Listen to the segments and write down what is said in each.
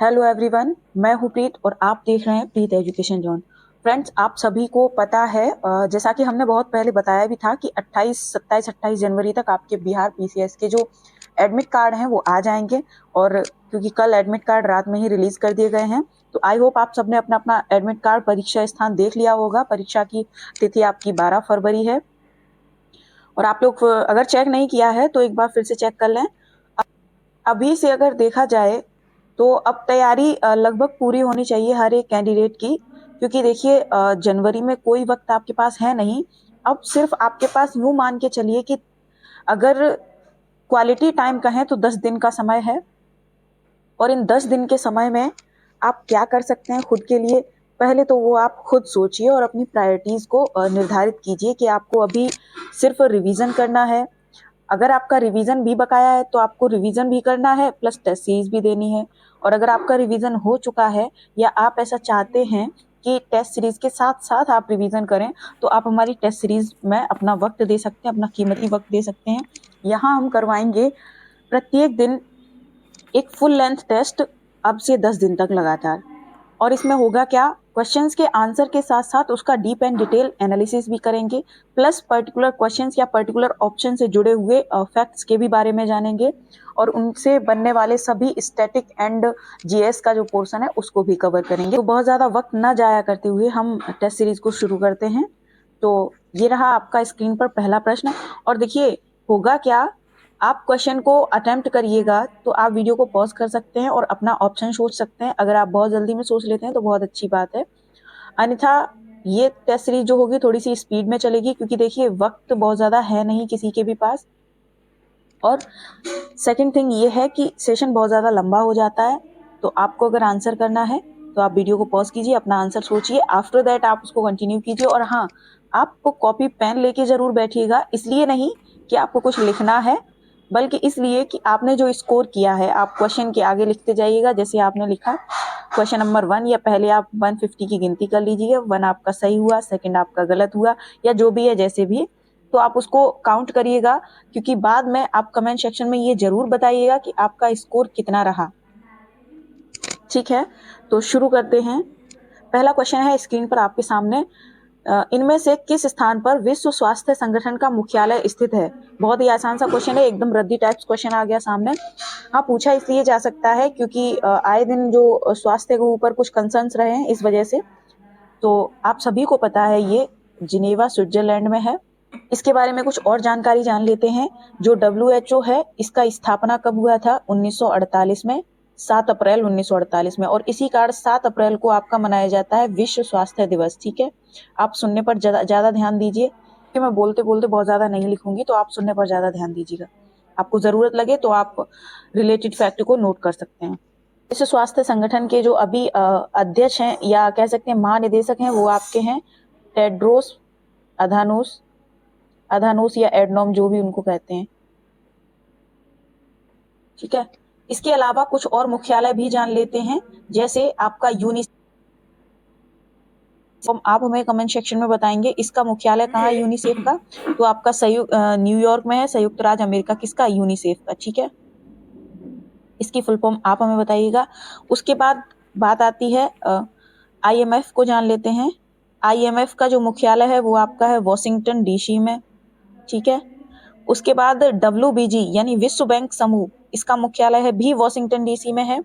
Hello everyone, मैं हूँ प्रीत और आप देख रहे हैं प्रीत एजुकेशन जोन। फ्रेंड्स, आप सभी को पता है, जैसा कि हमने बहुत पहले बताया भी था कि 27 जनवरी तक आपके बिहार पीसीएस के जो एडमिट कार्ड हैं वो आ जाएंगे। और क्योंकि कल एडमिट कार्ड रात में ही रिलीज कर दिए गए हैं, तो आई होप आप सबने अपना अपना एडमिट कार्ड परीक्षा स्थान देख लिया होगा। परीक्षा की तिथि आपकी 12 फरवरी है और आप लोग अगर चेक नहीं किया है तो एक बार फिर से चेक कर लें। अभी से अगर देखा जाए तो अब तैयारी लगभग पूरी होनी चाहिए हर एक कैंडिडेट की, क्योंकि देखिए जनवरी में कोई वक्त आपके पास है नहीं। अब सिर्फ आपके पास यूं मान के चलिए कि अगर क्वालिटी टाइम कहें तो 10 दिन का समय है। और इन 10 दिन के समय में आप क्या कर सकते हैं खुद के लिए, पहले तो वो आप खुद सोचिए और अपनी प्रायोरिटीज को निर्धारित कीजिए कि आपको अभी सिर्फ रिवीजन करना है। अगर आपका रिवीजन भी बकाया है तो आपको रिवीजन भी करना है प्लस टेस्ट सीरीज भी देनी है। और अगर आपका रिवीजन हो चुका है या आप ऐसा चाहते हैं कि टेस्ट सीरीज के साथ साथ आप रिवीजन करें, तो आप हमारी टेस्ट सीरीज में अपना वक्त दे सकते हैं, अपना कीमती वक्त दे सकते हैं। यहाँ हम करवाएंगे प्रत्येक दिन एक फुल लेंथ टेस्ट, अब से 10 दिन तक लगातार। और इसमें होगा क्या, क्वेश्चंस के आंसर के साथ साथ उसका डीप एंड डिटेल एनालिसिस भी करेंगे, प्लस पर्टिकुलर क्वेश्चंस या पर्टिकुलर ऑप्शन से जुड़े हुए फैक्ट्स के भी बारे में जानेंगे। और उनसे बनने वाले सभी स्टैटिक एंड जीएस का जो पोर्शन है उसको भी कवर करेंगे। तो बहुत ज़्यादा वक्त ना जाया करते हुए हम टेस्ट सीरीज को शुरू करते हैं। तो ये रहा आपका स्क्रीन पर पहला प्रश्न। और देखिए होगा क्या, आप क्वेश्चन को अटेम्प्ट करिएगा तो आप वीडियो को पॉज कर सकते हैं और अपना ऑप्शन सोच सकते हैं। अगर आप बहुत जल्दी में सोच लेते हैं तो बहुत अच्छी बात है, अन्यथा ये टेस्ट सीरीज जो होगी थोड़ी सी स्पीड में चलेगी, क्योंकि देखिए वक्त बहुत ज़्यादा है नहीं किसी के भी पास। और सेकंड थिंग ये है कि सेशन बहुत ज़्यादा लंबा हो जाता है। तो आपको अगर आंसर करना है तो आप वीडियो को पॉज कीजिए, अपना आंसर सोचिए, आफ्टर दैट आप उसको कंटिन्यू कीजिए। और हाँ, आपको कॉपी पेन लेके जरूर बैठिएगा, इसलिए नहीं कि आपको कुछ लिखना है, बल्कि इसलिए कि आपने जो स्कोर किया है आप क्वेश्चन के आगे लिखते जाइएगा। जैसे आपने लिखा क्वेश्चन नंबर 1, या पहले आप 150 की गिनती कर लीजिए, 1 आपका सही हुआ, सेकंड आपका गलत हुआ, या जो भी है जैसे भी, तो आप उसको काउंट करिएगा। क्योंकि बाद में आप कमेंट सेक्शन में ये जरूर बताइएगा कि आपका स्कोर कितना रहा। ठीक है, तो शुरू करते हैं। पहला क्वेश्चन है स्क्रीन पर आपके सामने, इनमें से किस स्थान पर विश्व स्वास्थ्य संगठन का मुख्यालय स्थित है। बहुत ही आसान सा क्वेश्चन है, एकदम रद्दी टाइप्स क्वेश्चन आ गया सामने। हाँ, पूछा इसलिए जा सकता है क्योंकि आए दिन जो स्वास्थ्य के ऊपर कुछ कंसर्न्स रहे हैं इस वजह से। तो आप सभी को पता है ये जिनेवा स्विट्जरलैंड में है। इसके बारे में कुछ और जानकारी जान लेते हैं। जो WHO है इसका स्थापना कब हुआ था, 1948 में, 7 अप्रैल 1948 में। और इसी कारण 7 अप्रैल को आपका मनाया जाता है विश्व स्वास्थ्य दिवस। ठीक है, आप सुनने पर ज्यादा ध्यान दीजिए, कि मैं बोलते बोलते बहुत ज्यादा नहीं लिखूंगी, तो आप सुनने पर ज्यादा ध्यान दीजिएगा। आपको जरूरत लगे तो आप रिलेटेड फैक्ट को नोट कर सकते हैं। विश्व स्वास्थ्य संगठन के जो अभी अध्यक्ष हैं या कह सकते हैं महानिदेशक हैं, वो आपके हैं टेड्रोस अधानोस या एडनोम, जो भी उनको कहते हैं। ठीक है, इसके अलावा कुछ और मुख्यालय भी जान लेते हैं, जैसे आपका यूनिसेफ। आप हमें कमेंट सेक्शन में बताएंगे इसका मुख्यालय कहाँ है यूनिसेफ का। तो आपका न्यूयॉर्क में है, संयुक्त राज्य अमेरिका। किसका, यूनिसेफ का। ठीक है, इसकी फुल फॉर्म आप हमें बताइएगा। उसके बाद बात आती है IMF को जान लेते हैं। IMF का जो मुख्यालय है वो आपका है वॉशिंगटन DC में। ठीक है, उसके बाद WBG यानी विश्व बैंक समूह, इसका मुख्यालय है भी वॉशिंगटन DC में है।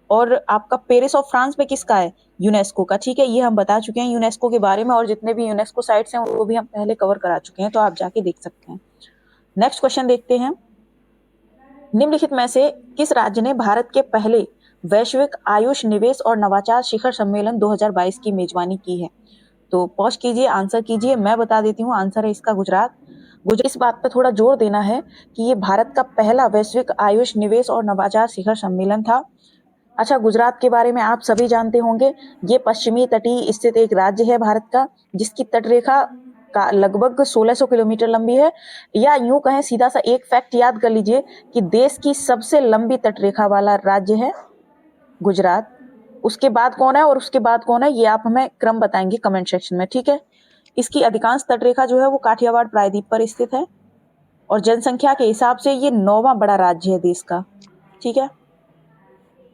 और आपका पेरिस ऑफ फ्रांस में किसका है, यूनेस्को का। ठीक है, ये हम बता चुके हैं यूनेस्को के बारे में, और जितने भी यूनेस्को साइट्स हैं उनको भी हम पहले कवर करा चुके हैं, तो आप जाके देख सकते हैं। नेक्स्ट क्वेश्चन देखते हैं, निम्नलिखित में से किस राज्य ने भारत के पहले वैश्विक आयुष निवेश और नवाचार शिखर सम्मेलन 2022 की मेजबानी की है। तो पॉज कीजिए, आंसर कीजिए। मैं बता देती हूँ, आंसर है इसका गुजरात। इस बात पर थोड़ा जोर देना है कि ये भारत का पहला वैश्विक आयुष निवेश और नवाचार शिखर सम्मेलन था। अच्छा, गुजरात के बारे में आप सभी जानते होंगे, ये पश्चिमी तटीय स्थित एक राज्य है भारत का, जिसकी तटरेखा का लगभग 1600 किलोमीटर लंबी है। या यूं कहें, सीधा सा एक फैक्ट याद कर लीजिए कि देश की सबसे लंबी तटरेखा वाला राज्य है गुजरात। उसके बाद कौन है और उसके बाद कौन है, ये आप हमें क्रम बताएंगे कमेंट सेक्शन में। ठीक है, इसकी अधिकांश तटरेखा जो है वो काठियावाड़ प्रायद्वीप पर स्थित है, और जनसंख्या के हिसाब से ये 9वां बड़ा राज्य है देश का। ठीक है,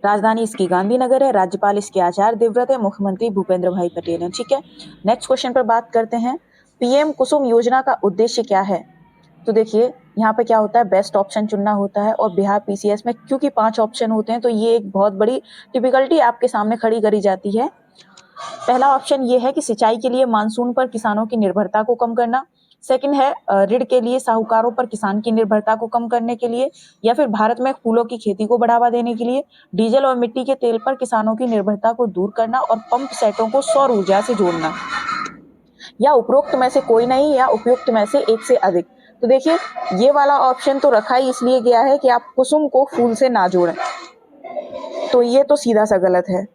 राजधानी इसकी गांधीनगर है, राज्यपाल इसके आचार्य देवव्रत है, मुख्यमंत्री भूपेंद्र भाई पटेल है। ठीक है, नेक्स्ट क्वेश्चन पर बात करते हैं। पीएम कुसुम योजना का उद्देश्य क्या है? तो देखिए यहाँ पे क्या होता है, बेस्ट ऑप्शन चुनना होता है, और बिहार पीसीएस में क्योंकि 5 ऑप्शन होते हैं तो ये एक बहुत बड़ी डिफिकल्टी आपके सामने खड़ी करी जाती है। पहला ऑप्शन ये है कि सिंचाई के लिए मानसून पर किसानों की निर्भरता को कम करना। सेकंड है ऋण के लिए साहूकारों पर किसान की निर्भरता को कम करने के लिए, या फिर भारत में फूलों की खेती को बढ़ावा देने के लिए, डीजल और मिट्टी के तेल पर किसानों की निर्भरता को दूर करना, और पंप सेटों को सौर ऊर्जा से जोड़ना, या उपरोक्त में से कोई नहीं, या उपयुक्त में से एक से अधिक। तो देखिए ये वाला ऑप्शन तो रखा ही इसलिए गया है कि आप कुसुम को फूल से ना जोड़ें, तो ये तो सीधा सा गलत है।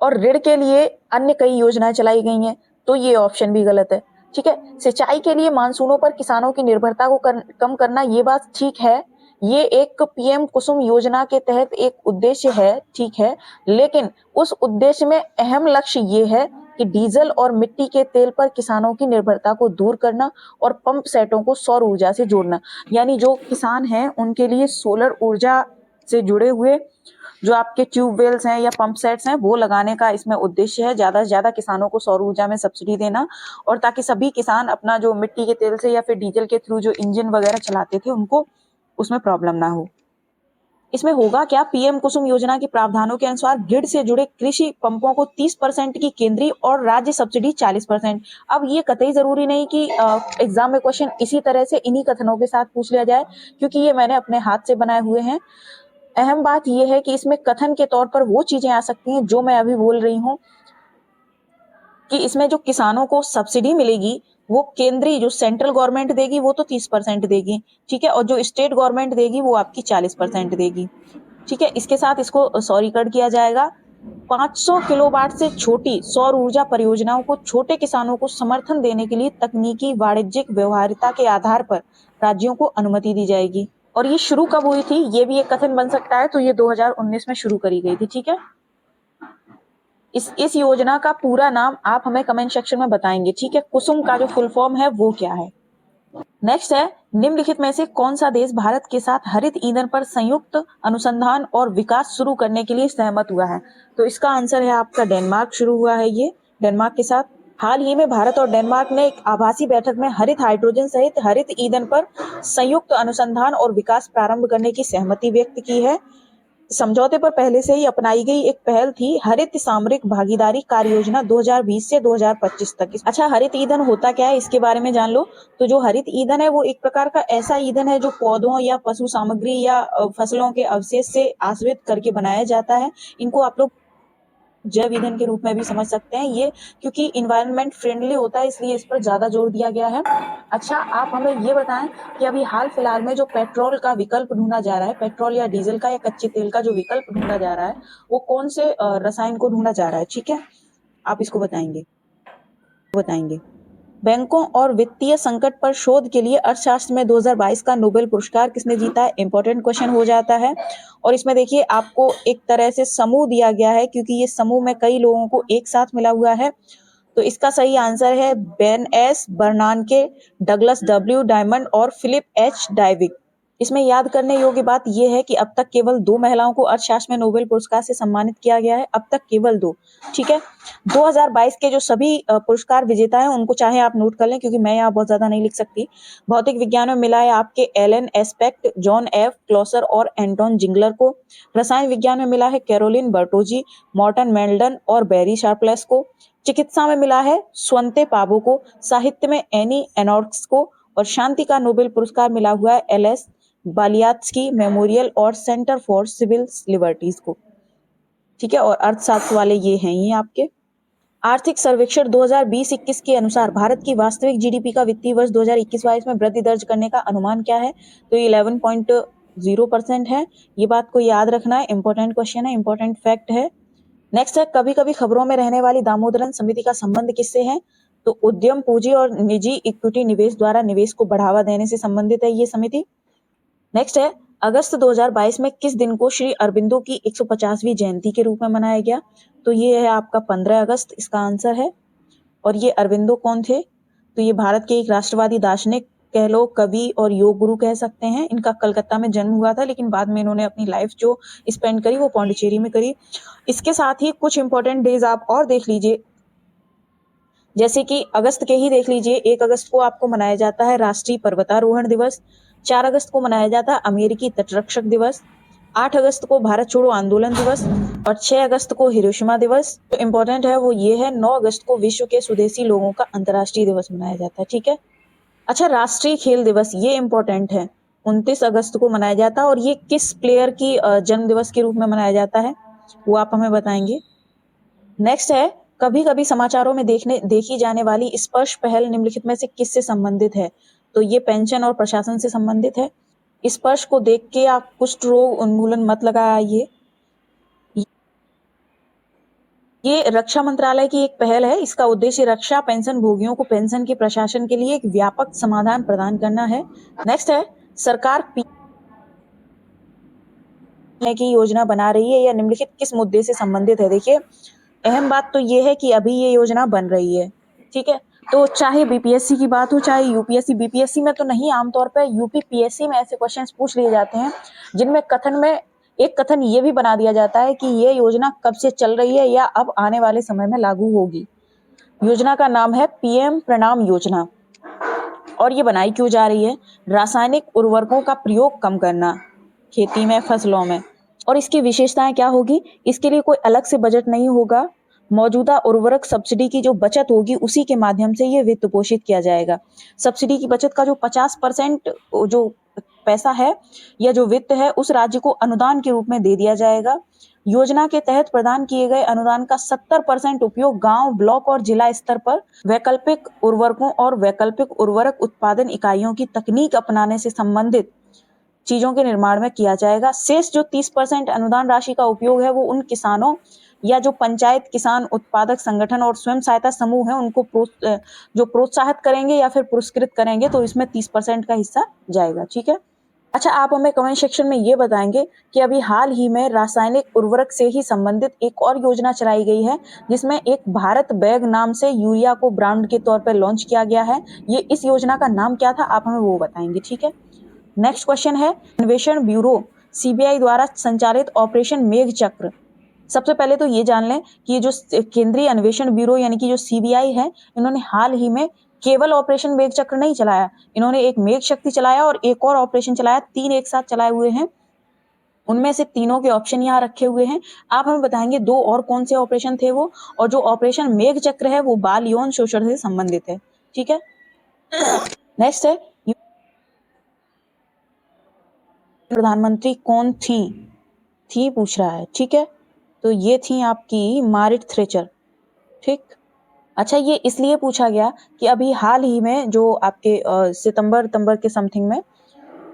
और ऋण के लिए अन्य कई योजनाएं चलाई गई हैं, तो ये ऑप्शन भी गलत है। ठीक है, सिंचाई के लिए मानसूनों पर किसानों की निर्भरता को कम करना, ये बात ठीक है, ये एक पीएम कुसुम योजना के तहत एक उद्देश्य है, ठीक है, लेकिन उस उद्देश्य में अहम लक्ष्य ये है कि डीजल और मिट्टी के तेल पर किसानों की निर्भरता को दूर करना और पंप सेटों को सौर ऊर्जा से जोड़ना। यानी जो किसान हैं उनके लिए सोलर ऊर्जा से जुड़े हुए जो आपके ट्यूबवेल्स हैं या पंप सेट्स हैं वो लगाने का इसमें उद्देश्य है। ज्यादा से ज्यादा किसानों को सौर ऊर्जा में सब्सिडी देना, और ताकि सभी किसान अपना जो मिट्टी के तेल से या फिर डीजल के थ्रू जो इंजन वगैरह चलाते थे उनको उसमें प्रॉब्लम ना हो। इसमें होगा क्या, पीएम कुसुम योजना के प्रावधानों के अनुसार ग्रिड से जुड़े कृषि पंपों को 30% की केंद्रीय और राज्य सब्सिडी 40%। अब ये कतई जरूरी नहीं कि एग्जाम में क्वेश्चन इसी तरह से इन्हीं कथनों के साथ पूछ लिया जाए, क्योंकि ये मैंने अपने हाथ से बनाए हुए हैं। अहम बात यह है कि इसमें कथन के तौर पर वो चीजें आ सकती हैं जो मैं अभी बोल रही हूँ, कि इसमें जो किसानों को सब्सिडी मिलेगी वो केंद्रीय जो सेंट्रल गवर्नमेंट देगी वो तो 30% देगी, ठीक है, और जो स्टेट गवर्नमेंट देगी वो आपकी 40% देगी। ठीक है, इसके साथ इसको सॉरीकट किया जाएगा। 500 किलोवाट से छोटी सौर ऊर्जा परियोजनाओं को छोटे किसानों को समर्थन देने के लिए तकनीकी वाणिज्यिक व्यवहारिता के आधार पर राज्यों को अनुमति दी जाएगी। और ये शुरू कब हुई थी, ये भी एक कथन बन सकता है, तो ये 2019 में शुरू करी गई थी। ठीक है, इस योजना का पूरा नाम आप हमें कमेंट सेक्शन में बताएंगे। ठीक है, कुसुम का जो फुल फॉर्म है वो क्या है। नेक्स्ट है, निम्नलिखित में से कौन सा देश भारत के साथ हरित ईंधन पर संयुक्त अनुसंधान और विकास शुरू करने के लिए सहमत हुआ है? तो इसका आंसर है आपका डेनमार्क शुरू हुआ है ये डेनमार्क के साथ। हाल ही में भारत और डेनमार्क ने एक आभासी बैठक में हरित हाइड्रोजन सहित हरित ईंधन पर संयुक्त अनुसंधान और विकास प्रारंभ करने की सहमति व्यक्त की है। समझौते पर पहले से ही अपनाई गई एक पहल थी हरित सामरिक भागीदारी कार्य योजना 2020 से 2025 तक। अच्छा, हरित ईंधन होता क्या है इसके बारे में जान लो। तो जो हरित ईंधन है वो एक प्रकार का ऐसा ईंधन है जो पौधों या पशु सामग्री या फसलों के अवशेष से आश्रित करके बनाया जाता है। इनको आप लोग जैव ईंधन के रूप में भी समझ सकते हैं। ये क्योंकि इन्वायरमेंट फ्रेंडली होता है इसलिए इस पर ज्यादा जोर दिया गया है। अच्छा, आप हमें ये बताएं कि अभी हाल फिलहाल में जो पेट्रोल का विकल्प ढूंढा जा रहा है, पेट्रोल या डीजल का या कच्चे तेल का जो विकल्प ढूंढा जा रहा है वो कौन से रसायन को ढूंढा जा रहा है? ठीक है, आप इसको बताएंगे। बैंकों और वित्तीय संकट पर शोध के लिए अर्थशास्त्र में 2022 का नोबेल पुरस्कार किसने जीता है? इंपॉर्टेंट क्वेश्चन हो जाता है। और इसमें देखिए आपको एक तरह से समूह दिया गया है, क्योंकि ये समूह में कई लोगों को एक साथ मिला हुआ है। तो इसका सही आंसर है Ben S बर्नानके, Douglas W diamond और फिलिप एच डाइविक। इसमें याद करने योग्य बात यह है कि अब तक केवल 2 महिलाओं को अर्थशास्त्र में नोबेल पुरस्कार से सम्मानित किया गया है, अब तक केवल 2। ठीक है, 2022 के जो सभी पुरस्कार विजेता हैं उनको चाहे आप नोट कर लें, क्योंकि मैं यहाँ बहुत ज्यादा नहीं लिख सकती। भौतिक विज्ञान में मिला है आपके एलन एस्पेक्ट, जॉन एफ क्लॉसर और एंटोन जिंगलर को। रसायन विज्ञान में मिला है कैरोलिन बर्टोजी, मॉर्टन मेल्डन और बैरी शार्पलेस को। चिकित्सा में मिला है स्वंते पाबो को। साहित्य में एनी एनॉर्क्स को। और शांति का नोबेल पुरस्कार मिला हुआ है एलएस बालियात्स्की मेमोरियल और सेंटर फॉर सिविल लिबर्टीज को। ठीक है, और अर्थशास्त्र वाले ये हैं ये आपके। आर्थिक सर्वेक्षण 2020-21 के अनुसार भारत की वास्तविक जीडीपी का वित्तीय वर्ष 2021-22 में वृद्धि दर्ज करने का अनुमान क्या है? तो ये 11.0% है। ये बात को याद रखना है, इंपॉर्टेंट क्वेश्चन है, इंपॉर्टेंट फैक्ट है। नेक्स्ट है, कभी कभी खबरों में रहने वाली दामोदरन समिति का संबंध किससे है? तो उद्यम पूंजी और निजी इक्विटी निवेश द्वारा निवेश को बढ़ावा देने से संबंधित है ये समिति। नेक्स्ट है, अगस्त 2022 में किस दिन को श्री अरबिंदो की 150वीं जयंती के रूप में मनाया गया? तो ये है आपका 15 अगस्त, इसका आंसर है। और ये अरबिंदो कौन थे? तो ये भारत के एक राष्ट्रवादी दार्शनिक कह लो, कवि और योग गुरु कह सकते हैं। इनका कलकत्ता में जन्म हुआ था, लेकिन बाद में इन्होंने अपनी लाइफ जो स्पेंड करी वो पौंडीचेरी में करी। इसके साथ ही कुछ इंपॉर्टेंट डेज आप और देख लीजिए, जैसे कि अगस्त के ही देख लीजिए। 1 अगस्त को आपको मनाया जाता है राष्ट्रीय पर्वतारोहण दिवस। 4 अगस्त को मनाया जाता है अमेरिकी तटरक्षक दिवस। 8 अगस्त को भारत छोड़ो आंदोलन दिवस और 6 अगस्त को हिरोशिमा दिवस। जो इम्पोर्टेंट है वो ये है, 9 अगस्त को विश्व के स्वदेशी लोगों का अंतर्राष्ट्रीय दिवस मनाया जाता है। ठीक है। अच्छा, राष्ट्रीय खेल दिवस ये इम्पोर्टेंट है, 29 अगस्त को मनाया जाता है और ये किस प्लेयर की जन्म दिवस के रूप में मनाया जाता है वो आप हमें बताएंगे। नेक्स्ट है, कभी कभी समाचारों में देखी जाने वाली स्पर्श पहल निम्नलिखित में से किससे संबंधित है? तो ये पेंशन और प्रशासन से संबंधित है। स्पर्श को देख के आप कुष्ठ रोग उन्मूलन मत लगाइए। ये रक्षा मंत्रालय की एक पहल है। इसका उद्देश्य रक्षा पेंशन भोगियों को पेंशन के प्रशासन के लिए एक व्यापक समाधान प्रदान करना है। नेक्स्ट है, सरकार की योजना बना रही है या निम्नलिखित किस मुद्दे से संबंधित है? देखिए, अहम बात तो ये है कि अभी ये योजना बन रही है। ठीक है। तो चाहे बीपीएससी की बात हो चाहे यूपीएससी, बीपीएससी में तो नहीं, आमतौर पर यूपीपीएससी में ऐसे क्वेश्चंस पूछ लिए जाते हैं जिनमें कथन में एक कथन ये भी बना दिया जाता है कि ये योजना कब से चल रही है या अब आने वाले समय में लागू होगी। योजना का नाम है पीएम प्रणाम योजना। और ये बनाई क्यों जा रही है? रासायनिक उर्वरकों का प्रयोग कम करना खेती में, फसलों में। और इसकी विशेषताएं क्या होगी? इसके लिए कोई अलग से बजट नहीं होगा। मौजूदा उर्वरक सब्सिडी की जो बचत होगी उसी के माध्यम से ये वित्त पोषित किया जाएगा। सब्सिडी की बचत का जो 50% जो पैसा है या जो वित्त है उस राज्य को अनुदान के रूप में दे दिया जाएगा। योजना के तहत प्रदान किए गए अनुदान का 70% उपयोग गांव, ब्लॉक और जिला स्तर पर वैकल्पिक उर्वरकों और वैकल्पिक उर्वरक उत्पादन इकाइयों की तकनीक अपनाने से संबंधित चीजों के निर्माण में किया जाएगा। शेष जो 30% अनुदान राशि का उपयोग है वो उन किसानों या जो पंचायत, किसान उत्पादक संगठन और स्वयं सहायता समूह है उनको जो प्रोत्साहित करेंगे या फिर पुरस्कृत करेंगे, तो इसमें 30% का हिस्सा जाएगा। ठीक है। अच्छा, आप हमें कमेंट सेक्शन में ये बताएंगे कि अभी हाल ही में रासायनिक उर्वरक से ही संबंधित एक और योजना चलाई गई है जिसमें एक भारत बैग नाम से यूरिया को ब्रांड के तौर पर लॉन्च किया गया है। ये इस योजना का नाम क्या था, आप हमें वो बताएंगे। ठीक है। नेक्स्ट क्वेश्चन है, अन्वेषण ब्यूरो सीबीआई द्वारा संचालित ऑपरेशन मेघ चक्र। सबसे पहले तो ये जान लें कि ये जो केंद्रीय अन्वेषण ब्यूरो यानी कि जो सीबीआई है, इन्होंने हाल ही में केवल ऑपरेशन मेघ चक्र नहीं चलाया, इन्होंने एक मेघ शक्ति चलाया और एक और ऑपरेशन चलाया। 3 एक साथ चलाए हुए हैं। उनमें से तीनों के ऑप्शन यहाँ रखे हुए हैं। आप हमें बताएंगे 2 और कौन से ऑपरेशन थे वो, और जो ऑपरेशन मेघ चक्र है वो बाल यौन शोषण से संबंधित है। ठीक है। नेक्स्ट है, प्रधानमंत्री कौन थी पूछ रहा है। ठीक है। तो ये थी आपकी मारिट थ्रेचर। ठीक। अच्छा, ये इसलिए पूछा गया कि अभी हाल ही में जो आपके सितंबर के समथिंग में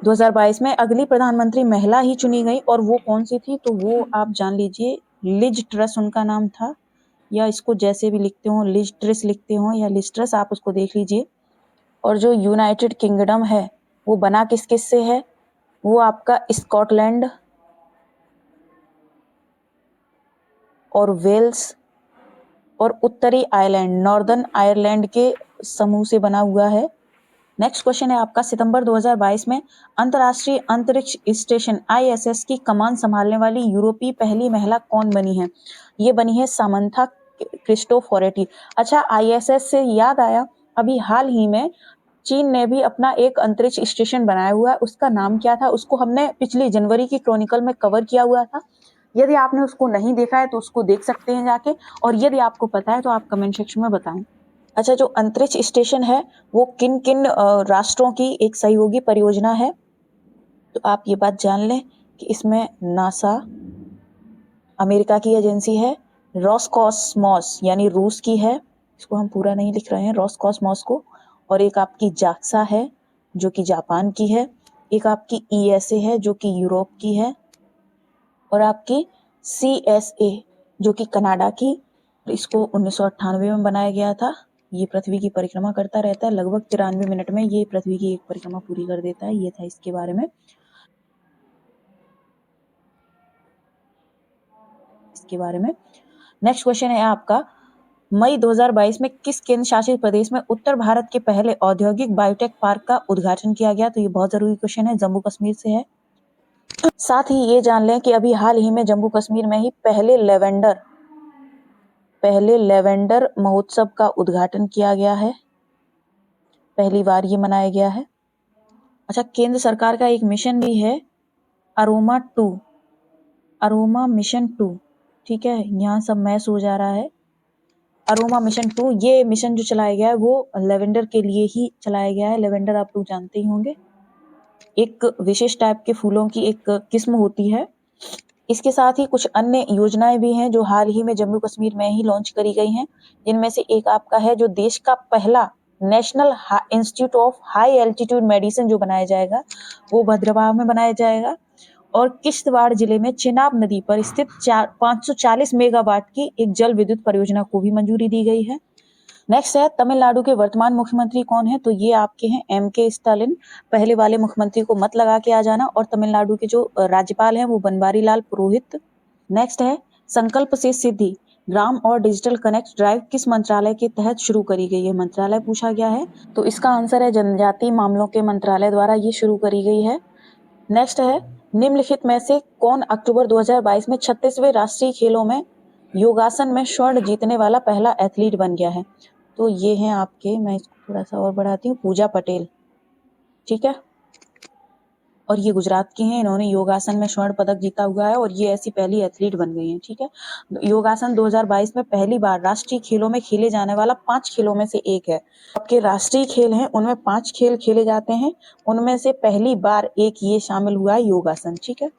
2022 में अगली प्रधानमंत्री महिला ही चुनी गई, और वो कौन सी थी तो वो आप जान लीजिए, लिज ट्रस उनका नाम था, या इसको जैसे भी लिखते हो, लिज ट्रस लिखते हो या लिज ट्रस, आप उसको देख लीजिए। और जो यूनाइटेड किंगडम है वो बना किस किस से है? वो आपका स्कॉटलैंड और वेल्स और उत्तरी आयरलैंड, नॉर्दर्न आयरलैंड के समूह से बना हुआ है। नेक्स्ट क्वेश्चन है आपका, सितंबर 2022 में अंतर्राष्ट्रीय अंतरिक्ष स्टेशन आईएसएस की कमान संभालने वाली यूरोपीय पहली महिला कौन बनी है? ये बनी है सामंथा क्रिस्टोफोरेटी। अच्छा, आईएसएस से याद आया, अभी हाल ही में चीन ने भी अपना एक अंतरिक्ष स्टेशन बनाया हुआ है। उसका नाम क्या था? उसको हमने पिछली जनवरी की क्रॉनिकल में कवर किया हुआ था। यदि आपने उसको नहीं देखा है तो उसको देख सकते हैं जाके, और यदि आपको पता है तो आप कमेंट सेक्शन में बताएं। अच्छा, जो अंतरिक्ष स्टेशन है वो किन किन राष्ट्रों की एक सहयोगी परियोजना है? तो आप ये बात जान लें कि इसमें नासा अमेरिका की एजेंसी है, रॉसकॉस्मॉस यानी रूस की है, इसको हम पूरा नहीं लिख रहे हैं, रॉसकॉस्मॉस को, और एक आपकी जाक्सा है जो कि जापान की है, एक आपकी ईएसए है जो कि यूरोप की है, और आपकी सीएसए जो कि कनाडा की। इसको 1998 में बनाया गया था। ये पृथ्वी की परिक्रमा करता रहता है, लगभग 93 मिनट में ये पृथ्वी की एक परिक्रमा पूरी कर देता है। ये था इसके बारे में। नेक्स्ट क्वेश्चन है आपका, मई 2022 में किस केंद्र शासित प्रदेश में उत्तर भारत के पहले औद्योगिक बायोटेक पार्क का उद्घाटन किया गया? तो ये बहुत जरूरी क्वेश्चन है, जम्मू कश्मीर से है। साथ ही ये जान लें कि अभी हाल ही में जम्मू कश्मीर में ही पहले लेवेंडर महोत्सव का उद्घाटन किया गया है, पहली बार ये मनाया गया है। अच्छा, केंद्र सरकार का एक मिशन भी है अरोमा मिशन 2, ठीक है, यहाँ सब मैच हो जा रहा है। अरोमा मिशन 2, ये मिशन जो चलाया गया है वो लेवेंडर के लिए ही चलाया गया है। लेवेंडर आप लोग जानते ही होंगे, एक विशेष टाइप के फूलों की एक किस्म होती है। इसके साथ ही कुछ अन्य योजनाएं भी हैं जो हाल ही में जम्मू कश्मीर में ही लॉन्च करी गई हैं, जिनमें से एक आपका है जो देश का पहला national institute of high altitude medicine जो बनाया जाएगा, वो भद्रवाह में बनाया जाएगा। और किश्तवाड़ जिले में चिनाब नदी पर स्थित 540 मेगावाट की एक जल विद्युत परियोजना को भी मंजूरी दी गई है। नेक्स्ट है, तमिलनाडु के वर्तमान मुख्यमंत्री कौन है? तो ये आपके हैं M.K. स्टालिन। पहले वाले मुख्यमंत्री को मत लगा के आ जाना। और तमिलनाडु के जो राज्यपाल हैं वो बनवारी लाल पुरोहित। नेक्स्ट है, संकल्प से सिद्धि ग्राम और डिजिटल कनेक्ट ड्राइव किस मंत्रालय के तहत शुरू करी गई है? मंत्रालय पूछा गया है, तो इसका आंसर है जनजातीय मामलों के मंत्रालय द्वारा ये शुरू करी गई है। नेक्स्ट है, निम्नलिखित में से कौन अक्टूबर 2022 में 36वें राष्ट्रीय खेलों में योगासन में स्वर्ण जीतने वाला पहला एथलीट बन गया है? तो ये हैं आपके, मैं इसको थोड़ा सा और बढ़ाती हूँ, पूजा पटेल, ठीक है। और ये गुजरात की हैं, इन्होंने योगासन में स्वर्ण पदक जीता हुआ है और ये ऐसी पहली एथलीट बन गई हैं, ठीक है। योगासन 2022 में पहली बार राष्ट्रीय खेलों में खेले जाने वाला 5 खेलों में से एक है। आपके राष्ट्रीय खेल हैं उनमें 5 खेल खेले जाते हैं, उनमें से पहली बार एक ये शामिल हुआ है योगासन, ठीक है।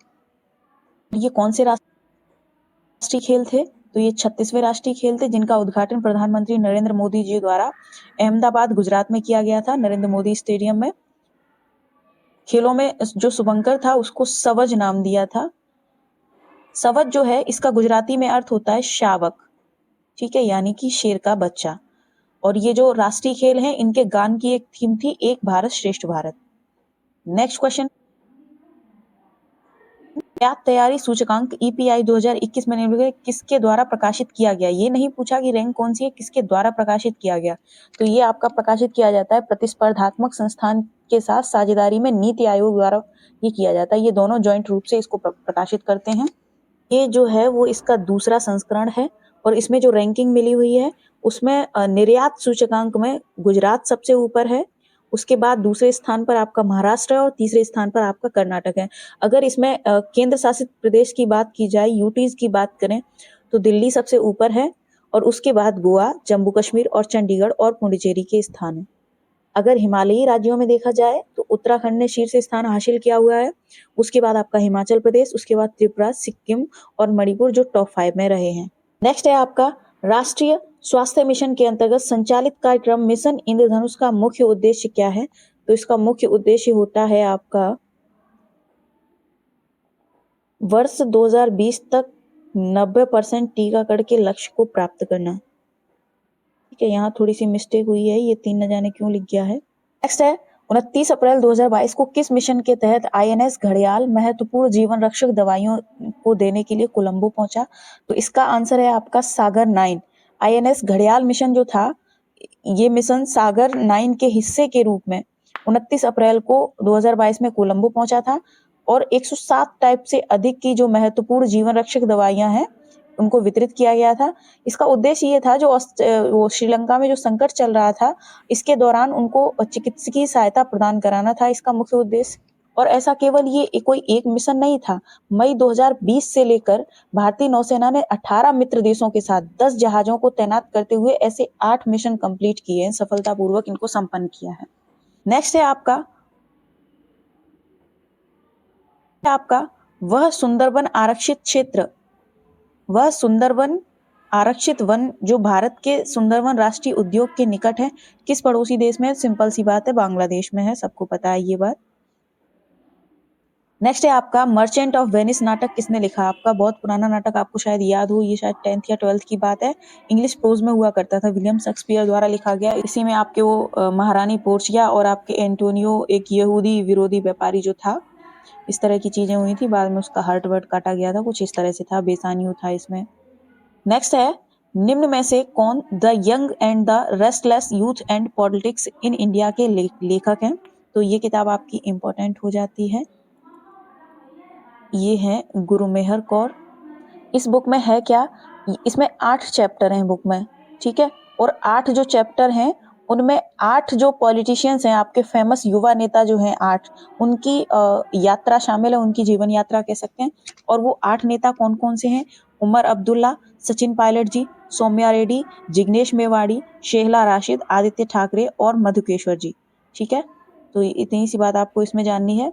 ये कौन से राष्ट्रीय खेल थे? तो ये 36वें राष्ट्रीय खेल थे, जिनका उद्घाटन प्रधानमंत्री नरेंद्र मोदी जी द्वारा अहमदाबाद गुजरात में किया गया था, नरेंद्र मोदी स्टेडियम में। खेलों में जो शुभंकर था उसको सवज नाम दिया था। सवज जो है इसका गुजराती में अर्थ होता है शावक, ठीक है, यानी कि शेर का बच्चा। और ये जो राष्ट्रीय खेल हैं इनके गान की एक थीम थी, एक भारत श्रेष्ठ भारत। नेक्स्ट क्वेश्चन, क्या तैयारी सूचकांक EPI 2021 में निम्नलिखित किसके द्वारा प्रकाशित किया गया? ये नहीं पूछा कि रैंक कौन सी है, किसके द्वारा प्रकाशित किया गया। तो ये आपका प्रकाशित किया जाता है प्रतिस्पर्धात्मक संस्थान के साथ साझेदारी में नीति आयोग द्वारा ये किया जाता है। ये दोनों ज्वाइंट रूप से इसको प्रकाशित करते हैं। ये जो है वो इसका दूसरा संस्करण है और इसमें जो रैंकिंग मिली हुई है उसमें निर्यात सूचकांक में गुजरात सबसे ऊपर है, उसके बाद दूसरे स्थान पर आपका महाराष्ट्र है और तीसरे स्थान पर आपका कर्नाटक है। अगर इसमें केंद्र शासित प्रदेश की बात की जाए, यूटीज की बात करें, तो दिल्ली सबसे ऊपर है और उसके बाद गोवा, जम्मू कश्मीर और चंडीगढ़ और पुडुचेरी के स्थान है। अगर हिमालयी राज्यों में देखा जाए तो उत्तराखंड ने शीर्ष स्थान हासिल किया हुआ है, उसके बाद आपका हिमाचल प्रदेश, उसके बाद त्रिपुरा, सिक्किम और मणिपुर जो टॉप 5 में रहे हैं। नेक्स्ट है आपका राष्ट्रीय स्वास्थ्य मिशन के अंतर्गत संचालित कार्यक्रम मिशन इंद्रधनुष का मुख्य उद्देश्य क्या है? तो इसका मुख्य उद्देश्य होता है आपका वर्ष 2020 तक 90% टीकाकरण के लक्ष्य को प्राप्त करना, ठीक है। यहाँ थोड़ी सी मिस्टेक हुई है, ये 3 न जाने क्यों लिख गया है। नेक्स्ट है, 29 अप्रैल 2022 को किस मिशन के तहत INS घड़ियाल महत्वपूर्ण जीवन रक्षक दवाइयों को देने के लिए कोलंबो पहुंचा? तो इसका आंसर है आपका सागर 9। INS घड़ियाल मिशन जो था, ये मिशन सागर 9 के हिस्से के रूप में 29 अप्रैल को 2022 में कोलंबो पहुंचा था और 107 टाइप से अधिक की जो महत्वपूर्ण जीवन रक्षक दवाइयां हैं उनको वितरित किया गया था। इसका उद्देश्य ये था जो श्रीलंका में जो संकट चल रहा था, इसके दौरान उनको चिकित्सकीय सहायता प्रदान कराना था इसका मुख्य उद्देश्य। और ऐसा केवल ये कोई एक मिशन नहीं था। मई 2020 से लेकर भारतीय नौसेना ने 18 मित्र देशों के साथ 10 जहाजों को तैनात करते हुए ऐसे 8 मिशन कंप्लीट किए हैं, सफलतापूर्वक इनको संपन्न किया है। नेक्स्ट है आपका वह सुंदरवन आरक्षित वन जो भारत के सुंदरवन राष्ट्रीय उद्योग के निकट है, किस पड़ोसी देश में है? सिंपल सी बात है, बांग्लादेश में है, सबको पता है ये बात। नेक्स्ट है आपका मर्चेंट ऑफ वेनिस नाटक किसने लिखा? आपका बहुत पुराना नाटक, आपको शायद याद हो, ये शायद 10th या 12th की बात है, इंग्लिश प्रोज में हुआ करता था, विलियम शेक्सपियर द्वारा लिखा गया। इसी में आपके वो महारानी पोर्चिया और आपके एंटोनियो एक यहूदी विरोधी व्यापारी जो था, इस तरह की चीजें हुई थी। बाद में उसका हार्ट वर्ट काटा गया था, कुछ इस तरह से था, बेसानियो था इसमें। नेक्स्ट है निम्न में से कौन the young and the restless youth and politics in India के लेखक हैं? तो ये किताब आपकी इंपॉर्टेंट हो जाती है। ये है गुरुमेहर कौर। इस बुक में है क्या, इसमें 8 चैप्टर हैं बुक में, ठीक है। और 8 जो चैप्टर हैं उनमें 8 जो पॉलिटिशियंस हैं, आपके फेमस युवा नेता जो हैं 8, उनकी यात्रा शामिल है, उनकी जीवन यात्रा कह सकते हैं। और वो 8 नेता कौन कौन से हैं? उमर अब्दुल्ला, सचिन पायलट जी, सौम्या रेड्डी, जिग्नेश मेवाड़ी, शेहला राशिद, आदित्य ठाकरे और मधुकेश्वर जी, ठीक है। तो इतनी सी बात आपको इसमें जाननी है।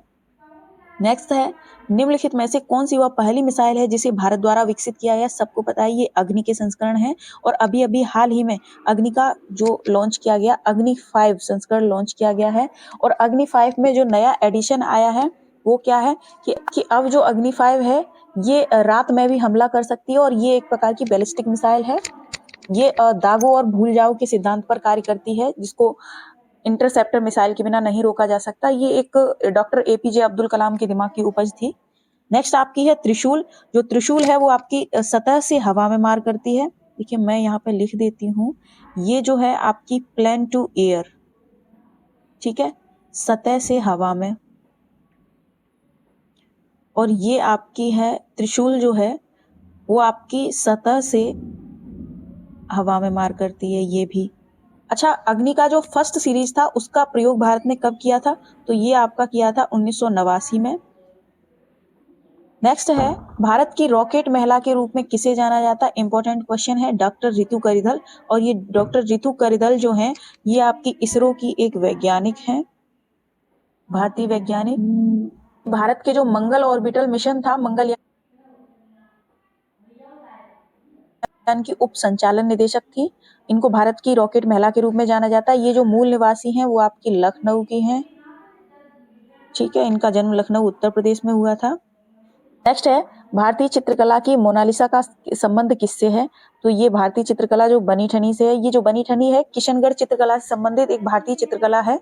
नेक्स्ट है, निम्नलिखित में से कौन सी वह पहली मिसाइल है जिसे भारत द्वारा विकसित किया गया? सबको पता है ये अग्नि के संस्करण है। और अभी अभी हाल ही में अग्नि का जो लॉन्च किया गया, अग्नि 5 संस्करण लॉन्च किया गया है। और अग्नि 5 में जो नया एडिशन आया है वो क्या है कि अब जो अग्नि 5 है ये रात में भी हमला कर सकती है। और ये एक प्रकार की बैलिस्टिक मिसाइल है। ये दागो और भूल जाओ के सिद्धांत पर कार्य करती है, जिसको इंटरसेप्टर मिसाइल के बिना नहीं रोका जा सकता। ये एक डॉक्टर एपीजे अब्दुल कलाम के दिमाग की उपज थी। नेक्स्ट आपकी है त्रिशूल। जो त्रिशूल है वो आपकी सतह से हवा में मार करती है। देखिए मैं यहाँ पे लिख देती हूँ, ये जो है आपकी प्लेन टू एयर, ठीक है, सतह से हवा में। और ये आपकी है त्रिशूल जो है वो आपकी सतह से हवा में मार करती है, ये भी। अच्छा, अग्नि का जो फर्स्ट सीरीज था उसका प्रयोग भारत ने कब किया था? तो ये आपका किया था 1989 में। नेक्स्ट है, भारत की रॉकेट महिला के रूप में किसे जाना जाता है? इंपॉर्टेंट क्वेश्चन है, डॉक्टर रितु करिधल। और ये डॉक्टर रितु करिधल जो हैं ये आपकी इसरो की एक वैज्ञानिक हैं, भारतीय वैज्ञानिक। भारत के जो मंगल ऑर्बिटल मिशन था, मंगलयान की उप संचालन निदेशक थी। इनको भारत की रॉकेट महिला के रूप में जाना जाता है। ये जो मूल निवासी हैं वो आपकी लखनऊ की हैं, ठीक है। इनका जन्म लखनऊ उत्तर प्रदेश में हुआ था। नेक्स्ट है, भारतीय चित्रकला की मोनालिसा का संबंध किससे है? तो ये भारतीय चित्रकला जो बनी ठनी से है। ये जो बनी ठनी है किशनगढ़ चित्रकला से संबंधित एक भारतीय चित्रकला है।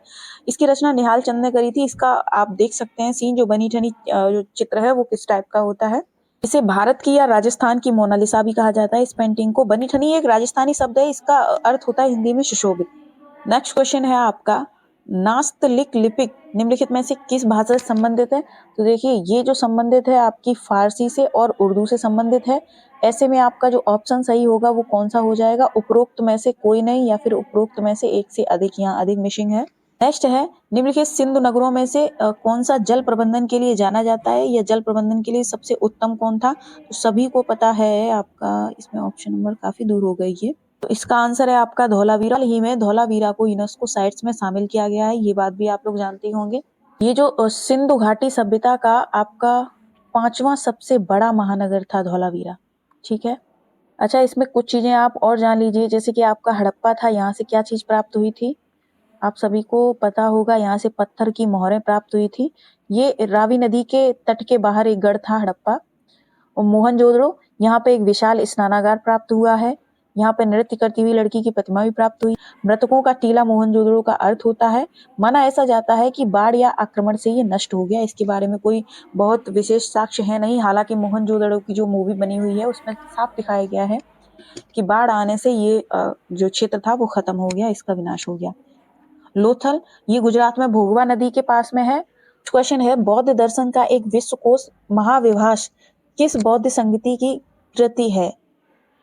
इसकी रचना निहाल चंद ने करी थी। इसका आप देख सकते हैं सीन, जो बनी ठनी जो चित्र है वो किस टाइप का होता है। इसे भारत की या राजस्थान की मोनालिसा भी कहा जाता है। इस पेंटिंग को, बनी ठनी एक राजस्थानी शब्द है, इसका अर्थ होता है हिंदी में सुशोभित। नेक्स्ट क्वेश्चन है आपका, नास्तलिक लिपिक निम्नलिखित में से किस भाषा से संबंधित है? तो देखिए ये जो संबंधित है आपकी फारसी से और उर्दू से संबंधित है। ऐसे में आपका जो ऑप्शन सही होगा वो कौन सा हो जाएगा? उपरोक्त में से कोई नहीं, या फिर उपरोक्त में से एक से अधिक, यहाँ अधिक मिसिंग है। नेक्स्ट है, निम्नलिखित सिंधु नगरों में से कौन सा जल प्रबंधन के लिए जाना जाता है, या जल प्रबंधन के लिए सबसे उत्तम कौन था? तो सभी को पता है आपका, इसमें ऑप्शन नंबर काफी दूर हो गई है। तो इसका आंसर है आपका धौलावीरा। हाल ही में धौलावीरा को यूनेस्को साइट्स में शामिल किया गया है, ये बात भी आप लोग जानते होंगे। ये जो सिंधु घाटी सभ्यता का आपका 5वां सबसे बड़ा महानगर था धौलावीरा, ठीक है। अच्छा, इसमें कुछ चीजें आप और जान लीजिए, जैसे कि आपका हड़प्पा था, यहाँ से क्या चीज प्राप्त हुई थी? आप सभी को पता होगा, यहाँ से पत्थर की मोहरें प्राप्त हुई थी। ये रावी नदी के तट के बाहर एक गढ़ था हड़प्पा। और मोहनजोदड़ो, यहाँ पे एक विशाल स्नानागार प्राप्त हुआ है। यहाँ पे नृत्य करती हुई लड़की की प्रतिमा भी प्राप्त हुई। मृतकों का टीला मोहनजोदड़ो का अर्थ होता है। माना ऐसा जाता है कि बाढ़ या आक्रमण से ये नष्ट हो गया। इसके बारे में कोई बहुत विशेष साक्ष्य है नहीं। हालांकि मोहनजोदड़ो की जो मूवी बनी हुई है उसमें साफ दिखाया गया है कि बाढ़ आने से ये जो क्षेत्र था वो खत्म हो गया, इसका विनाश हो गया। लोथल, ये गुजरात में भोगवा नदी के पास में है। क्वेश्चन है, बौद्ध दर्शन का एक विश्वकोश महाविभाष किस बौद्ध संगति की कृति है?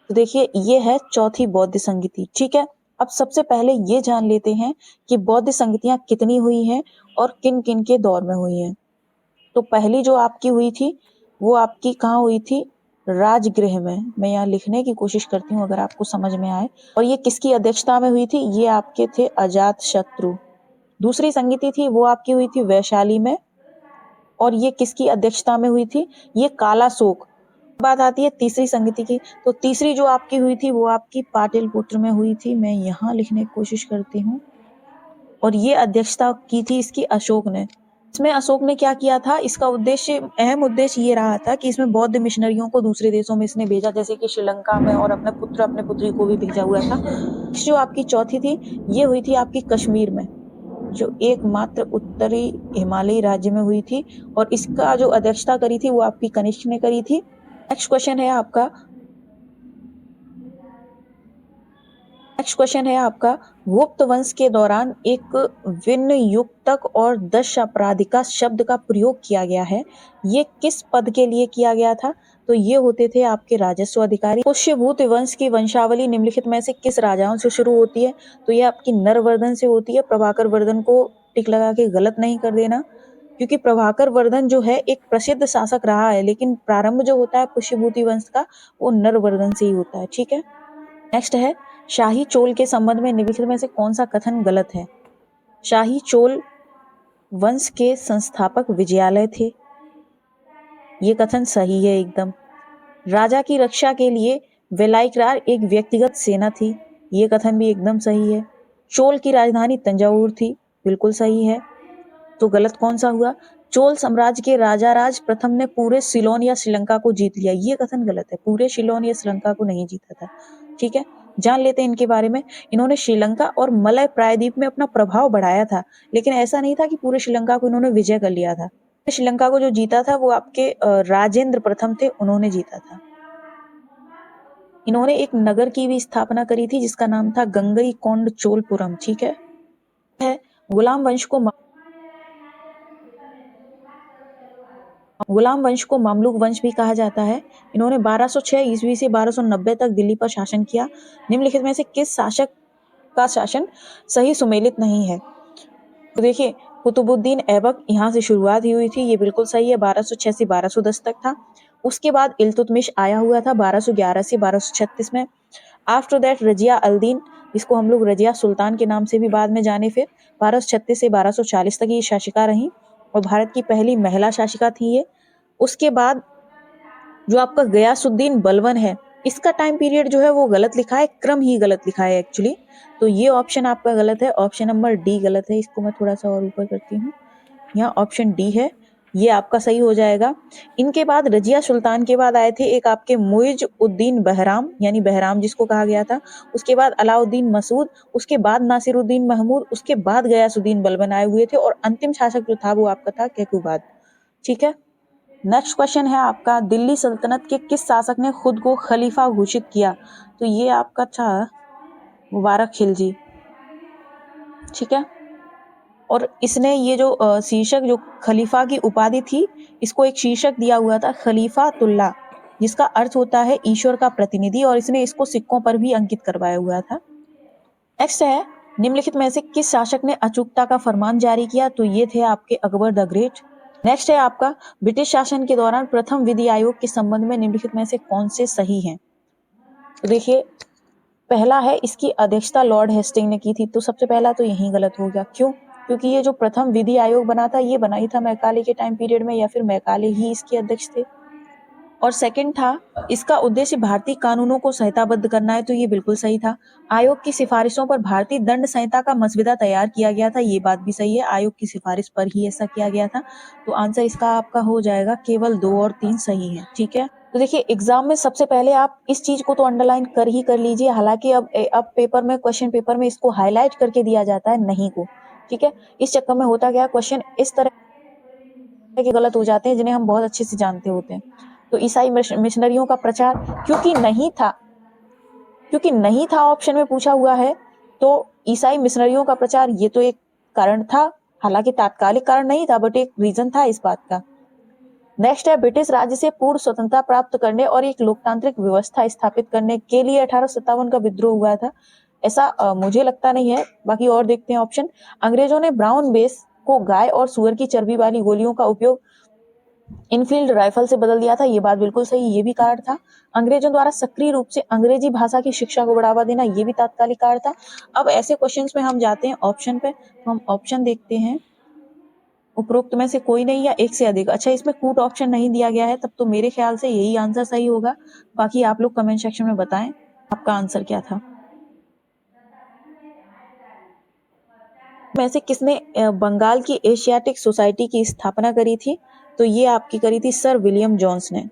तो देखिए ये है चौथी बौद्ध संगति, ठीक है। अब सबसे पहले ये जान लेते हैं कि बौद्ध संगतियां कितनी हुई हैं और किन किन के दौर में हुई हैं। तो पहली जो आपकी हुई थी वो आपकी कहाँ हुई थी? राजगृह में। मैं यहाँ लिखने की कोशिश करती हूँ अगर आपको समझ में आए। और ये किसकी अध्यक्षता में हुई थी? ये आपके थे अजात शत्रु। दूसरी संगति थी वो आपकी हुई थी वैशाली में। और ये किसकी अध्यक्षता में हुई थी? ये कालाशोक। बात आती है तीसरी संगति की। तो तीसरी जो आपकी हुई थी वो आपकी पाटलिपुत्र में हुई थी। मैं यहाँ लिखने की कोशिश करती हूँ। और ये अध्यक्षता की थी इसकी अशोक ने। इसमें अशोक ने क्या किया था? इसका उद्देश्य, अहम उद्देश्य ये रहा था कि इसमें बौद्ध मिशनरियों को दूसरे देशों में इसने भेजा, जैसे कि श्रीलंका में, और अपने पुत्र अपने पुत्री को भी भेजा हुआ था। जो आपकी चौथी थी ये हुई थी आपकी कश्मीर में, जो एकमात्र उत्तरी हिमालयी राज्य में हुई थी। और इसका जो अध्यक्षता करी थी वो आपकी कनिष्क ने करी थी। नेक्स्ट क्वेश्चन है आपका, नेक्स्ट क्वेश्चन है आपका, गुप्त वंश के दौरान एक विनियुक्तक और दश अपराधिका शब्द का प्रयोग किया गया है, ये किस पद के लिए किया गया था? तो ये होते थे आपके राजस्व अधिकारी। पुष्यभूत वंश की वंशावली निम्नलिखित में से किस राजाओं से शुरू होती है? तो ये आपकी नरवर्धन से होती है। प्रभाकर वर्धन को टिक लगा के गलत नहीं कर देना, क्योंकि प्रभाकर वर्धन जो है एक प्रसिद्ध शासक रहा है, लेकिन प्रारंभ जो होता है पुष्यभूति वंश का वो नरवर्धन से ही होता है। ठीक है, नेक्स्ट है, शाही चोल के संबंध में निम्नलिखित में से कौन सा कथन गलत है? शाही चोल वंश के संस्थापक विजयालय थे, ये कथन सही है एकदम। राजा की रक्षा के लिए वेलाइक्रार एक व्यक्तिगत सेना थी, ये कथन भी एकदम सही है। चोल की राजधानी तंजावुर थी, बिल्कुल सही है। तो गलत कौन सा हुआ? चोल साम्राज्य के राजा राज प्रथम ने पूरे सिलोन या श्रीलंका को जीत लिया, ये कथन गलत है। पूरे सिलोन या श्रीलंका को नहीं जीता था। ठीक है, जान लेते हैं इनके बारे में। इन्होंने श्रीलंका और मलय प्रायद्वीप में अपना प्रभाव बढ़ाया था, लेकिन ऐसा नहीं था कि पूरे श्रीलंका को इन्होंने विजय कर लिया था। श्रीलंका को जो जीता था वो आपके राजेंद्र प्रथम थे, उन्होंने जीता था। इन्होंने एक नगर की भी स्थापना करी थी जिसका नाम था गंगई कोंड चोलपुरम। ठीक है, गुलाम वंश को गुलाम वंश को मामलुक वंश भी कहा जाता है। इन्होंने 1206 ईस्वी से 1290 तक दिल्ली पर शासन किया। निम्नलिखित में से किस शासक का शासन सही सुमेलित नहीं है? तो देखिए, कुतुबुद्दीन ऐबक यहाँ से शुरुआत ही हुई थी, ये बिल्कुल सही है। 1206 से 1210 तक था। उसके बाद इल्तुतमिश आया हुआ था 1211 से 1236 में। आफ्टर दैट रजिया अल्दीन, जिसको हम लोग रजिया सुल्तान के नाम से भी बाद में जाने, फिर 1236 से 1240 तक ये शासिका रही और भारत की पहली महिला शासिका थी ये। उसके बाद जो आपका गयासुद्दीन बलबन है, इसका टाइम पीरियड जो है वो गलत लिखा है, क्रम ही गलत लिखा है एक्चुअली। तो ये ऑप्शन आपका गलत है, ऑप्शन नंबर डी गलत है। इसको मैं थोड़ा सा और ऊपर करती हूँ, यहाँ ऑप्शन डी है, ये आपका सही हो जाएगा। इनके बाद रजिया सुल्तान के बाद आए थे एक आपके मुइज उद्दीन बहराम, यानी बहराम जिसको कहा गया था। उसके बाद अलाउद्दीन मसूद, उसके बाद नासिरुद्दीन महमूद, उसके बाद गयासुद्दीन बलबन आए हुए थे और अंतिम शासक जो था वो आपका था कैकुबाद। ठीक है, नेक्स्ट क्वेश्चन है आपका, दिल्ली सल्तनत के किस शासक ने खुद को खलीफा घोषित किया? तो ये आपका था मुबारक खिलजी। ठीक है, और इसने ये जो शीर्षक, जो खलीफा की उपाधि थी, इसको एक शीर्षक दिया हुआ था खलीफातुल्लाह, जिसका अर्थ होता है ईश्वर का प्रतिनिधि, और इसने इसको सिक्कों पर भी अंकित करवाया हुआ था। नेक्स्ट है, निम्नलिखित में से किस शासक ने अचूकता का फरमान जारी किया? तो ये थे आपके अकबर द ग्रेट। नेक्स्ट है आपका, ब्रिटिश शासन के दौरान प्रथम विधि आयोग के संबंध में निम्नलिखित में से कौन से सही हैं? तो देखिए, पहला है, इसकी अध्यक्षता लॉर्ड हेस्टिंग ने की थी, तो सबसे पहला तो यही गलत हो गया। क्यों? क्योंकि ये जो प्रथम विधि आयोग बना था, ये बना ही था मैकाले के टाइम पीरियड में, या फिर मैकाले ही इसके अध्यक्ष थे। और सेकंड था, इसका उद्देश्य भारतीय कानूनों को संहिताबद्ध करना है, तो ये बिल्कुल सही था। आयोग की सिफारिशों पर भारतीय दंड संहिता का मसविदा तैयार किया गया था, ये बात भी सही है, आयोग की सिफारिश पर ही ऐसा किया गया था। तो आंसर इसका आपका हो जाएगा, केवल 2 और 3 सही है। ठीक है, तो देखिए, एग्जाम में सबसे पहले आप इस चीज को तो अंडरलाइन कर लीजिए। हालांकि अब पेपर में, क्वेश्चन पेपर में इसको हाईलाइट करके दिया जाता है नहीं को। ठीक है, इस चक्कर में होता क्या, क्वेश्चन इस तरह के गलत हो जाते हैं जिन्हें हम बहुत अच्छे से जानते होते हैं। तो ईसाई मिशनरियों का प्रचार, क्योंकि नहीं था ऑप्शन में पूछा हुआ है, तो ईसाई मिशनरियों का प्रचार ये तो एक कारण था, हालांकि तात्कालिक कारण नहीं था, बट एक रीजन था इस बात का। नेक्स्ट है, ब्रिटिश राज्य से पूर्ण स्वतंत्रता प्राप्त करने और एक लोकतांत्रिक व्यवस्था स्थापित करने के लिए 1857 का विद्रोह हुआ था। ऐसा मुझे लगता नहीं है, बाकी और देखते हैं ऑप्शन। अंग्रेजों ने ब्राउन बेस को गाय और सुअर की चर्बी वाली गोलियों का उपयोग इनफील्ड राइफल से बदल दिया था, ये बात बिल्कुल सही, ये भी कारण था। अंग्रेजों द्वारा सक्रिय रूप से अंग्रेजी भाषा की शिक्षा को बढ़ावा देना, ये भी तात्कालिक कारण था। अब ऐसे क्वेश्चंस में हम जाते हैं ऑप्शन पे, तो हम ऑप्शन देखते हैं, उपरोक्त में से कोई नहीं या एक से अधिक। अच्छा, इसमें कूट ऑप्शन नहीं दिया गया है, तब तो मेरे ख्याल से यही आंसर सही होगा। बाकी आप लोग कमेंट सेक्शन में बताएं आपका आंसर क्या था। में से किसने बंगाल की एशियाटिक सोसाइटी की स्थापना करी थी? तो ये आपकी करी थी सर विलियम जोन्स ने।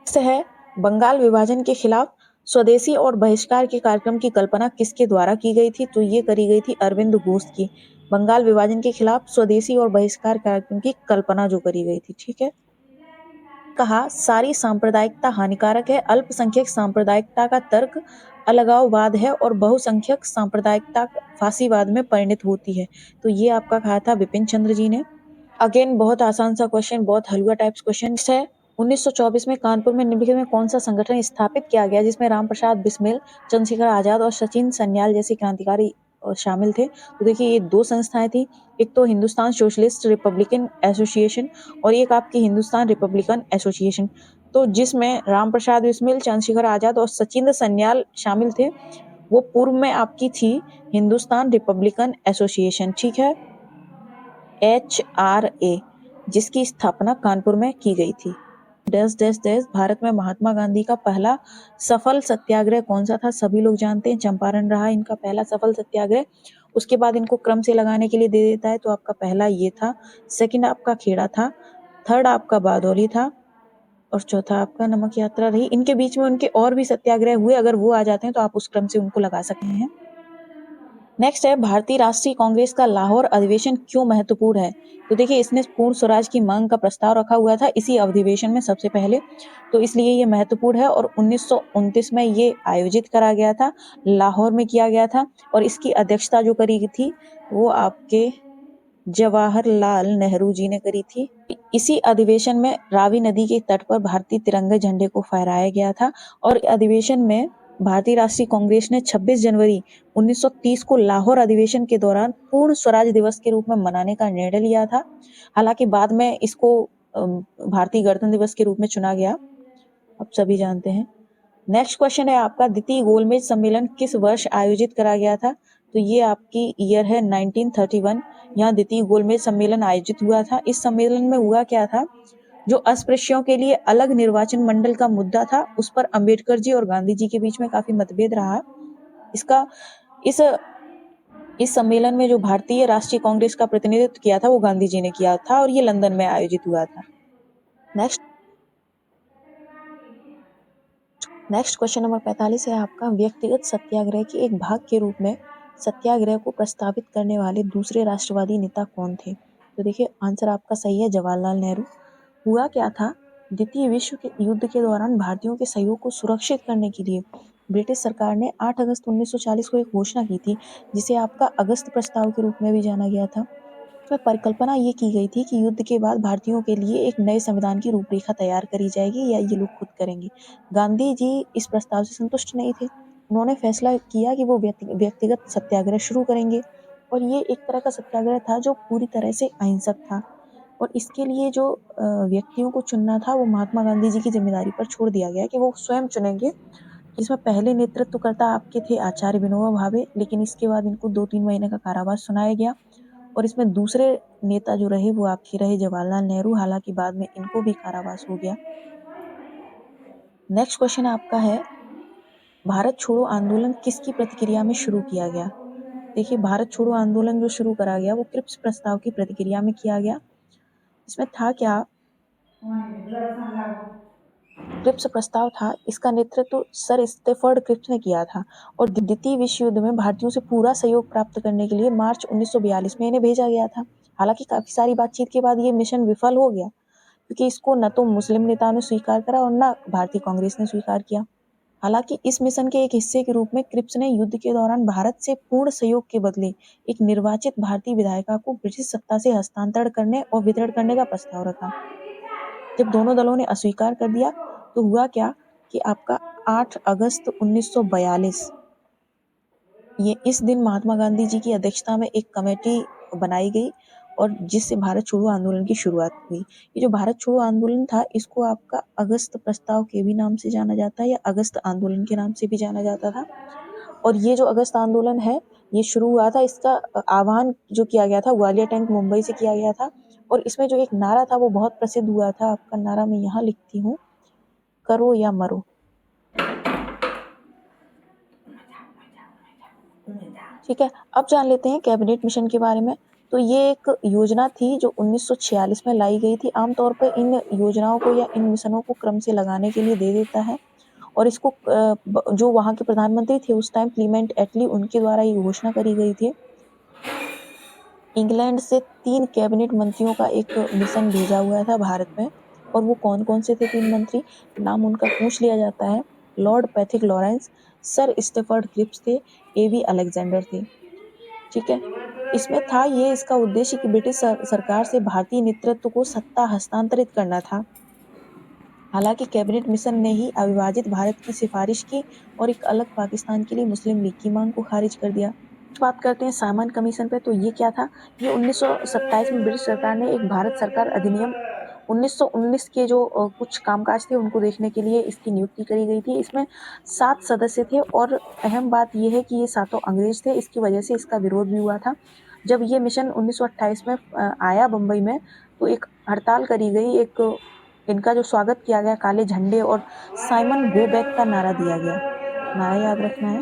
से है, बंगाल विभाजन के खिलाफ स्वदेशी और बहिष्कार के कार्यक्रम की कल्पना किसके द्वारा की गई थी? तो ये करी गई थी अरविंद घोष की। बंगाल विभाजन के खिलाफ स्वदेशी और बहिष्कार कार्यक्रम की कल्पना जो करी गई थी। ठीक है, कहा सारी सांप्रदायिकता हानिकारक है, अल्पसंख्यक सांप्रदायिकता का तर्क अलगाववाद है और बहुसंख्यक सांप्रदायिकता फांसीवाद में परिणत होती है। तो ये आपका कहा था बिपिन चंद्र जी ने। अगेन बहुत आसान सा क्वेश्चन, बहुत हलवा टाइप्स क्वेश्चन है। 1924 में कानपुर में निम्नलिखित में कौन सा संगठन स्थापित किया गया जिसमें रामप्रसाद बिस्मिल, चंद्रशेखर आजाद और सचिन सन्याल जैसे क्रांतिकारी शामिल थे? तो देखिए ये दो संस्थाएं थी, एक तो हिंदुस्तान सोशलिस्ट रिपब्लिकन एसोसिएशन और एक आपकी हिंदुस्तान रिपब्लिकन एसोसिएशन। तो जिसमें रामप्रसाद बिस्मिल, चंद्रशेखर आजाद और सचिन सन्याल शामिल थे, वो पूर्व में आपकी थी हिंदुस्तान रिपब्लिकन एसोसिएशन, ठीक है, HRA, जिसकी स्थापना कानपुर में की गई थी। डैश डैश डैश भारत में महात्मा गांधी का पहला सफल सत्याग्रह कौन सा था? सभी लोग जानते हैं चंपारण रहा इनका पहला सफल सत्याग्रह। उसके बाद इनको क्रम से लगाने के लिए दे देता है, तो आपका पहला ये था, सेकंड आपका खेड़ा था, थर्ड आपका बारडोली था और चौथा आपका नमक यात्रा रही। इनके बीच में उनके और भी सत्याग्रह हुए, अगर वो आ जाते हैं तो आप उस क्रम से उनको लगा सकते हैं। नेक्स्ट है भारतीय राष्ट्रीय कांग्रेस का लाहौर अधिवेशन क्यों महत्वपूर्ण है? तो देखिए इसने पूर्ण स्वराज की मांग का प्रस्ताव रखा हुआ था इसी अधिवेशन में सबसे पहले, तो इसलिए ये महत्वपूर्ण है और 1929 में ये आयोजित करा गया था, लाहौर में किया गया था और इसकी अध्यक्षता जो करी थी वो आपके जवाहरलाल नेहरू जी ने करी थी। इसी अधिवेशन में रावी नदी के तट पर भारतीय तिरंगे झंडे को फहराया गया था और अधिवेशन में भारतीय राष्ट्रीय कांग्रेस ने 26 जनवरी 1930 को लाहौर अधिवेशन के दौरान पूर्ण स्वराज दिवस के रूप में मनाने का निर्णय लिया था। हालांकि बाद में इसको भारतीय गणतंत्र दिवस के रूप में चुना गया, अब सभी जानते हैं। नेक्स्ट क्वेश्चन है आपका, द्वितीय गोलमेज सम्मेलन किस वर्ष आयोजित करा गया था? तो ये आपकी ईयर है 1931। यहाँ द्वितीय गोलमेज सम्मेलन आयोजित हुआ था। इस सम्मेलन में हुआ क्या था, जो अस्पृश्यों के लिए अलग निर्वाचन मंडल का मुद्दा था उस पर अंबेडकर जी और गांधी जी के बीच में काफी मतभेद रहा। इसका इस सम्मेलन में जो भारतीय राष्ट्रीय कांग्रेस का प्रतिनिधित्व किया था वो गांधी जी ने किया था और ये लंदन में आयोजित हुआ था। नेक्स्ट क्वेश्चन नंबर 45 है आपका, व्यक्तिगत सत्याग्रह के एक भाग के रूप में सत्याग्रह को प्रस्तावित करने वाले दूसरे राष्ट्रवादी नेता कौन थे? तो देखिए आंसर आपका सही है, जवाहरलाल नेहरू। हुआ क्या था, द्वितीय विश्व के युद्ध के दौरान भारतीयों के सहयोग को सुरक्षित करने के लिए ब्रिटिश सरकार ने 8 अगस्त 1940 को एक घोषणा की थी, जिसे आपका अगस्त प्रस्ताव के रूप में भी जाना गया था। इसमें परिकल्पना ये की गई थी कि युद्ध के बाद भारतीयों के लिए एक नए संविधान की रूपरेखा तैयार करी जाएगी या ये लोग खुद करेंगे। गांधी जी इस प्रस्ताव से संतुष्ट नहीं थे। उन्होंने फैसला किया कि वो व्यक्तिगत सत्याग्रह शुरू करेंगे और ये एक तरह का सत्याग्रह था जो पूरी तरह से अहिंसक था और इसके लिए जो व्यक्तियों को चुनना था वो महात्मा गांधी जी की जिम्मेदारी पर छोड़ दिया गया कि वो स्वयं चुनेंगे। इसमें पहले नेतृत्वकर्ता आपके थे आचार्य विनोबा भावे, लेकिन इसके बाद इनको 2-3 महीने का कारावास सुनाया गया और इसमें दूसरे नेता जो रहे वो आपके रहे जवाहरलाल नेहरू, हालांकि बाद में इनको भी कारावास हो गया। नेक्स्ट क्वेश्चन आपका है, भारत छोड़ो आंदोलन किसकी प्रतिक्रिया में शुरू किया गया? देखिए भारत छोड़ो आंदोलन जो शुरू करा गया वो क्रिप्स प्रस्ताव की प्रतिक्रिया में किया गया। इसमें था क्या, क्रिप्स प्रस्ताव था, इसका नेतृत्व सर स्टेफर्ड क्रिप्स ने किया था और द्वितीय विश्व युद्ध में भारतीयों से पूरा सहयोग प्राप्त करने के लिए मार्च 1942 में इन्हें भेजा गया था। हालांकि काफी सारी बातचीत के बाद ये मिशन विफल हो गया क्योंकि इसको न तो मुस्लिम नेताओं ने स्वीकार करा और न भारतीय कांग्रेस ने स्वीकार किया। हालांकि इस मिशन के एक हिस्से के रूप में क्रिप्स ने युद्ध के दौरान भारत से पूर्ण सहयोग के बदले एक निर्वाचित भारतीय विधायिका को ब्रिटिश सत्ता से हस्तांतरण करने और वितरण करने का प्रस्ताव रखा। जब दोनों दलों ने अस्वीकार कर दिया तो हुआ क्या कि आपका 8 अगस्त 1942 ये इस दिन महात्मा गांधी जी की अध्यक्षता में एक कमेटी बनाई गई और जिससे भारत छोड़ो आंदोलन की शुरुआत हुई। ये जो भारत छोड़ो आंदोलन था इसको आपका अगस्त प्रस्ताव के भी नाम से जाना जाता है या अगस्त आंदोलन के नाम से भी जाना जाता था। और ये जो अगस्त आंदोलन है ये शुरू हुआ था, इसका आह्वान जो किया गया था ग्वालियर टैंक मुंबई से किया गया था और इसमें जो एक नारा था वो बहुत प्रसिद्ध हुआ था। आपका नारा मैं यहाँ लिखती हूँ, करो या मरो। ठीक है, अब जान लेते हैं कैबिनेट मिशन के बारे में। तो ये एक योजना थी जो 1946 में लाई गई थी। आमतौर पर इन योजनाओं को या इन मिशनों को क्रम से लगाने के लिए दे देता है और इसको जो वहाँ के प्रधानमंत्री थे उस टाइम क्लीमेंट एटली, उनके द्वारा ये घोषणा करी गई थी। इंग्लैंड से 3 कैबिनेट मंत्रियों का एक मिशन भेजा हुआ था भारत में और वो कौन कौन से थे 3 मंत्री, नाम उनका पूछ लिया जाता है। Lord Pethick Lawrence, sir Stafford Cripps थे, एवी अलेक्जेंडर थे। ठीक है, इसमें था ये, इसका उद्देश्य कि ब्रिटिश सरकार से भारतीय नेतृत्व को सत्ता हस्तांतरित करना था। हालांकि कैबिनेट मिशन ने ही अविभाजित भारत की सिफारिश की और एक अलग पाकिस्तान के लिए मुस्लिम लीग की मांग को खारिज कर दिया। बात करते हैं साइमन कमीशन पे, तो ये क्या था? ये 1927 में ब्रिटिश सरकार ने एक भारत सरकार अधिनियम 1919 के जो कुछ कामकाज थे उनको देखने के लिए इसकी नियुक्ति करी गई थी। इसमें 7 सदस्य थे और अहम बात यह है कि ये सातों अंग्रेज थे, इसकी वजह से इसका विरोध भी हुआ था। जब ये मिशन 1928 में आया बम्बई में, तो एक हड़ताल करी गई, एक इनका जो स्वागत किया गया काले झंडे और साइमन गो बैक का नारा दिया गया। नारा याद रखना है,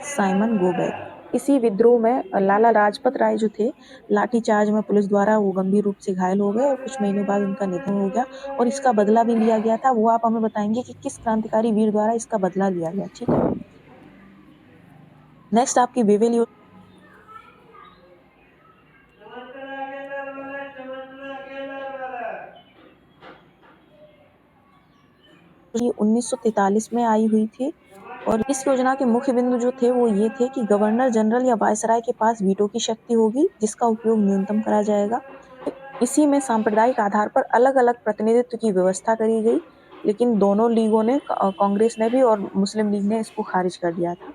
साइमन गो बैक। इसी विद्रोह में लाला लाजपत राय जो थे, लाठीचार्ज में पुलिस द्वारा वो गंभीर रूप से घायल हो गए और कुछ महीनों बाद उनका निधन हो गया और इसका बदला भी लिया गया था। वो आप हमें बताएंगे कि किस क्रांतिकारी वीर द्वारा इसका बदला लिया गया। ठीक है, नेक्स्ट आपकी वेवेल 1943 में आई हुई थी और इस योजना के मुख्य बिंदु जो थे वो ये थे कि गवर्नर जनरल या वायसराय के पास वीटो की शक्ति होगी जिसका उपयोग न्यूनतम करा जाएगा। इसी में सांप्रदायिक आधार पर अलग अलग प्रतिनिधित्व की व्यवस्था करी गई, लेकिन दोनों लीगों ने, कांग्रेस ने भी और मुस्लिम लीग ने इसको खारिज कर दिया था।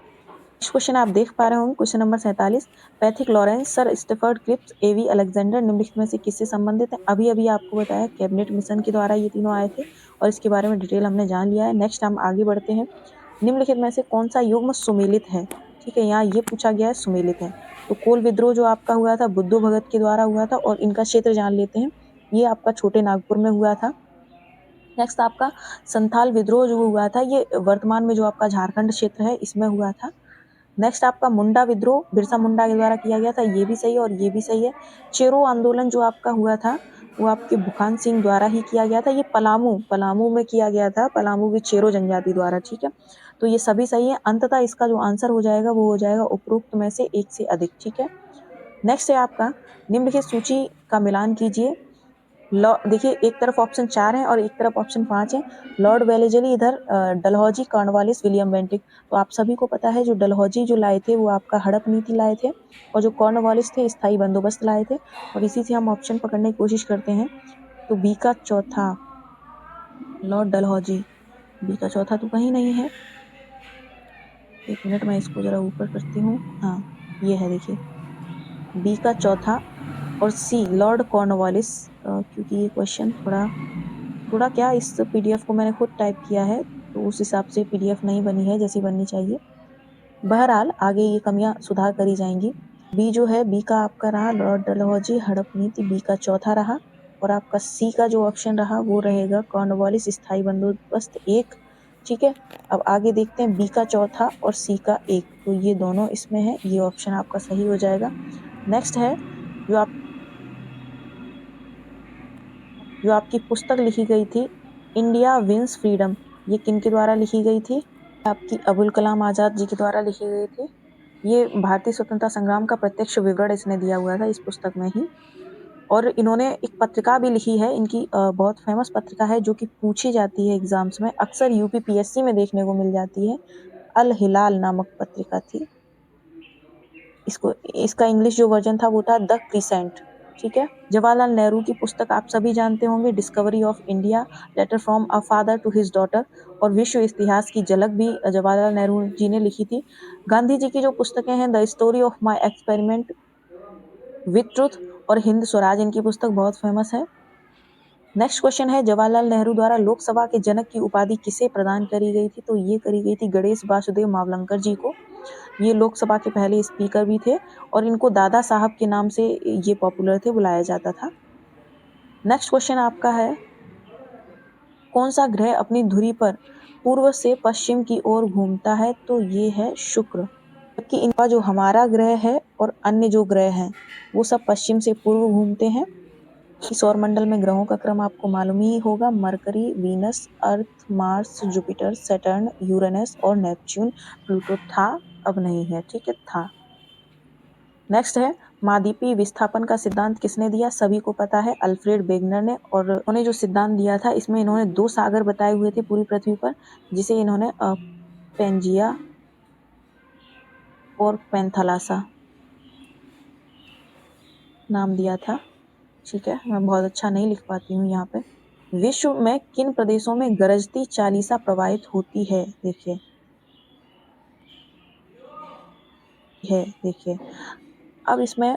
नेक्स्ट क्वेश्चन आप देख पा रहे होंगे, question number 47, Pethick Lawrence, sir Stafford Cripps, AV Alexander निम्नलिखित में से किससे संबंधित है? अभी अभी आपको बताया कैबिनेट मिशन के द्वारा ये तीनों आए थे और इसके बारे में डिटेल हमने जान लिया है। नेक्स्ट हम आगे बढ़ते हैं। निम्नलिखित में से कौन सा युग्म सुमेलित है? ठीक है, यहाँ ये पूछा गया है सुमेलित है। तो कोल विद्रोह जो आपका हुआ था बुद्धू भगत के द्वारा हुआ था और इनका क्षेत्र जान लेते हैं। ये आपका छोटे नागपुर में हुआ था। नेक्स्ट आपका संथाल विद्रोह जो हुआ था ये वर्तमान में जो आपका झारखंड क्षेत्र है इसमें हुआ था। नेक्स्ट आपका मुंडा विद्रोह बिरसा मुंडा के द्वारा किया गया था, ये भी सही है और ये भी सही है। चेरो आंदोलन जो आपका हुआ था वो आपके भुखान सिंह द्वारा ही किया गया था, ये पलामू में किया गया था, पलामू की चेरो जनजाति द्वारा। ठीक है, तो ये सभी सही है। अंततः इसका जो आंसर हो जाएगा वो हो जाएगा उपरोक्त में से एक से अधिक। ठीक है, नेक्स्ट है आपका निम्नलिखित सूची का मिलान कीजिए। देखिए एक तरफ ऑप्शन 4 है और एक तरफ ऑप्शन 5 है। लॉर्ड वेलेजली, इधर डलहौजी, कॉर्नवालिस, विलियम बेंटिक। तो आप सभी को पता है जो डलहौजी जो लाए थे वो आपका हड़प नीति लाए थे और जो कॉर्नवालिस थे स्थायी बंदोबस्त लाए थे और इसी से हम ऑप्शन पकड़ने की कोशिश करते हैं। तो बी का चौथा लॉर्ड डलहौजी, बी का चौथा तो कहीं नहीं है। एक मिनट मैं इसको जरा ऊपर करती हूँ। हाँ ये है, देखिए बी का चौथा और सी लॉर्ड कॉर्नवालिस। क्योंकि ये क्वेश्चन थोड़ा क्या, इस पीडीएफ को मैंने खुद टाइप किया है तो उस हिसाब से पीडीएफ नहीं बनी है जैसी बननी चाहिए। बहरहाल आगे ये कमियां सुधार करी जाएंगी। बी जो है, बी का आपका रहा लॉर्ड डलहौजी हड़प नीति, बी का चौथा रहा और आपका सी का जो ऑप्शन रहा वो रहेगा कॉर्नवालिस स्थायी बंदोबस्त एक। ठीक है, अब आगे देखते हैं बी का चौथा और सी का एक, तो ये दोनों इसमें है, ये ऑप्शन आपका सही हो जाएगा। नेक्स्ट है जो आपकी पुस्तक लिखी गई थी इंडिया विंस फ्रीडम, ये किन के द्वारा लिखी गई थी? आपकी अबुल कलाम आजाद जी के द्वारा लिखी गई थी। ये भारतीय स्वतंत्रता संग्राम का प्रत्यक्ष विवरण इसने दिया हुआ था इस पुस्तक में ही। और इन्होंने एक पत्रिका भी लिखी है, इनकी बहुत फेमस पत्रिका है जो कि पूछी जाती है एग्जाम्स में, अक्सर यूपीपीएससी में देखने को मिल जाती है। अल हिलाल नामक पत्रिका थी। इसका इंग्लिश जो वर्जन था वो था द क्रिसेंट। ठीक है, जवाहरलाल नेहरू की पुस्तक आप सभी जानते होंगे, Discovery of India, letter from a father to his daughter, और विश्व इतिहास की झलक भी जवाहरलाल नेहरू जी ने लिखी थी। गांधी जी की जो पुस्तकें हैं, the story of my experiment with truth और हिंद स्वराज, इनकी पुस्तक बहुत फेमस है। नेक्स्ट क्वेश्चन है, जवाहरलाल नेहरू द्वारा लोकसभा के जनक की उपाधि किसे प्रदान करी गई थी? तो ये करी गई थी गणेश वासुदेव मावलंकर जी को। ये लोकसभा के पहले स्पीकर भी थे और इनको दादा साहब के नाम से ये पॉपुलर थे, बुलाया जाता था। नेक्स्ट क्वेश्चन आपका है, कौन सा ग्रह अपनी धुरी पर पूर्व से पश्चिम की ओर घूमता है? तो ये है शुक्र। जबकि इनका जो हमारा ग्रह है और अन्य जो ग्रह हैं वो सब पश्चिम से पूर्व घूमते हैं। सौर मंडल में ग्रहों का क्रम आपको मालूम ही होगा, मरकरी, वीनस, अर्थ, मार्स, जुपिटर, सैटर्न, यूरेनस और नेपच्यून। प्लूटो था, अब नहीं है। ठीक है, था। नेक्स्ट है महाद्वीपीय विस्थापन का सिद्धांत किसने दिया? सभी को पता है, अल्फ्रेड वेगनर ने। और उन्होंने जो सिद्धांत दिया था इसमें इन्होंने 2 सागर बताए हुए थे पूरी पृथ्वी पर, जिसे इन्होंने पेंजिया और पेंथालासा नाम दिया था। ठीक है, मैं बहुत अच्छा नहीं लिख पाती हूँ यहाँ पे। विश्व में किन प्रदेशों में गरजती चालीसा प्रवाहित होती है? देखिए अब इसमें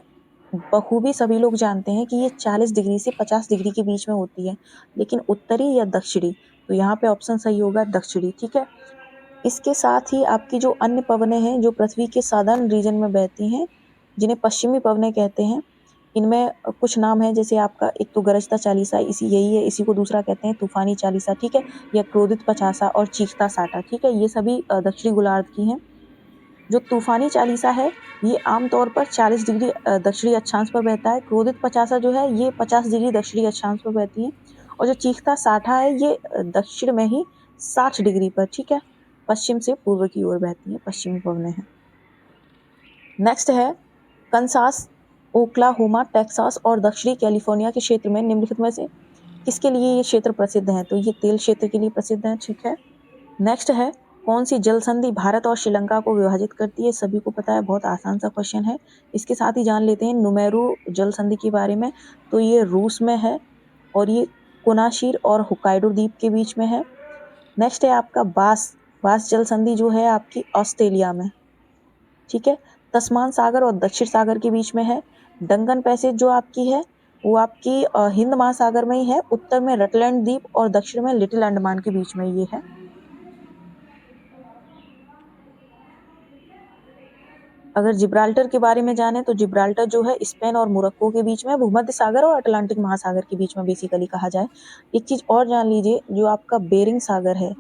बखूबी सभी लोग जानते हैं कि ये 40 डिग्री से 50 डिग्री के बीच में होती है, लेकिन उत्तरी या दक्षिणी? तो यहाँ पे ऑप्शन सही होगा दक्षिणी। ठीक है, इसके साथ ही आपकी जो अन्य पवनें हैं जो पृथ्वी के साधारण रीजन में बहती हैं, जिन्हें पश्चिमी पवनें कहते हैं, इनमें कुछ नाम है, जैसे आपका एक तो गरजता चालीसा, इसी यही है, इसी को दूसरा कहते हैं तूफानी चालीसा। ठीक है, या क्रोधित पचासा और चीखता साटा। ठीक है, ये सभी दक्षिणी गोलार्ध की हैं। जो तूफानी चालीसा है ये आमतौर पर 40 डिग्री दक्षिणी अक्षांश पर बहता है। क्रोधित पचासा जो है ये 50 डिग्री दक्षिणी अक्षांश पर बहती है। और जो चीखता साठा है ये दक्षिण में ही 60 डिग्री पर, ठीक है, पश्चिम से पूर्व की ओर बहती है, पश्चिमी पवनें हैं। नेक्स्ट है कंसास, ओक्लाहोमा, टेक्सास और दक्षिणी कैलिफोर्निया के क्षेत्र में निम्नलिखित में से किसके लिए ये क्षेत्र प्रसिद्ध है? तो ये तेल क्षेत्र के लिए प्रसिद्ध है। ठीक है, नेक्स्ट है कौन सी जल संधि भारत और श्रीलंका को विभाजित करती है? सभी को पता है, बहुत आसान सा क्वेश्चन है। इसके साथ ही जान लेते हैं नुमेरु जल संधि के बारे में। तो ये रूस में है और ये कुनाशीर और होक्काइडो द्वीप के बीच में है। नेक्स्ट है आपका बास जल संधि जो है आपकी ऑस्ट्रेलिया में। ठीक है, तस्मान सागर और दक्षिण सागर के बीच में है। डंगन पैसेज जो आपकी है वो आपकी हिंद महासागर में ही है, उत्तर में रटलैंड द्वीप और दक्षिण में लिटिल अंडमान के बीच में ये है। अगर जिब्राल्टर के बारे में जाने तो जिब्राल्टर जो है स्पेन और मोरक्को के बीच में, भूमध्य सागर और अटलांटिक महासागर के बीच में बेसिकली कहा जाए। एक चीज और जान लीजिए, जो आपका बेरिंग सागर है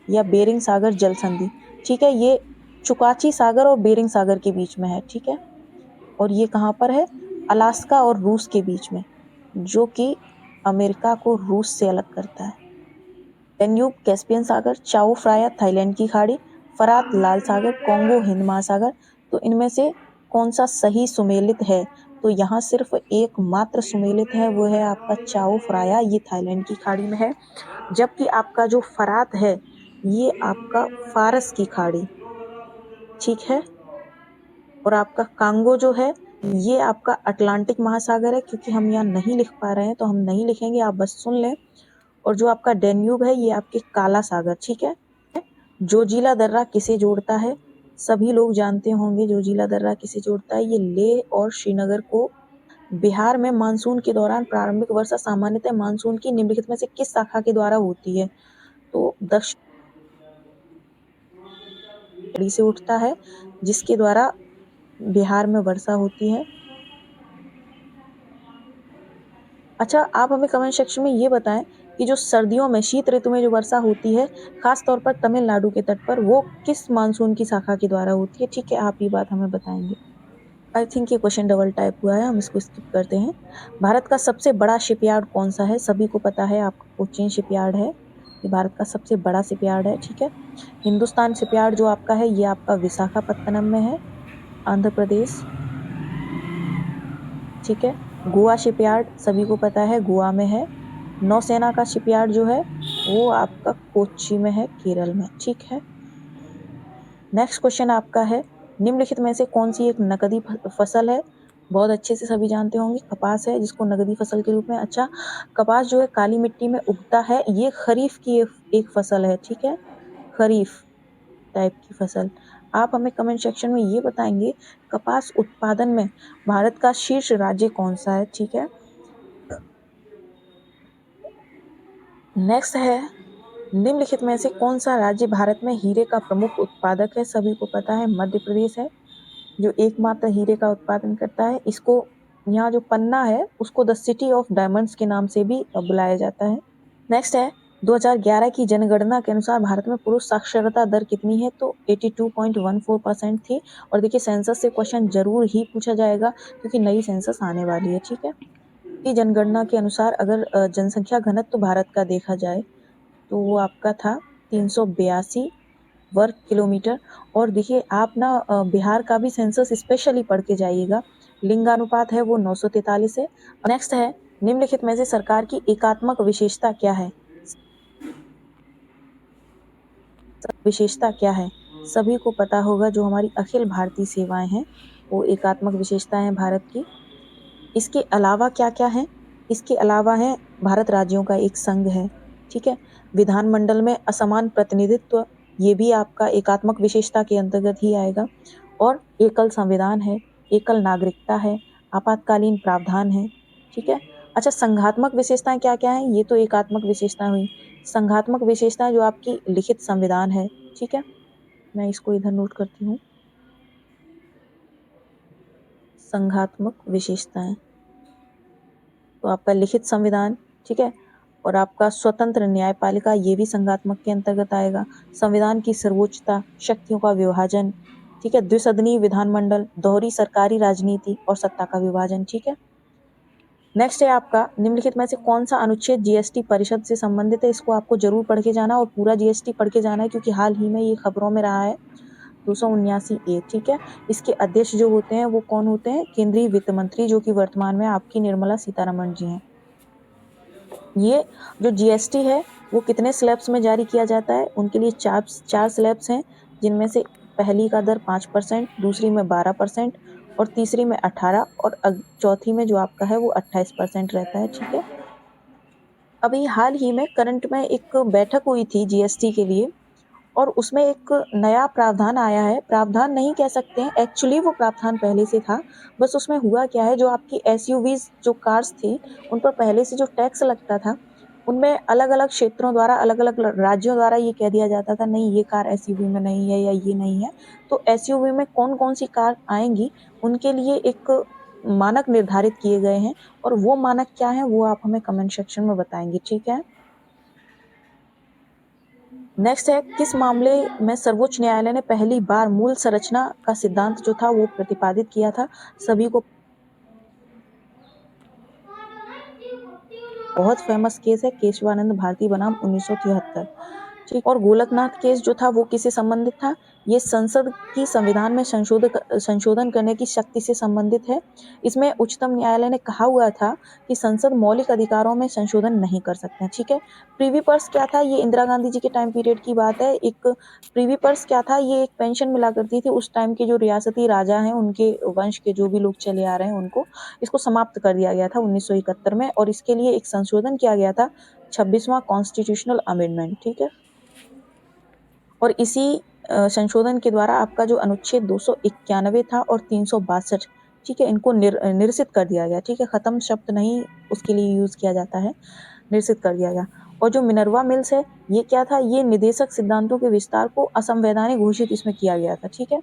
या बेरिंग सागर जल संधि, ठीक है, ये चुकाची सागर और बेरिंग सागर के बीच में है। ठीक है, और ये कहाँ पर है? अलास्का और रूस के बीच में, जो कि अमेरिका को रूस से अलग करता है। डेन्यूब कैस्पियन सागर, चाओ फ्राया थाईलैंड की खाड़ी, फरात लाल सागर, कोंगो हिंद महासागर। तो इनमें से कौन सा सही सुमेलित है? तो यहाँ सिर्फ एक मात्र सुमेलित है, वो है आपका चाओ फ्राया, ये थाईलैंड की खाड़ी में है। जबकि आपका जो फरात है ये आपका फारस की खाड़ी, ठीक है, और आपका कांगो जो है ये आपका अटलांटिक महासागर है। क्योंकि हम यहाँ नहीं लिख पा रहे हैं तो हम नहीं लिखेंगे, आप बस सुन लें। और जो आपका डेन्यूब है ये आपके काला सागर। ठीक है, जोजिला दर्रा किसे जोड़ता है? सभी लोग जानते होंगे जोजिला दर्रा किसे जोड़ता है। ये लेह और श्रीनगर को बिहार में मानसून के दौरान प्रारंभिक वर्षा सामान्यतः मानसून की निम्नलिखित में से किस शाखा के द्वारा होती है? तो दक्षिण से उठता है, जिसके द्वारा बिहार में वर्षा होती है। अच्छा, आप हमें कमेंट सेक्शन में ये बताएं कि जो सर्दियों में शीत ऋतु में जो वर्षा होती है खास तौर पर तमिलनाडु के तट पर, वो किस मानसून की शाखा के द्वारा होती है? ठीक है, आप ये बात हमें बताएंगे। आई थिंक ये क्वेश्चन डबल टाइप हुआ है, हम इसको स्किप करते हैं। भारत का सबसे बड़ा शिपयार्ड कौन सा है? सभी को पता है, आपका कोचीन शिपयार्ड है, ये भारत का सबसे बड़ा शिपयार्ड है। ठीक है, हिंदुस्तान शिपयार्ड जो आपका है ये आपका विशाखापत्तनम में है, आंध्र प्रदेश। ठीक है, गोवा शिपयार्ड सभी को पता है, गोवा में है। नौसेना का शिपयार्ड जो है वो आपका कोच्चि में है, केरल में। ठीक है, नेक्स्ट क्वेश्चन आपका है निम्नलिखित में से कौन सी एक नकदी फसल है? बहुत अच्छे से सभी जानते होंगे, कपास है, जिसको नकदी फसल के रूप में। अच्छा, कपास जो है काली मिट्टी में उगता है, ये खरीफ की एक फसल है। ठीक है, खरीफ टाइप की फसल। आप हमें कमेंट सेक्शन में ये बताएंगे कपास उत्पादन में भारत का शीर्ष राज्य कौन सा है? ठीक है, नेक्स्ट है निम्नलिखित में से कौन सा राज्य भारत में हीरे का प्रमुख उत्पादक है? सभी को पता है, मध्य प्रदेश है, जो एकमात्र हीरे का उत्पादन करता है। इसको यहाँ जो पन्ना है उसको द सिटी ऑफ डायमंड्स के नाम से भी बुलाया जाता है। नेक्स्ट है 2011 की जनगणना के अनुसार भारत में पुरुष साक्षरता दर कितनी है? तो 82.14% थी। और देखिए सेंसस से क्वेश्चन जरूर ही पूछा जाएगा क्योंकि नई सेंसस आने वाली है। ठीक है, जनगणना के अनुसार अगर जनसंख्या घनत्व भारत का देखा जाए तो वो आपका था 382 वर्ग किलोमीटर। और देखिए आप ना बिहार का भी सेंसस स्पेशली पढ़ के जाइएगा, लिंगानुपात है वो 943 है। नेक्स्ट है, निम्नलिखित में से सरकार की एकात्मक विशेषता क्या है? विशेषता क्या है? सभी को पता होगा जो हमारी अखिल भारतीय सेवाएं हैं वो एकात्मक विशेषता है भारत की। इसके अलावा क्या क्या है? इसके अलावा है भारत राज्यों का एक संघ है, ठीक है। विधानमंडल में असमान प्रतिनिधित्व, ये भी आपका एकात्मक विशेषता के अंतर्गत ही आएगा। और एकल संविधान है, एकल नागरिकता है, आपातकालीन प्रावधान है, ठीक है। अच्छा, संघात्मक विशेषताएं क्या क्या है? ये तो एकात्मक विशेषता हुई। संघात्मक विशेषता जो आपकी लिखित संविधान है, ठीक है। मैं इसको इधर नोट करती हूँ। संघात्मक विशेषताएं तो आपका लिखित संविधान, ठीक है। और आपका स्वतंत्र न्यायपालिका, ये भी संघात्मक के अंतर्गत आएगा। संविधान की सर्वोच्चता, शक्तियों का विभाजन, ठीक है। द्विसदनीय विधानमंडल, दोहरी सरकारी राजनीति और सत्ता का विभाजन, ठीक है। नेक्स्ट है आपका, निम्नलिखित में से कौन सा अनुच्छेद जीएसटी परिषद से संबंधित है? इसको आपको जरूर पढ़ के जाना और पूरा जीएसटी पढ़ के जाना है, क्योंकि हाल ही में ये खबरों में रहा है। 279A, ठीक है। इसके अध्यक्ष जो होते हैं वो कौन होते हैं? केंद्रीय वित्त मंत्री, जो कि वर्तमान में आपकी निर्मला सीतारमण जी हैं। ये जो जीएसटी है वो कितने स्लैब्स में जारी किया जाता है? उनके लिए चार स्लैब्स हैं, जिनमें से पहली का दर 5%, दूसरी में 12% और तीसरी में 18 और चौथी में जो आपका है वो 28% रहता है, ठीक है। अभी हाल ही में करंट में एक बैठक हुई थी जीएसटी के लिए, और उसमें एक नया प्रावधान आया है। प्रावधान नहीं कह सकते हैं, एक्चुअली वो प्रावधान पहले से था। बस उसमें हुआ क्या है, जो आपकी एसयूवीज जो कार्स थी उन पर पहले से जो टैक्स लगता था, उनमें अलग अलग क्षेत्रों द्वारा, अलग अलग राज्यों द्वारा ये कह दिया जाता था नहीं ये कार एसयूवी में नहीं है या ये नहीं है। तो एसयूवी में कौन कौन सी कार आएंगी उनके लिए एक मानक निर्धारित किए गए हैं, और वो मानक क्या है वो आप हमें कमेंट सेक्शन में बताएंगे, ठीक है। नेक्स्ट है, किस मामले में सर्वोच्च न्यायालय ने पहली बार मूल संरचना का सिद्धांत जो था वो प्रतिपादित किया था? सभी को बहुत फेमस केस है केशवानंद भारती बनाम 1973, ठीक। और गोलकनाथ केस जो था वो किससे संबंधित था? ये संसद की संविधान में संशोधन करने की शक्ति से संबंधित है। इसमें उच्चतम न्यायालय ने कहा हुआ था कि संसद मौलिक अधिकारों में संशोधन नहीं कर सकते हैं, ठीक है। प्रीवी पर्स क्या था? ये इंदिरा गांधी जी के टाइम पीरियड की बात है। एक प्रीवी पर्स क्या था? ये एक पेंशन मिला करती थी उस टाइम के जो रियासती राजा हैं, उनके वंश के जो भी लोग चले आ रहे हैं उनको, इसको समाप्त कर दिया गया था 1971 में, और इसके लिए एक संशोधन किया गया था, 26वां कॉन्स्टिट्यूशनल अमेंडमेंट, ठीक है। और इसी संशोधन के द्वारा आपका जो अनुच्छेद 291 था और 362, ठीक है, इनको निरसित कर दिया गया, ठीक है। खत्म शब्द नहीं उसके लिए यूज किया जाता है, निरसित कर दिया गया। और जो मिनर्वा मिल्स है ये क्या था? ये निदेशक सिद्धांतों के विस्तार को असंवैधानिक घोषित इसमें किया गया था, ठीक है।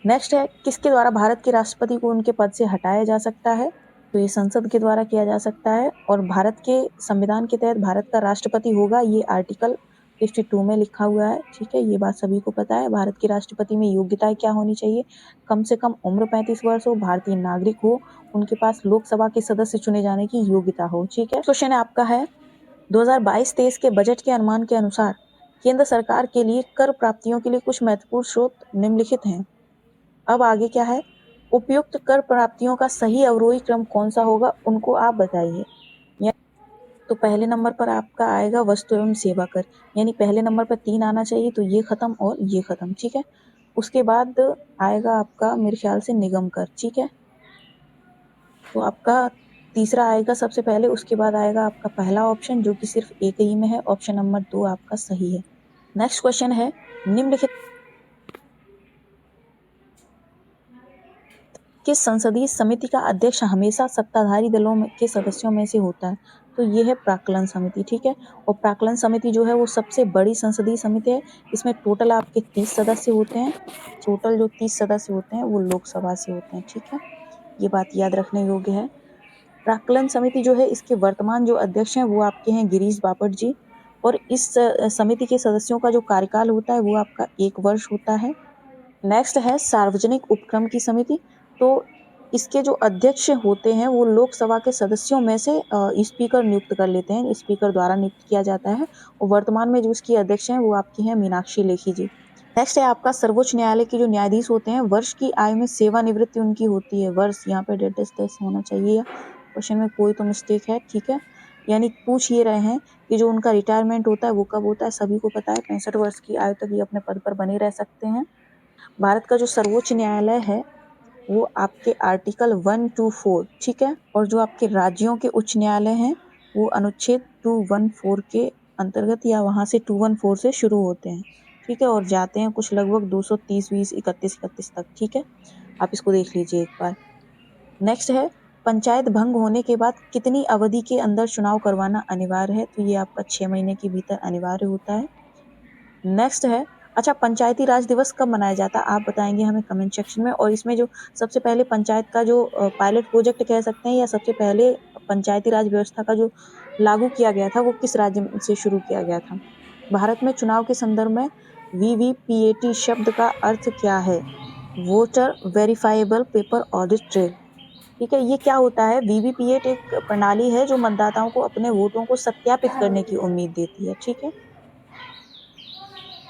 नेक्स्ट है, किसके द्वारा भारत के राष्ट्रपति को उनके पद से हटाया जा सकता है? तो ये संसद के द्वारा किया जा सकता है, और भारत के संविधान के तहत भारत का राष्ट्रपति होगा, ये आर्टिकल 52 में लिखा हुआ है, ठीक है। ये बात सभी को पता है। भारत के राष्ट्रपति में योग्यताएं क्या होनी चाहिए? कम से कम उम्र 35 वर्ष हो, भारतीय नागरिक हो, उनके पास लोकसभा के सदस्य चुने जाने की योग्यता हो, ठीक है। क्वेश्चन आपका है, 2022-23 के बजट के अनुमान के अनुसार केंद्र सरकार के लिए कर प्राप्तियों के लिए कुछ महत्वपूर्ण स्रोत निम्नलिखित हैं। अब आगे क्या है, उपयुक्त कर प्राप्तियों का सही अवरोही क्रम कौन सा होगा, उनको आप बताइए। तो पहले नंबर पर आपका आएगा वस्तु एवं सेवा कर, यानी पहले नंबर पर 3 आना चाहिए, तो ये खत्म और ये खत्म, ठीक है। उसके बाद आएगा आपका मेरे ख्याल से निगम कर, ठीक है। तो आपका तीसरा आएगा सबसे पहले, उसके बाद आएगा आपका पहला ऑप्शन जो कि सिर्फ एक ही में है, ऑप्शन नंबर 2 आपका सही है। नेक्स्ट क्वेश्चन है, निम्नलिखित किस संसदीय समिति का अध्यक्ष हमेशा सत्ताधारी दलों के सदस्यों में से होता है? तो ये है प्राक्कलन समिति, ठीक है। और प्राक्कलन समिति जो है वो सबसे बड़ी संसदीय समिति है। इसमें टोटल आपके 30 सदस्य होते हैं। टोटल जो 30 सदस्य होते हैं वो लोकसभा से होते हैं, ठीक है। ये बात याद रखने योग्य है। प्राक्कलन समिति जो है इसके वर्तमान जो अध्यक्ष हैं वो आपके हैं गिरीश बापट जी, और इस समिति के सदस्यों का जो कार्यकाल होता है वो आपका 1 वर्ष होता है। नेक्स्ट है सार्वजनिक उपक्रम की समिति। तो इसके जो अध्यक्ष होते हैं वो लोकसभा के सदस्यों में से स्पीकर नियुक्त कर लेते हैं, स्पीकर द्वारा नियुक्त किया जाता है। और वर्तमान में जो इसकी अध्यक्ष हैं वो आपकी हैं मीनाक्षी लेखी जी। नेक्स्ट है आपका सर्वोच्च न्यायालय के जो न्यायाधीश होते हैं, वर्ष की आयु में सेवानिवृत्ति उनकी होती है। वर्ष यहाँ पे डेट होना चाहिए, क्वेश्चन में कोई तो मिस्टेक है, ठीक है। यानी पूछ ये रहे हैं कि जो उनका रिटायरमेंट होता है वो कब होता है, सभी को पता है 65 वर्ष की आयु तक ये अपने पद पर बने रह सकते हैं। भारत का जो सर्वोच्च न्यायालय है वो आपके आर्टिकल 124, ठीक है। और जो आपके राज्यों के उच्च न्यायालय हैं वो अनुच्छेद 214 के अंतर्गत या वहां से 214 से शुरू होते हैं, ठीक है, और जाते हैं कुछ लगभग 230 20 31 तक, ठीक है। आप इसको देख लीजिए एक बार। नेक्स्ट है पंचायत भंग होने के बाद कितनी अवधि के अंदर चुनाव करवाना अनिवार्य है, तो ये आपका 6 महीने के भीतर अनिवार्य होता है। नेक्स्ट है, अच्छा पंचायती राज दिवस कब मनाया जाता है, आप बताएंगे हमें कमेंट सेक्शन में। और इसमें जो सबसे पहले पंचायत का जो पायलट प्रोजेक्ट कह सकते हैं या सबसे पहले पंचायती राज व्यवस्था का जो लागू किया गया था वो किस राज्य से शुरू किया गया था। भारत में चुनाव के संदर्भ में वीवीपीएटी शब्द का अर्थ क्या है, voter verifiable paper audit trail, ठीक है। ये क्या होता है, वीवीपीएट एक प्रणाली है जो मतदाताओं को अपने वोटों को सत्यापित करने की उम्मीद देती है, ठीक है।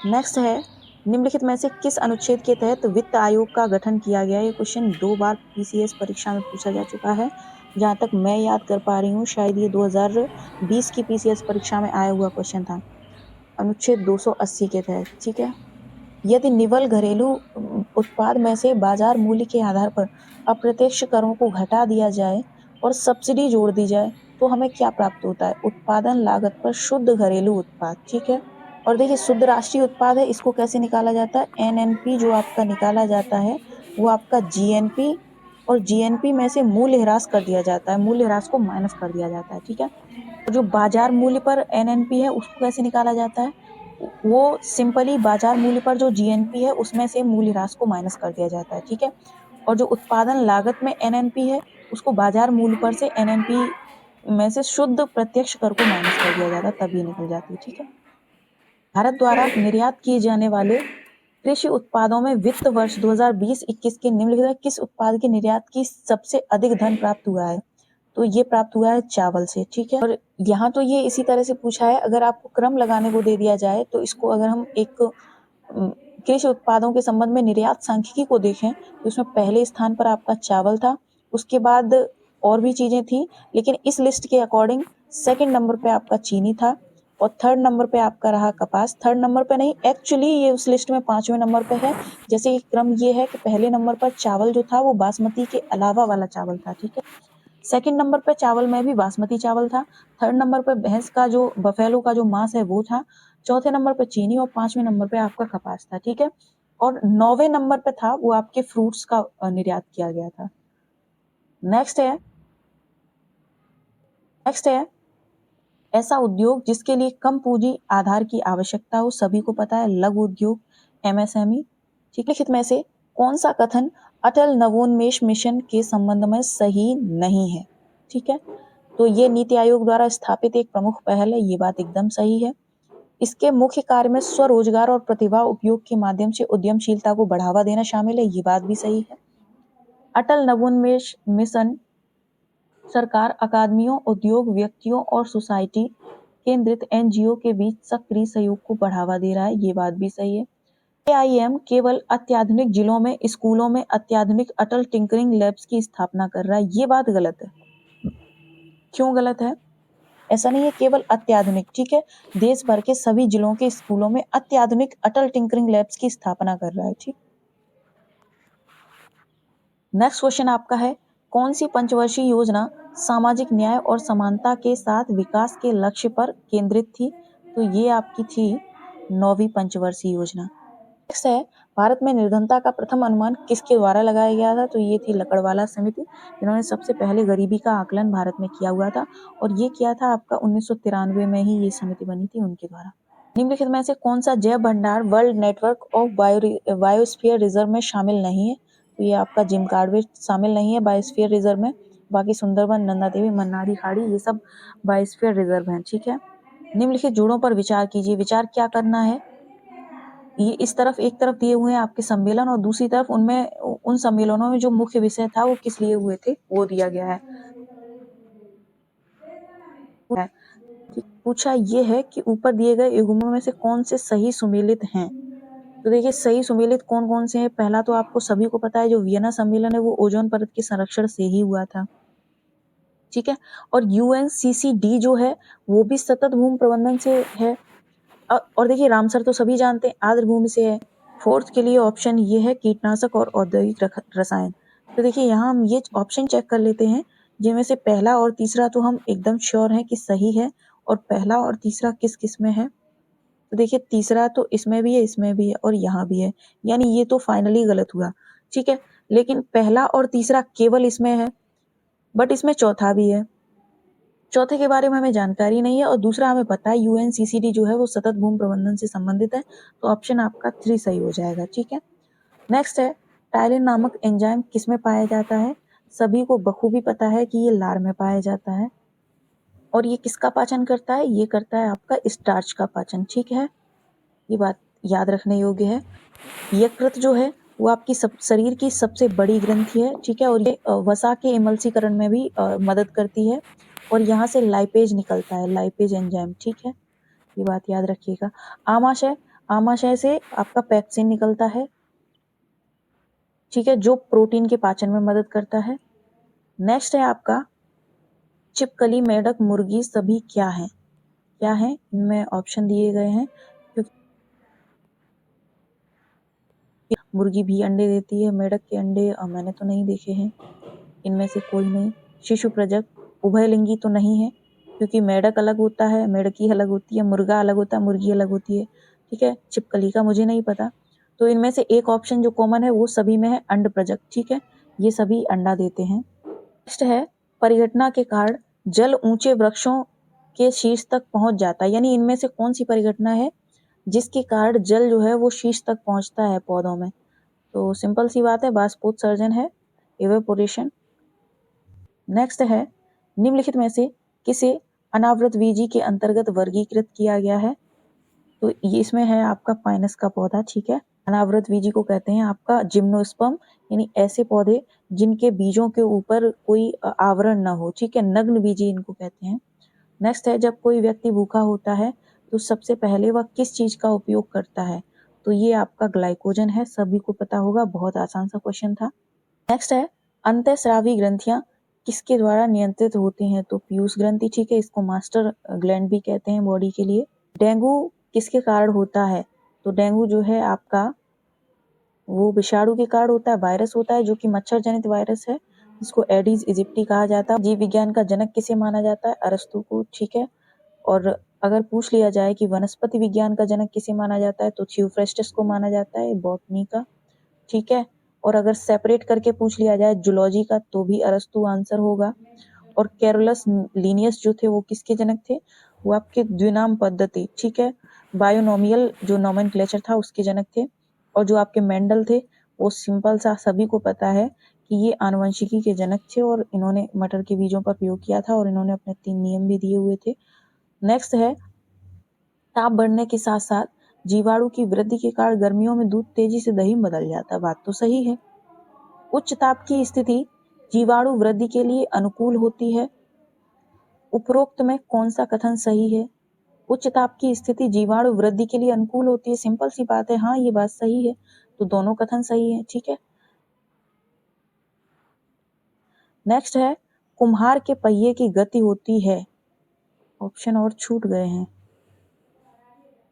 नेक्स्ट है, निम्नलिखित में से किस अनुच्छेद के तहत वित्त आयोग का गठन किया गया। ये क्वेश्चन 2 बार पीसीएस परीक्षा में पूछा जा चुका है, जहां तक मैं याद कर पा रही हूँ शायद ये 2020 की पीसीएस परीक्षा में आया हुआ क्वेश्चन था, अनुच्छेद 280 के तहत, ठीक है। यदि निवल घरेलू उत्पाद में से बाजार मूल्य के आधार पर अप्रत्यक्ष करों को घटा दिया जाए और सब्सिडी जोड़ दी जाए तो हमें क्या प्राप्त होता है, उत्पादन लागत पर शुद्ध घरेलू उत्पाद, ठीक है। और देखिए शुद्ध राष्ट्रीय उत्पाद है, इसको कैसे निकाला जाता है, एनएनपी जो आपका निकाला जाता है वो आपका जीएनपी, और जीएनपी में से मूल्य ह्रास कर दिया जाता है, मूल्य ह्रास को माइनस कर दिया जाता है, ठीक है। और जो बाजार मूल्य पर एनएनपी है उसको कैसे निकाला जाता है, वो सिंपली बाजार मूल्य पर जो जीएनपी है उसमें से मूल्य ह्रास को माइनस कर दिया जाता है, ठीक है। और जो उत्पादन लागत में एनएनपी है उसको बाजार मूल्य पर से एनएनपी में से शुद्ध प्रत्यक्ष कर को माइनस कर दिया जाता है, तब ये निकल जाती है, ठीक है। भारत द्वारा निर्यात किए जाने वाले कृषि उत्पादों में वित्त वर्ष 2020-21 के निम्नलिखित में किस उत्पाद के निर्यात की सबसे अधिक धन प्राप्त हुआ है, तो ये प्राप्त हुआ है चावल से, ठीक है। और यहाँ तो ये इसी तरह से पूछा है, अगर आपको क्रम लगाने को दे दिया जाए तो इसको अगर हम एक कृषि उत्पादों के संबंध में निर्यात सांख्यिकी को देखें तो इसमें पहले स्थान पर आपका चावल था, उसके बाद और भी चीजें थी, लेकिन इस लिस्ट के अकॉर्डिंग सेकंड नंबर पे आपका चीनी था और थर्ड नंबर पे आपका रहा कपास। थर्ड नंबर पे नहीं, एक्चुअली ये उस लिस्ट में 5वें नंबर पे है। जैसे कि क्रम ये है कि पहले नंबर पर चावल जो था वो बासमती के अलावा वाला चावल था, ठीक है। सेकंड नंबर पे चावल में भी बासमती चावल था, थर्ड नंबर पे भैंस का जो बफेलो का जो मांस है वो था, चौथे नंबर पे चीनी और 5वें नंबर पे आपका कपास था, ठीक है। और 9वें नंबर पे था वो आपके फ्रूट्स का निर्यात किया गया था। नेक्स्ट है, ऐसा उद्योग जिसके लिए कम पूंजी आधार की आवश्यकता हो, सभी को पता है लघु उद्योग, एमएसएमई, ठीक। लिखित में से कौन सा कथन अटल नवोन्मेष मिशन के संबंध में सही नहीं है, ठीक है। तो ये नीति आयोग द्वारा स्थापित एक प्रमुख पहल है, ये बात एकदम सही है। इसके मुख्य कार्य में स्वरोजगार और प्रतिभा उपयोग के माध्यम से उद्यमशीलता को बढ़ावा देना शामिल है, ये बात भी सही है। अटल नवोन्मेष मिशन सरकार, अकादमियों, उद्योग, व्यक्तियों और सोसाइटी केंद्रित एनजीओ के बीच सक्रिय सहयोग को बढ़ावा दे रहा है, ये बात भी सही है। एआईएम केवल अत्याधुनिक जिलों में, स्कूलों में अत्याधुनिक अटल टिंकरिंग लैब्स की स्थापना कर रहा है, ये बात गलत है। क्यों गलत है, ऐसा नहीं है केवल अत्याधुनिक, ठीक है, देश भर के सभी जिलों के स्कूलों में अत्याधुनिक अटल टिंकरिंग लैब्स की स्थापना कर रहा है, ठीक। नेक्स्ट क्वेश्चन आपका है, कौन सी पंचवर्षीय योजना सामाजिक न्याय और समानता के साथ विकास के लक्ष्य पर केंद्रित थी, तो ये आपकी थी 9वीं पंचवर्षीय योजना। नेक्स्ट है, भारत में निर्धनता का प्रथम अनुमान किसके द्वारा लगाया गया था, तो ये थी लकड़वाला समिति, जिन्होंने सबसे पहले गरीबी का आकलन भारत में किया हुआ था, और ये किया था आपका 1993 में ही ये समिति बनी थी उनके द्वारा। निम्नलिखित में से कौन सा जैव भंडार world network of biosphere reserve में शामिल नहीं है, तो ये आपका जिम कार्बेट शामिल नहीं है बायोस्फीयर रिजर्व में, बाकी सुंदरबन, नंदा देवी, मन्नारी खाड़ी ये सब बायोस्फीयर रिजर्व हैं, ठीक है। निम्नलिखित जोड़ों पर विचार कीजिए, विचार क्या करना है, ये इस तरफ एक तरफ दिए हुए हैं आपके सम्मेलन और दूसरी तरफ उनमें उन सम्मेलनों में जो मुख्य विषय था वो किस लिए हुए थे वो दिया गया है। पूछा ये है कि ऊपर दिए गए युग्मों में से कौन से सही सुमेलित हैं, तो देखिए सही सुमेलित कौन कौन से हैं। पहला तो आपको सभी को पता है, जो वियना सम्मेलन है वो ओजोन परत के संरक्षण से ही हुआ था, ठीक है। और यूएनसीसीडी जो है वो भी सतत भूमि प्रबंधन से है। और देखिए रामसर तो सभी जानते हैं, आर्द्र भूमि से है। फोर्थ के लिए ऑप्शन ये है कीटनाशक और औद्योगिक रसायन। तो देखिए यहाँ हम ये ऑप्शन चेक कर लेते हैं, जिनमें से पहला और तीसरा तो हम एकदम श्योर हैं कि सही है, और पहला और तीसरा किस किस में है। तो देखिए तीसरा तो इसमें भी है, इसमें भी है, और यहाँ भी है, यानी ये तो फाइनली गलत हुआ, ठीक है। लेकिन पहला और तीसरा केवल इसमें है, बट इसमें चौथा भी है। चौथे के बारे में हमें जानकारी नहीं है, और दूसरा हमें पता है यूएनसीसीडी जो है वो सतत भूमि प्रबंधन से संबंधित है, तो ऑप्शन आपका 3 सही हो जाएगा, ठीक है। नेक्स्ट है, टायलिन नामक एंजाइम किसमें पाया जाता है। सभी को बखूबी पता है कि ये लार में पाया जाता है, और ये किसका पाचन करता है, ये करता है आपका स्टार्च का पाचन, ठीक है। ये बात याद रखने योग्य है। यकृत जो है वो आपकी शरीर की सबसे बड़ी ग्रंथि है, ठीक है, और ये वसा के इमल्सीकरण में भी मदद करती है, और यहाँ से लाइपेज निकलता है, लाइपेज एंजाइम, ठीक है। ये बात याद रखिएगा। आमाशय, आमाशय से आपका पैक्सिन निकलता है, ठीक है, जो प्रोटीन के पाचन में मदद करता है। नेक्स्ट है आपका छिपकली, मेढक, मुर्गी सभी क्या है, क्या है, इनमें ऑप्शन दिए गए हैं, क्योंकि मुर्गी भी अंडे देती है, मेढक के अंडे मैंने तो नहीं देखे हैं, इनमें से कोई नहीं। शिशु प्रजक, उभयलिंगी तो नहीं है, क्योंकि मेढक अलग होता है, मेढकी अलग होती है, मुर्गा अलग होता है, मुर्गी अलग होती है, ठीक है। छिपकली का मुझे नहीं पता। तो इनमें से एक ऑप्शन जो कॉमन है वो सभी में है, अंड प्रजक, ठीक है, ये सभी अंडा देते हैं। नेक्स्ट है, परिघटना के कारण जल ऊंचे वृक्षों के शीर्ष तक पहुंच जाता है, यानी इनमें से कौन सी परिघटना है जिसके कारण जल जो है वो शीर्ष तक पहुंचता है पौधों में। तो सिंपल सी बात है, बाष्पोत्सर्जन है, इवेपोरेशन। नेक्स्ट है, निम्नलिखित में से किसे अनावृत बीजी के अंतर्गत वर्गीकृत किया गया है। तो ये इसमें है आपका पाइनस का पौधा, ठीक है। अनावृत बीजी को कहते हैं आपका जिम्नोस्पर्म, यानी ऐसे पौधे जिनके बीजों के ऊपर कोई आवरण ना हो, ठीक है, नग्न बीजी इनको कहते हैं। नेक्स्ट है, जब कोई व्यक्ति भूखा होता है तो सबसे पहले वह किस चीज का उपयोग करता है। तो ये आपका ग्लाइकोजन है, सभी को पता होगा, बहुत आसान सा क्वेश्चन था। नेक्स्ट है, अंतःस्रावी ग्रंथियां किसके द्वारा नियंत्रित होती हैं। तो पीयूष ग्रंथि, ठीक है, इसको मास्टर ग्लैंड भी कहते हैं बॉडी के लिए। डेंगू किसके कारण होता है। तो डेंगू जो है आपका वो विषाणु के कारण होता है, वायरस होता है, जो कि मच्छर जनित वायरस है, जिसको एडिस इजिप्टी कहा जाता है। जीव विज्ञान का जनक किसे माना जाता है, अरस्तु को, ठीक है। और अगर पूछ लिया जाए कि वनस्पति विज्ञान का जनक किसे माना जाता है, तो थियोफ्रेस्टस को माना जाता है, बॉटनी का, ठीक है। और अगर सेपरेट करके पूछ लिया जाए जूलॉजी का, तो भी अरस्तु आंसर होगा। और कैरोलस लीनियस जो थे वो किसके जनक थे, वो आपके द्विनाम पद्धति, ठीक है, बायोनोमियल जो नोमेनक्लेचर था उसके जनक थे। और जो आपके मेंडल थे वो सिंपल सा सभी को पता है कि ये आनुवंशिकी के जनक थे, और इन्होंने मटर के बीजों पर प्रयोग किया था, और इन्होंने अपने 3 नियम भी दिए हुए थे। नेक्स्ट है, ताप बढ़ने के साथ साथ जीवाणु की वृद्धि के कारण गर्मियों में दूध तेजी से दही में बदल जाता है, बात तो सही है। उच्च ताप की स्थिति जीवाणु वृद्धि के लिए अनुकूल होती है। उपरोक्त में कौन सा कथन सही है। उच्च ताप की स्थिति जीवाणु वृद्धि के लिए अनुकूल होती है, सिंपल सी बात है, हाँ ये बात सही है, तो दोनों कथन सही है, ठीक है। नेक्स्ट है, कुम्हार के पहिए की गति होती है। ऑप्शन और छूट गए हैं।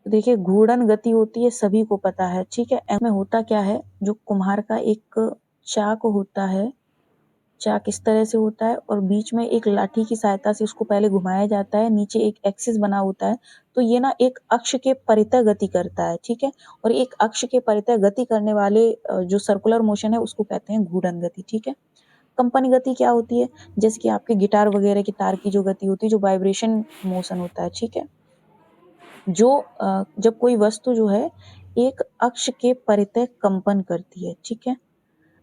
तो देखिए घूर्णन गति होती है, सभी को पता है, ठीक है। इसमें होता क्या है, जो कुम्हार का एक चाक होता है, चाक इस तरह से होता है, और बीच में एक लाठी की सहायता से उसको पहले घुमाया जाता है, नीचे एक एक्सिस बना होता है, तो ये ना एक अक्ष के परितः गति करता है, ठीक है। और एक अक्ष के परितः गति करने वाले जो सर्कुलर मोशन है उसको कहते हैं घूर्णन गति, ठीक है। कंपन गति क्या होती है, जैसे कि आपके गिटार वगैरह की तार की जो गति होती है, जो वाइब्रेशन मोशन होता है, ठीक है। जो जब कोई वस्तु जो है एक अक्ष के परितः कंपन करती है, ठीक है,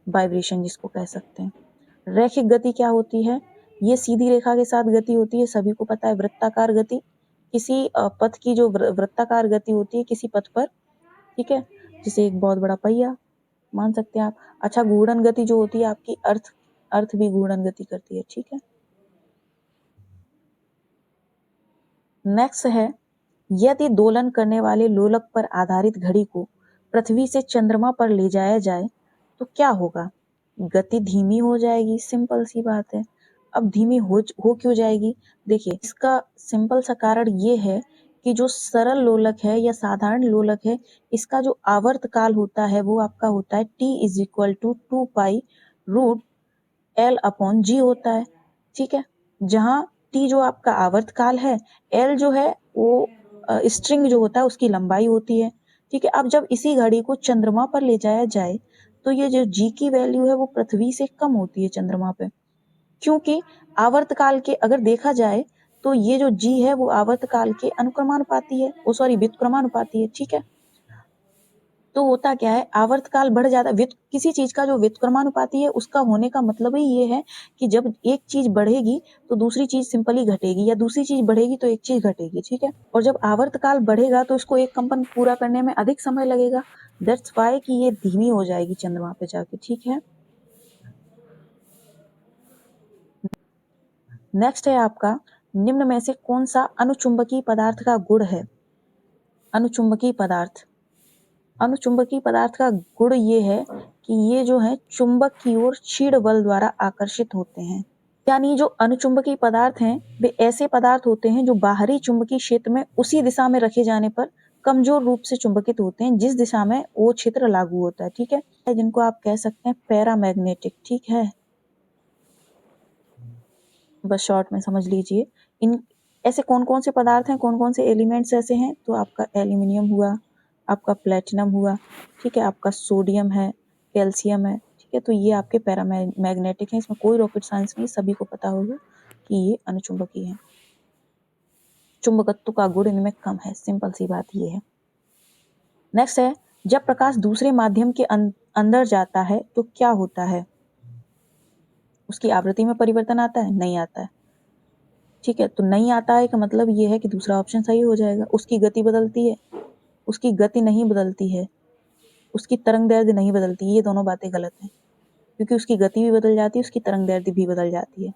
वाइब्रेशन जिसको कह सकते हैं। रैखिक गति क्या होती है, ये सीधी रेखा के साथ गति होती है, सभी को पता है। वृत्ताकार गति, किसी पथ की जो वृत्ताकार गति होती है किसी पथ पर, ठीक है, जैसे एक बहुत बड़ा पहिया मान सकते हैं आप। अच्छा, घूर्णन गति जो होती है आपकी अर्थ, अर्थ भी घूर्णन गति करती है, ठीक है। नेक्स्ट है, यदि दोलन करने वाले लोलक पर आधारित घड़ी को पृथ्वी से चंद्रमा पर ले जाया जाए तो क्या होगा? गति धीमी हो जाएगी, सिंपल सी बात है। अब धीमी हो क्यों जाएगी? देखिए, इसका सिंपल सा कारण ये है कि जो सरल लोलक है या साधारण लोलक है, इसका जो आवर्त काल होता है वो आपका होता है t is equal to 2 pi root L upon G होता है। ठीक है, जहाँ t जो आपका आवर्त काल है, L जो है वो स्ट्रिंग जो होता है उसकी लंबाई होती है। ठीक है, अब जब इसी घड़ी को चंद्रमा पर ले जाया जाए तो ये जो G की वैल्यू है वो पृथ्वी से कम होती है चंद्रमा पे, क्योंकि आवर्त काल के अगर देखा जाए तो ये जो G है वो आवर्त काल के अनुक्रमानुपाती है, व्युत्क्रमानुपाती है। ठीक है, तो होता क्या है, आवर्त काल बढ़ जाता है। किसी चीज का जो व्युत्क्रमानुपाती है उसका होने का मतलब ही ये है कि जब एक चीज बढ़ेगी तो दूसरी चीज सिंपली घटेगी, या दूसरी चीज बढ़ेगी तो एक चीज घटेगी। ठीक है, और जब आवर्त काल बढ़ेगा तो इसको एक कंपन पूरा करने में अधिक समय लगेगा। दैट्स वाई कि ये धीमी हो जाएगी चंद्रमा पे जाके। ठीक है, नेक्स्ट है आपका, निम्न में से कौन सा अनुचुंबकीय पदार्थ का गुण है? अनुचुंबकीय पदार्थ, अनुचुंबकीय पदार्थ का गुण ये है कि ये जो है चुंबक की ओर क्षीण बल द्वारा आकर्षित होते हैं। यानी जो अनुचुंबकीय पदार्थ हैं वे ऐसे पदार्थ होते हैं जो बाहरी चुंबकीय क्षेत्र में उसी दिशा में रखे जाने पर कमजोर रूप से चुंबकित होते हैं जिस दिशा में वो क्षेत्र लागू होता है। ठीक है, जिनको आप कह सकते हैं पैरामैग्नेटिक। ठीक है, बस शॉर्ट में समझ लीजिए। इन ऐसे कौन कौन से पदार्थ हैं, कौन कौन से एलिमेंट्स ऐसे हैं, तो आपका एल्यूमिनियम हुआ, आपका प्लेटिनम हुआ, ठीक है, आपका सोडियम है, कैल्शियम है। ठीक है, तो ये आपके पैरामैग्नेटिक हैं। इसमें कोई रॉकेट साइंस नहीं, सभी को पता होगा कि ये अनुचुंबकीय हैं। चुंबकत्व का गुण इनमें कम है, सिंपल सी बात ये है। नेक्स्ट है, जब प्रकाश दूसरे माध्यम के अंदर जाता है तो क्या होता है? उसकी आवृत्ति में परिवर्तन आता है? नहीं आता है। ठीक है, तो नहीं आता है का मतलब ये है कि दूसरा ऑप्शन सही हो जाएगा। उसकी गति बदलती है? उसकी गति नहीं बदलती है। उसकी तरंग दैर्ध्य नहीं बदलती। ये दोनों बातें गलत हैं, क्योंकि उसकी गति भी बदल जाती है, उसकी तरंग दैर्ध्य भी बदल जाती है।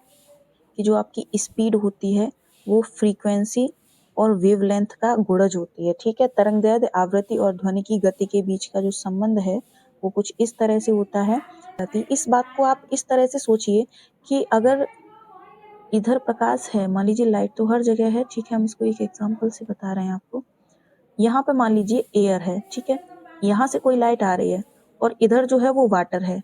कि जो आपकी स्पीड होती है वो फ्रीक्वेंसी और वेवलेंथ का गुणज होती है। ठीक है, तरंग दैर्ध्य, आवृत्ति और ध्वनि की गति के बीच का जो संबंध है वो कुछ इस तरह से होता है। इस बात को आप इस तरह से सोचिए कि अगर इधर प्रकाश है, मान लीजिए लाइट तो हर जगह है। ठीक है, हम इसको एक एग्जांपल से बता रहे हैं आपको। यहाँ पे मान लीजिए एयर है। ठीक है, यहाँ से कोई लाइट आ रही है और इधर जो है वो वाटर है।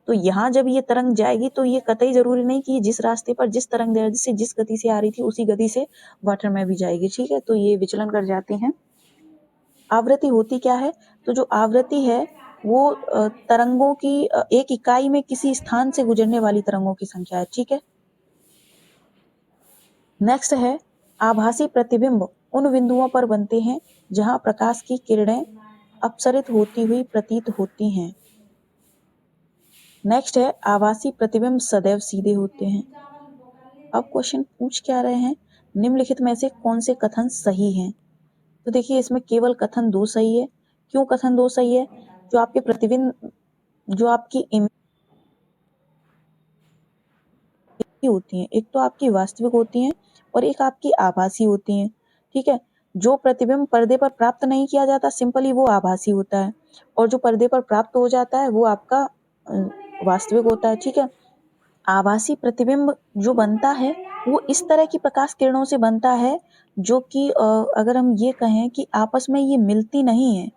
तो यहाँ जब ये तरंग जाएगी तो ये कतई जरूरी नहीं कि जिस रास्ते पर जिस तरंग दैर्ध्य से जिस गति से आ रही थी उसी गति से वाटर में भी जाएगी। ठीक है, तो ये विचलन कर जाते हैं। आवृत्ति होती क्या है? तो जो आवृत्ति है वो तरंगों की एक इकाई में किसी स्थान से गुजरने वाली तरंगों की संख्या है। ठीक है, नेक्स्ट है, आभासी प्रतिबिंब उन बिंदुओं पर बनते हैं जहां प्रकाश की किरणें अपसरित होती हुई प्रतीत होती हैं। नेक्स्ट है, आभासी प्रतिबिंब सदैव सीधे होते हैं। अब क्वेश्चन पूछ क्या रहे हैं, निम्नलिखित में से कौन से कथन सही हैं? तो देखिए, इसमें केवल कथन 2 सही है। क्यों कथन 2 सही है? जो आपके प्रतिबिंब, जो आपकी इमेज होती हैं, एक तो आपकी वास्तविक होती हैं और एक आपकी आभासी होती हैं। ठीक है, जो प्रतिबिंब पर्दे पर प्राप्त नहीं किया जाता सिंपली वो आभासी होता है, और जो पर्दे पर प्राप्त हो जाता है वो आपका वास्तविक होता है। ठीक है, आभासी प्रतिबिंब जो बनता है वो इस तरह की प्रकाश किरणों से बनता है जो कि अगर हम ये कहें कि आपस में ये मिलती नहीं है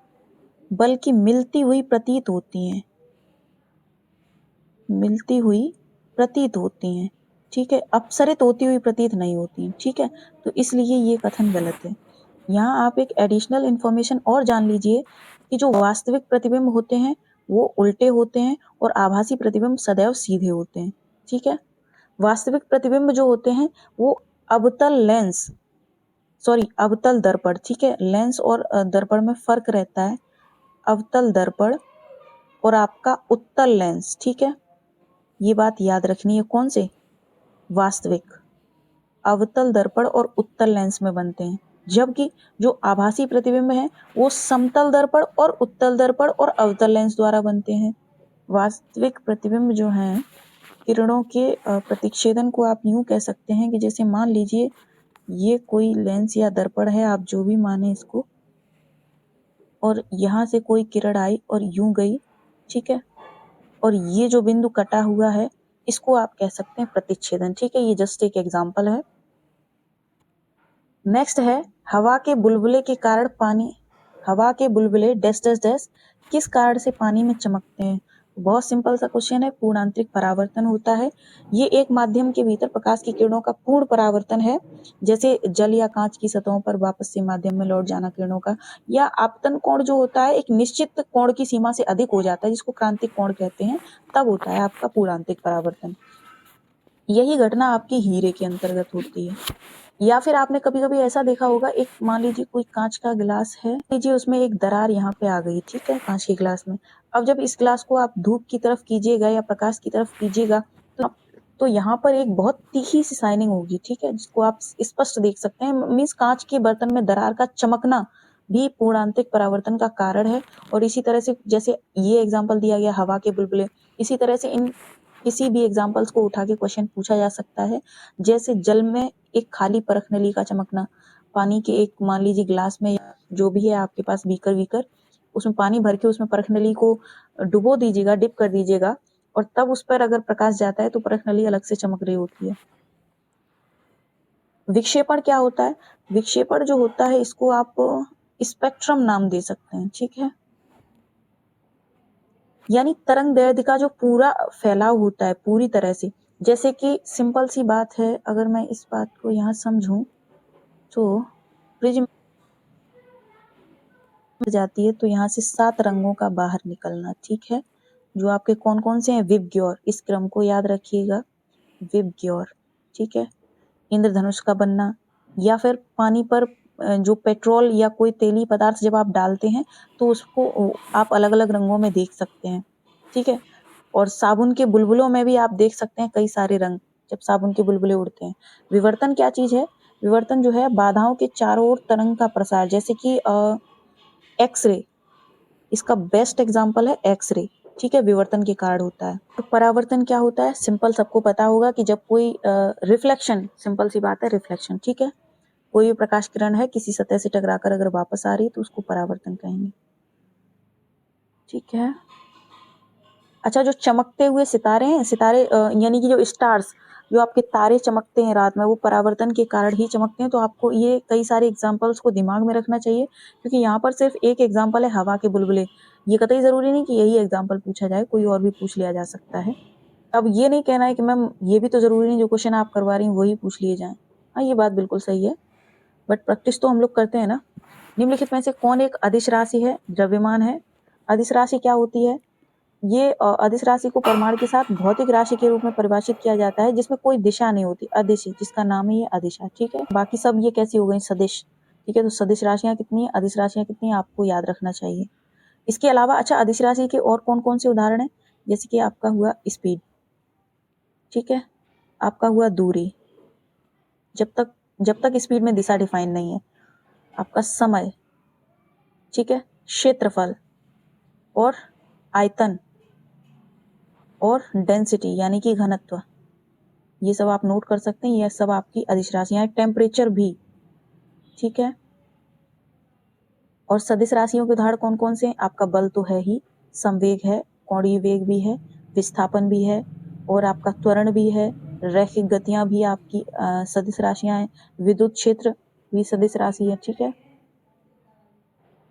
बल्कि मिलती हुई प्रतीत होती हैं, मिलती हुई प्रतीत होती हैं। ठीक है, अपसरित होती हुई प्रतीत नहीं होती हैं। ठीक है, तो इसलिए ये कथन गलत है। यहाँ आप एक एडिशनल इंफॉर्मेशन और जान लीजिए कि जो वास्तविक प्रतिबिंब होते हैं वो उल्टे होते हैं और आभासी प्रतिबिंब सदैव सीधे होते हैं। ठीक है, वास्तविक प्रतिबिंब जो होते हैं वो अवतल लेंस, अवतल दर्पण। ठीक है, लेंस और दर्पण में फर्क रहता है। अवतल दर्पण और आपका उत्तल लेंस। ठीक है, ये बात याद रखनी है। कौन से? वास्तविक अवतल दर्पण और उत्तल लेंस में बनते हैं, जबकि जो आभासी प्रतिबिंब है वो समतल दर्पण और उत्तल दर्पण और अवतल लेंस द्वारा बनते हैं। वास्तविक प्रतिबिंब जो हैं किरणों के प्रतिच्छेदन को आप यूं कह सकते हैं कि जैसे मान लीजिए ये कोई लेंस या दर्पण है, आप जो भी माने इसको, और यहाँ से कोई किरण आई और यूं गई, ठीक है, और ये जो बिंदु कटा हुआ है इसको आप कह सकते हैं प्रतिच्छेदन, ठीक है। ये जस्ट एक एग्जाम्पल है। नेक्स्ट है हवा के बुलबुले के कारण पानी, हवा के बुलबुले डैश डैश डैश किस कारण से पानी में चमकते हैं। बहुत सिंपल सा क्वेश्चन है, पूर्णांतरिक परावर्तन होता है। ये एक माध्यम के भीतर प्रकाश की किरणों का पूर्ण परावर्तन है, जैसे जल या कांच की सतहों पर वापस से माध्यम में लौट जाना किरणों का, या आपतन कोण जो होता है एक निश्चित कोण की सीमा से अधिक हो जाता है जिसको क्रांतिक कोण कहते हैं, तब होता है आपका पूर्णांतरिक परावर्तन। यही घटना आपकी हीरे के अंतर्गत होती है। या फिर आपने कभी कभी ऐसा देखा होगा, एक मान लीजिए कोई कांच का गिलास है, लीजिए उसमें एक दरार यहाँ पे आ गई, ठीक है, कांच के गिलास में। अब जब इस गिलास को आप धूप की तरफ कीजिएगा या प्रकाश की तरफ कीजिएगा तो यहाँ पर एक बहुत तीखी सी शाइनिंग होगी, ठीक है, जिसको आप स्पष्ट देख सकते हैं। मीन्स कांच के बर्तन में दरार का चमकना भी पूर्णांतरिक परावर्तन का कारण है। और इसी तरह से जैसे ये एग्जाम्पल दिया गया हवा के बुलबुले, इसी तरह से इन किसी भी एग्जाम्पल्स को उठा के क्वेश्चन पूछा जा सकता है। जैसे जल में एक खाली परखनली का चमकना, पानी के एक मान लीजिए गिलास में जो भी है आपके पास बीकर वीकर, उसमें पानी भर के उसमें परखनली को डुबो दीजिएगा, डिप कर दीजिएगा, और तब उस पर अगर प्रकाश जाता है तो परखनली अलग से चमक रही होती है। विक्षेपण क्या होता है? विक्षेपण जो होता है इसको आप स्पेक्ट्रम नाम दे सकते हैं, ठीक है, यानी तरंग दैर्ध्य का जो पूरा फैलाव होता है पूरी तरह से। जैसे कि सिंपल सी बात है, अगर मैं इस बात को यहाँ समझूं तो प्रिज्म जाती है तो यहाँ से 7 रंगों का बाहर निकलना, ठीक है, जो आपके कौन कौन से हैं, विबग्योर, इस क्रम को याद रखिएगा, विबग्योर, ठीक है, इंद्रधनुष का बनना, या फिर पानी पर जो पेट्रोल या कोई तेली पदार्थ जब आप डालते हैं तो उसको आप अलग अलग रंगों में देख सकते हैं, ठीक है। और साबुन के बुलबुलों में भी आप देख सकते हैं कई सारे रंग जब साबुन के बुलबुले उड़ते हैं। विवर्तन क्या चीज है? विवर्तन जो है बाधाओं के चारों ओर तरंग का प्रसार, जैसे कि एक्सरे, इसका बेस्ट एग्जाम्पल है एक्सरे, ठीक है, विवर्तन के कारण होता है। तो परावर्तन क्या होता है? सिंपल, सबको पता होगा कि जब कोई रिफ्लेक्शन, सिंपल सी बात है, रिफ्लेक्शन, ठीक है, कोई भी प्रकाश किरण है किसी सतह से टकराकर अगर वापस आ रही है तो उसको परावर्तन कहेंगे, ठीक है। अच्छा, जो चमकते हुए सितारे हैं, सितारे यानी कि जो स्टार्स, जो आपके तारे चमकते हैं रात में, वो परावर्तन के कारण ही चमकते हैं। तो आपको ये कई सारे एग्जाम्पल्स को दिमाग में रखना चाहिए, क्योंकि यहाँ पर सिर्फ एक एग्जाम्पल है हवा के बुलबुले। ये कतई जरूरी नहीं कि यही एग्जाम्पल पूछा जाए, कोई और भी पूछ लिया जा सकता है। अब ये नहीं कहना है कि मैम ये भी तो जरूरी नहीं जो क्वेश्चन आप करवा रही हैं वही पूछ लिए जाए। हाँ, ये बात बिल्कुल सही है, बट प्रैक्टिस तो हम लोग करते हैं ना। निम्नलिखित में से कौन एक अदिश राशि है, द्रव्यमान है? अदिश राशि क्या होती है? ये अदिश राशि को परमाणु के साथ भौतिक राशि के रूप में परिभाषित किया जाता है जिसमें कोई दिशा नहीं होती, अदिश, जिसका नाम ही है अदिशा, ठीक है। बाकी सब ये कैसी हो गई? सदिश, ठीक है। तो सदिश राशियां कितनी है, अदिश राशियां कितनी है, आपको याद रखना चाहिए। इसके अलावा अच्छा, अदिश राशि के और कौन कौन से उदाहरण है? जैसे कि आपका हुआ स्पीड, ठीक है, आपका हुआ दूरी, जब तक स्पीड में दिशा डिफाइन नहीं है, आपका समय, ठीक है, क्षेत्रफल और आयतन और डेंसिटी यानी कि घनत्व, ये सब आप नोट कर सकते हैं। ये सब आपकी अदिश राशियां हैं। टेम्परेचर भी, ठीक है। और सदिश राशियों के उदाहरण कौन कौन से हैं? आपका बल तो है ही, संवेग है, कोणीय वेग भी है, विस्थापन भी है, और आपका त्वरण भी है, रैखिक गतियां भी आपकी सदिश राशियां हैं, विद्युत क्षेत्र भी सदिश राशि है, ठीक है।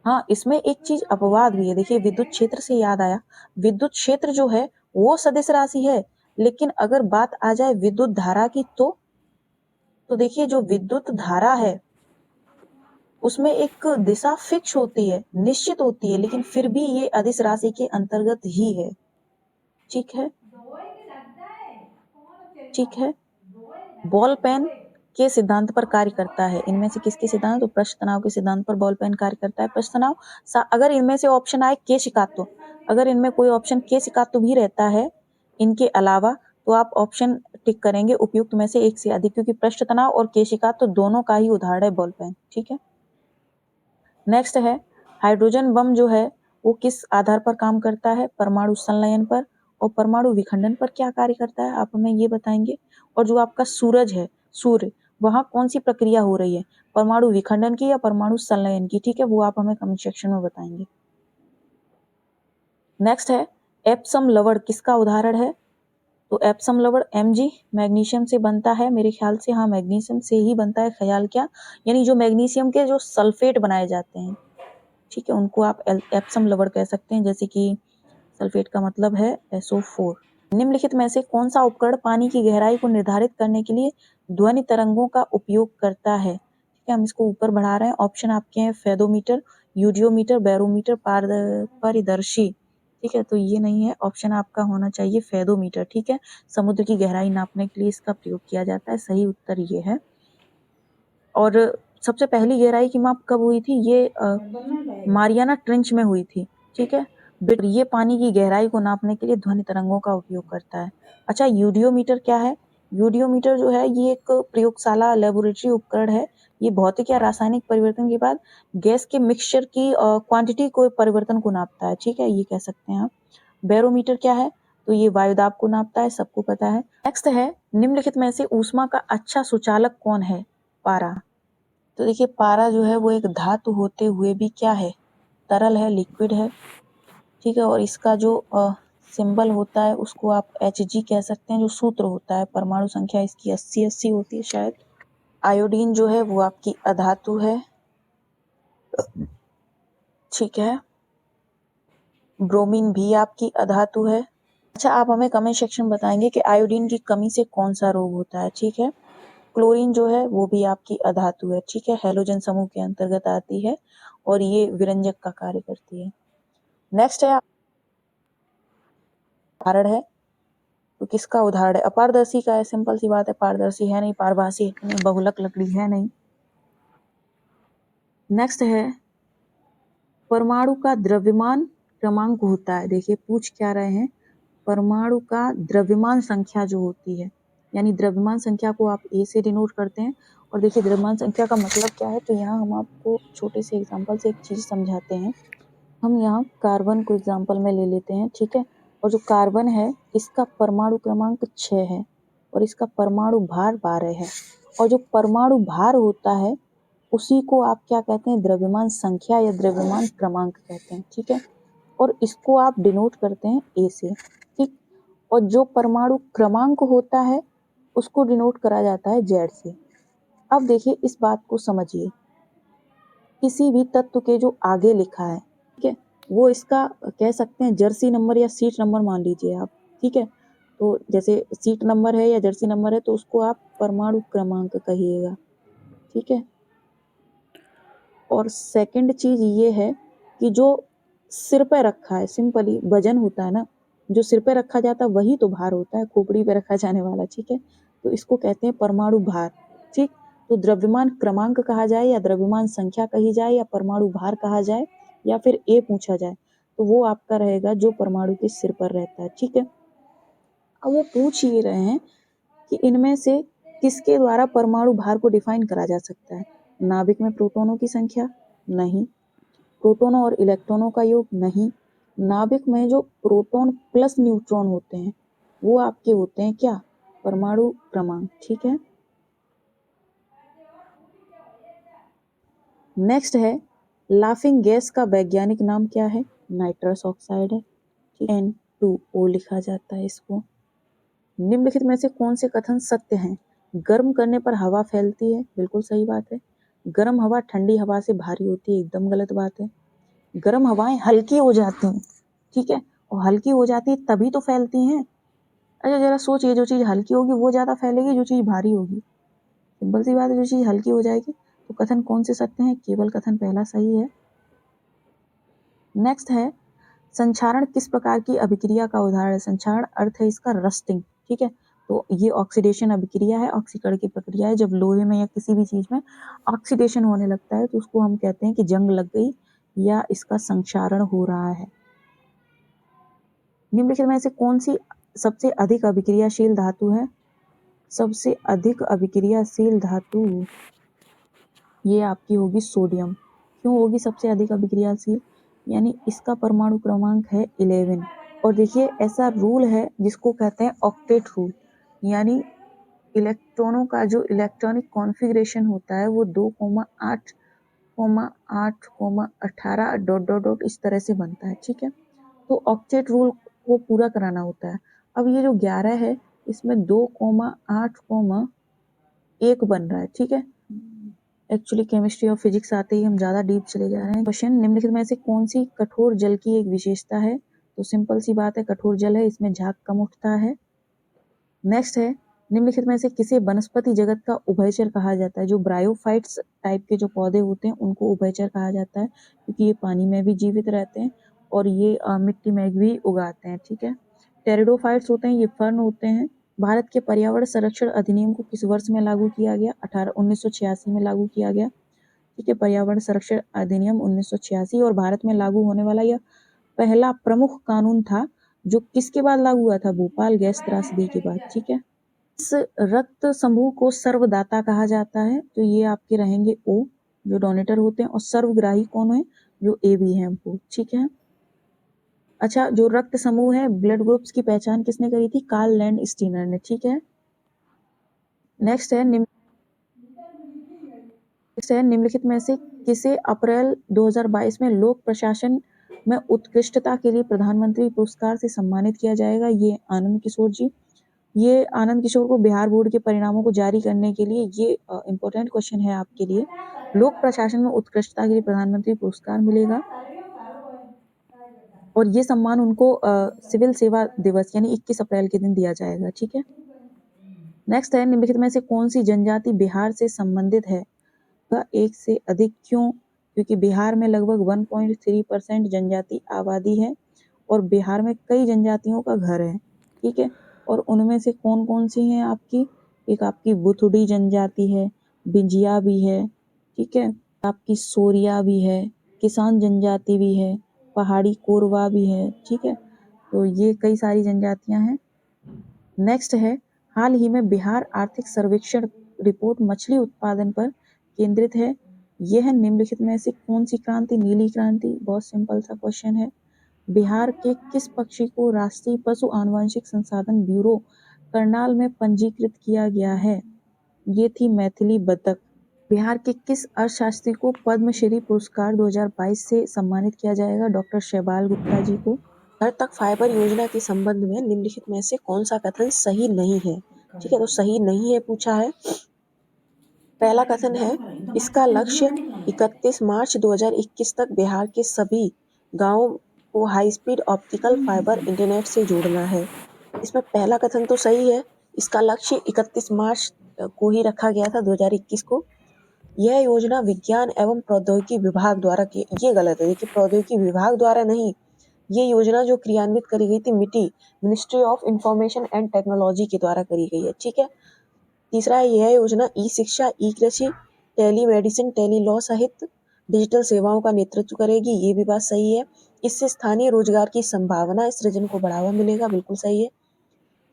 हाँ, इसमें एक चीज अपवाद भी है, देखिए, विद्युत क्षेत्र से याद आया, विद्युत क्षेत्र जो है वो सदिश राशि है, लेकिन अगर बात आ जाए विद्युत धारा की तो देखिए, जो विद्युत धारा है उसमें एक दिशा फिक्स होती है, निश्चित होती है, लेकिन फिर भी ये अदिश राशि के अंतर्गत ही है, ठीक है, ठीक है। बॉल पेन के सिद्धांत पर कार्य करता है, इनमें से किसके सिद्धांत? तो पृष्ठ तनाव के सिद्धांत पर बॉल पेन कार्य करता है। पृष्ठ तनाव, अगर इनमें से ऑप्शन आए केशिकात्व, अगर इनमें कोई ऑप्शन केशिकात्व भी रहता है इनके अलावा, तो आप ऑप्शन टिक करेंगे उपयुक्त में से एक से अधिक, क्योंकि पृष्ठ तनाव और केशिकात्व दोनों का ही उदाहरण है बॉल पेन, ठीक है। नेक्स्ट है हाइड्रोजन बम, जो है वो किस आधार पर काम करता है? परमाणु संलयन पर। और परमाणु विखंडन पर क्या कार्य करता है, आप हमें ये बताएंगे। और जो आपका सूरज है, सूर्य, वहां कौन सी प्रक्रिया हो रही है, परमाणु विखंडन की या परमाणु संलयन की, ठीक है, वो आप हमें कमेंट सेक्शन में बताएंगे। नेक्स्ट है एप्सम लवण किसका उदाहरण है, तो एप्सम लवण Mg मैग्नीशियम से बनता है, मेरे ख्याल से हाँ मैग्नीशियम से ही बनता है, ख्याल क्या, यानी जो मैग्नीशियम के जो सल्फेट बनाए जाते हैं, ठीक है, उनको आप एप्सम लवण कह सकते हैं, जैसे कि सल्फेट का मतलब है SO4। निम्नलिखित में से कौन सा उपकरण पानी की गहराई को निर्धारित करने के लिए ध्वनि तरंगों का उपयोग करता है, ठीक है, हम इसको ऊपर बढ़ा रहे हैं, ऑप्शन आपके हैं फेदोमीटर, यूडियोमीटर, बैरोमीटर, पारदर्शी, ठीक है, तो ये नहीं है, ऑप्शन आपका होना चाहिए फेदोमीटर, ठीक है, समुद्र की गहराई नापने के लिए इसका प्रयोग किया जाता है, सही उत्तर ये है। और सबसे पहली गहराई की माप कब हुई थी, ये मारियाना ट्रेंच में हुई थी, ठीक है, ये पानी की गहराई को नापने के लिए ध्वनि तरंगों का उपयोग करता है। अच्छा, यूडियोमीटर क्या है, यूडियोमीटर जो है ये एक प्रयोगशाला लेबोरेटरी उपकरण है, ये भौतिक या रासायनिक परिवर्तन के बाद गैस के मिक्सचर की क्वांटिटी को परिवर्तन को नापता है, ठीक है, ये कह सकते हैं आप। बैरोमीटर क्या है, तो ये वायुदाब को नापता है, सबको पता है। नेक्स्ट है निम्नलिखित में से ऊष्मा का अच्छा सुचालक कौन है, पारा, तो देखिए पारा जो है वो एक धातु होते हुए भी क्या है, तरल है, लिक्विड है, ठीक है, और इसका जो सिंबल होता है उसको आप Hg कह सकते हैं, जो सूत्र होता है, परमाणु संख्या इसकी 80 होती है शायद। आयोडीन जो है वो आपकी अधातु है, ठीक है, ब्रोमीन भी आपकी अधातु है। अच्छा, आप हमें कमेंट सेक्शन में बताएंगे कि आयोडीन की कमी से कौन सा रोग होता है, ठीक है। क्लोरीन जो है वो भी आपकी अधातु है, ठीक है, हैलोजन समूह के अंतर्गत आती है और ये विरंजक का कार्य करती है। नेक्स्ट है उदाहरण है, तो किसका उदाहरण है, अपारदर्शी का है, सिंपल सी बात है, पारदर्शी है नहीं, पारभासी है नहीं, बहुलक लकड़ी है नहीं। नेक्स्ट है परमाणु का द्रव्यमान क्रमांक होता है, देखिए पूछ क्या रहे हैं, परमाणु का द्रव्यमान संख्या जो होती है, यानी द्रव्यमान संख्या को आप A से डिनोट करते हैं, और देखिए द्रव्यमान संख्या का मतलब क्या है, तो यहाँ हम आपको छोटे से एग्जांपल से एक चीज समझाते हैं। हम यहाँ कार्बन को एग्जांपल में ले लेते हैं, ठीक है, और जो कार्बन है इसका परमाणु क्रमांक 6 है और इसका परमाणु भार 12 है, और जो परमाणु भार होता है उसी को आप क्या कहते हैं, द्रव्यमान संख्या या द्रव्यमान क्रमांक कहते हैं, ठीक है, और इसको आप डिनोट करते हैं A से, ठीक, और जो परमाणु क्रमांक होता है उसको डिनोट करा जाता है Z से। अब देखिए इस बात को समझिए, किसी भी तत्व के जो आगे लिखा है, ठीक है, वो इसका कह सकते हैं जर्सी नंबर या सीट नंबर मान लीजिए आप, ठीक है, तो जैसे सीट नंबर है या जर्सी नंबर है तो उसको आप परमाणु क्रमांक कहिएगा, ठीक है। और सेकंड चीज ये है कि जो सिर पे रखा है, सिंपली वजन होता है ना, जो सिर पे रखा जाता है वही तो भार होता है, खोपड़ी पे रखा जाने वाला, ठीक है, तो इसको कहते हैं परमाणु भार, ठीक। तो द्रव्यमान क्रमांक कहा जाए या द्रव्यमान संख्या कही जाए या परमाणु भार कहा जाए या फिर A पूछा जाए, तो वो आपका रहेगा जो परमाणु के सिर पर रहता है, ठीक है। अब वो पूछ ये रहे हैं कि इनमें से किसके द्वारा परमाणु भार को डिफाइन करा जा सकता है, नाभिक में प्रोटॉनों की संख्या, नहीं, प्रोटॉनों और इलेक्ट्रॉनों का योग, नहीं, नाभिक में जो प्रोटॉन प्लस न्यूट्रॉन होते हैं वो आपके होते हैं क्या, परमाणु क्रमांक, ठीक है। नेक्स्ट है लाफिंग गैस का वैज्ञानिक नाम क्या है, नाइट्रस ऑक्साइड है, N2O लिखा जाता है इसको। निम्नलिखित में से कौन से कथन सत्य हैं, गर्म करने पर हवा फैलती है, बिल्कुल सही बात है, गर्म हवा ठंडी हवा से भारी होती है, एकदम गलत बात है, गर्म हवाएं हल्की हो जाती हैं, ठीक है, और हल्की हो जाती है तभी तो फैलती हैं। अच्छा जरा सोचिए, जो चीज हल्की होगी वो ज्यादा फैलेगी, जो चीज भारी होगी, सिंपल सी बात है, जो चीज हल्की हो जाएगी। तो कथन कौन से सत्य हैं, केवल कथन पहला सही है। नेक्स्ट है संक्षारण किस प्रकार की अभिक्रिया का उदाहरण है, संक्षारण अर्थ है इसका रस्टिंग, ठीक है, तो ये ऑक्सीडेशन अभिक्रिया है, ऑक्सीकरण की प्रक्रिया है, जब लोहे में या किसी भी चीज में ऑक्सीडेशन होने लगता है तो उसको हम कहते हैं कि जंग लग गई या इसका संक्षारण हो रहा है। निम्नलिखित में से कौन सी सबसे अधिक अभिक्रियाशील धातु है, सबसे अधिक अभिक्रियाशील धातु ये आपकी होगी सोडियम। क्यों होगी सबसे अधिक अभिक्रियाशील, यानी इसका परमाणु क्रमांक है 11, और देखिए ऐसा रूल है जिसको कहते हैं ऑक्टेट रूल, यानी इलेक्ट्रॉनों का जो इलेक्ट्रॉनिक कॉन्फ़िगरेशन होता है वो 2,8,18 डॉट डॉट डॉट इस तरह से बनता है, ठीक है। तो ऑक्टेट रूल को पूरा कराना होता है। अब ये जो 11 है इसमें 2,8,1 बन रहा है, ठीक है। एक्चुअली केमिस्ट्री और फिजिक्स आते ही हम ज़्यादा डीप चले जा रहे हैं। क्वेश्चन, निम्नलिखित में से कौन सी कठोर जल की एक विशेषता है? तो सिंपल सी बात है, कठोर जल है, इसमें झाग कम उठता है। नेक्स्ट है, निम्नलिखित में से किसे वनस्पति जगत का उभयचर कहा जाता है? जो ब्रायोफाइट्स टाइप के जो पौधे होते हैं उनको उभयचर कहा जाता है, क्योंकि ये पानी में भी जीवित रहते हैं और ये मिट्टी में भी उगाते हैं, ठीक है। टेरिडोफाइट्स होते हैं, ये फर्न होते हैं। भारत के पर्यावरण संरक्षण अधिनियम को किस वर्ष में लागू किया गया? 1986 में लागू किया गया, ठीक है। पर्यावरण संरक्षण अधिनियम 1986 और भारत में लागू होने वाला यह पहला प्रमुख कानून था जो किसके बाद लागू हुआ था? भोपाल गैस त्रासदी के बाद, ठीक है। इस रक्त समूह को सर्वदाता कहा जाता है, तो ये आपके रहेंगे ओ, जो डोनेटर होते हैं, और सर्वग्राही कौन है? जो ए बी हैं वो, ठीक है। अच्छा, जो रक्त समूह है, ब्लड ग्रुप्स की पहचान किसने करी थी? कार्ल लैंड स्टीनर ने, ठीक है। नेक्स्ट है, निम्नलिखित में से किसे अप्रैल 2022 में लोक प्रशासन में उत्कृष्टता के लिए प्रधानमंत्री पुरस्कार से सम्मानित किया जाएगा? ये आनंद किशोर जी। ये आनंद किशोर को बिहार बोर्ड के परिणामों को जारी करने के लिए, ये इम्पोर्टेंट क्वेश्चन है आपके लिए, लोक प्रशासन में उत्कृष्टता के लिए प्रधानमंत्री पुरस्कार मिलेगा और ये सम्मान उनको सिविल सेवा दिवस यानी 21 अप्रैल के दिन दिया जाएगा, ठीक है। नेक्स्ट है, निम्नलिखित में से कौन सी जनजाति बिहार से संबंधित है? का एक से अधिक क्यों? क्योंकि बिहार में लगभग 1.3% जनजाति आबादी है और बिहार में कई जनजातियों का घर है, ठीक है। और उनमें से कौन कौन सी हैं आपकी? एक आपकी बुथुडी जनजाति है, बिंजिया भी है, ठीक है, आपकी सोरिया भी है, किसान जनजाति भी है, पहाड़ी कोरवा भी है, ठीक है। तो ये कई सारी जनजातियां हैं। नेक्स्ट है, हाल ही में बिहार आर्थिक सर्वेक्षण रिपोर्ट मछली उत्पादन पर केंद्रित है। यह निम्नलिखित में से कौन सी क्रांति? नीली क्रांति। बहुत सिंपल सा क्वेश्चन है। बिहार के किस पक्षी को राष्ट्रीय पशु आनुवंशिक संसाधन ब्यूरो करनाल में पंजीकृत किया गया है? ये थी मैथिली बतख। बिहार के किस अर्थशास्त्री को पद्मश्री पुरस्कार 2022 से सम्मानित किया जाएगा? डॉक्टर शैवाल गुप्ता जी को। घर तक फाइबर योजना के संबंध में निम्नलिखित में से कौन सा कथन सही नहीं है? ठीक है, तो सही नहीं है पूछा है। पहला कथन है, इसका लक्ष्य 31 मार्च 2021 तक बिहार के सभी गांवों को high speed optical fibre internet से जोड़ना है। इसमें पहला कथन तो सही है, इसका लक्ष्य 31 मार्च को ही रखा गया था, 2021 को। यह योजना विज्ञान एवं प्रौद्योगिकी विभाग द्वारा की, ये गलत है, देखिए प्रौद्योगिकी विभाग द्वारा नहीं, ये योजना जो क्रियान्वित करी गई थी ministry of information and technology के द्वारा करी गई है, ठीक है। तीसरा है, यह योजना ई शिक्षा, ई कृषि, टेली मेडिसिन, टेली लॉ सहित डिजिटल सेवाओं का नेतृत्व करेगी, ये भी बात सही है। इससे स्थानीय रोजगार की संभावना सृजन को बढ़ावा मिलेगा, बिल्कुल सही है।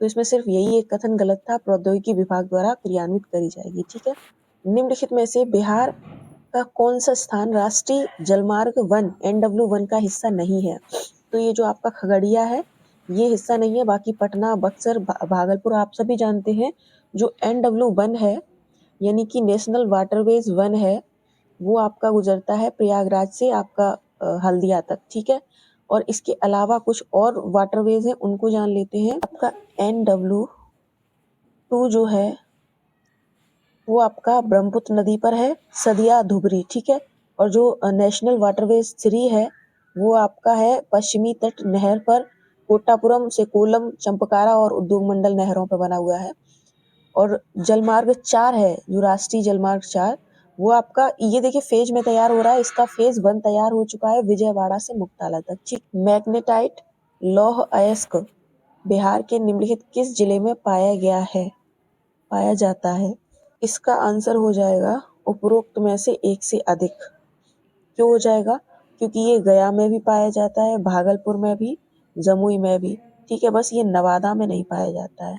तो इसमें सिर्फ यही एक कथन गलत था, प्रौद्योगिकी विभाग द्वारा क्रियान्वित करी जाएगी, ठीक है। निम्नलिखित में से बिहार का कौन सा स्थान राष्ट्रीय जलमार्ग 1 NW1 का हिस्सा नहीं है? तो ये जो आपका खगड़िया है ये हिस्सा नहीं है, बाकी पटना, बक्सर, भागलपुर आप सभी जानते हैं। जो NW1 है यानी कि नेशनल वाटरवेज 1 है, वो आपका गुजरता है प्रयागराज से आपका हल्दिया तक, ठीक है। और इसके अलावा कुछ और वाटरवेज हैं, उनको जान लेते हैं। आपका NW2 जो है वो आपका ब्रह्मपुत्र नदी पर है, सदिया धुबरी, ठीक है। और जो नेशनल वाटरवेज 3 है वो आपका है पश्चिमी तट नहर पर, कोट्टापुरम से कोलम, चंपकारा और उद्योग मंडल नहरों पर बना हुआ है। और जलमार्ग 4 है, जो राष्ट्रीय जलमार्ग 4, वो आपका ये देखिए फेज में तैयार हो रहा है, इसका फेज 1 तैयार हो चुका है विजयवाड़ा से मुक्ताला तक, ठीक। मैग्नेटाइट लौह अयस्क बिहार के निम्नलिखित किस जिले में पाया जाता है? इसका आंसर हो जाएगा उपरोक्त में से एक से अधिक। क्यों हो जाएगा? क्योंकि ये गया में भी पाया जाता है, भागलपुर में भी, जमुई में भी, ठीक है। बस ये नवादा में नहीं पाया जाता है।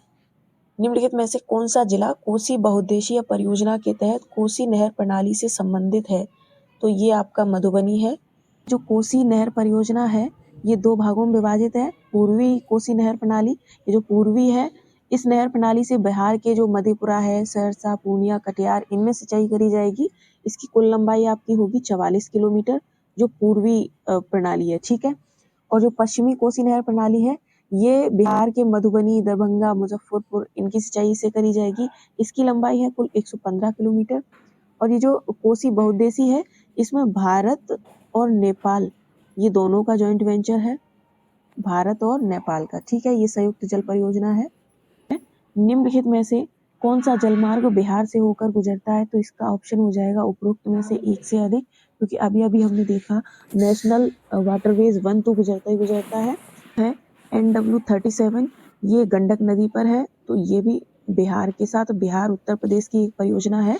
निम्नलिखित में से कौन सा जिला कोसी बहुउद्देशीय परियोजना के तहत कोसी नहर प्रणाली से संबंधित है? तो ये आपका मधुबनी है। जो कोसी नहर परियोजना है ये 2 भागों में विभाजित है। पूर्वी कोसी नहर प्रणाली, ये जो पूर्वी है इस नहर प्रणाली से बिहार के जो मधेपुरा है, सहरसा, पूर्णिया, कटिहार, इनमें सिंचाई करी जाएगी। इसकी कुल लंबाई आपकी होगी 44 किलोमीटर, जो पूर्वी प्रणाली है, ठीक है। और जो पश्चिमी कोसी नहर प्रणाली है, ये बिहार के मधुबनी, दरभंगा, मुजफ्फरपुर, इनकी सिंचाई से करी जाएगी। इसकी लंबाई है कुल 115 किलोमीटर। और ये जो कोसी बहुउद्देशीय है, इसमें भारत और नेपाल, ये दोनों का जॉइंट वेंचर है, भारत और नेपाल का, ठीक है। ये संयुक्त जल परियोजना है। निम्नलिखित में से कौन सा जलमार्ग बिहार से होकर गुजरता है? तो इसका ऑप्शन हो जाएगा उपरोक्त में से एक से अधिक, क्योंकि अभी अभी हमने देखा नेशनल वाटरवेज 1 तो गुजरता ही गुजरता है। NW37, ये गंडक नदी पर है, तो ये भी बिहार के साथ, बिहार उत्तर प्रदेश की एक परियोजना है।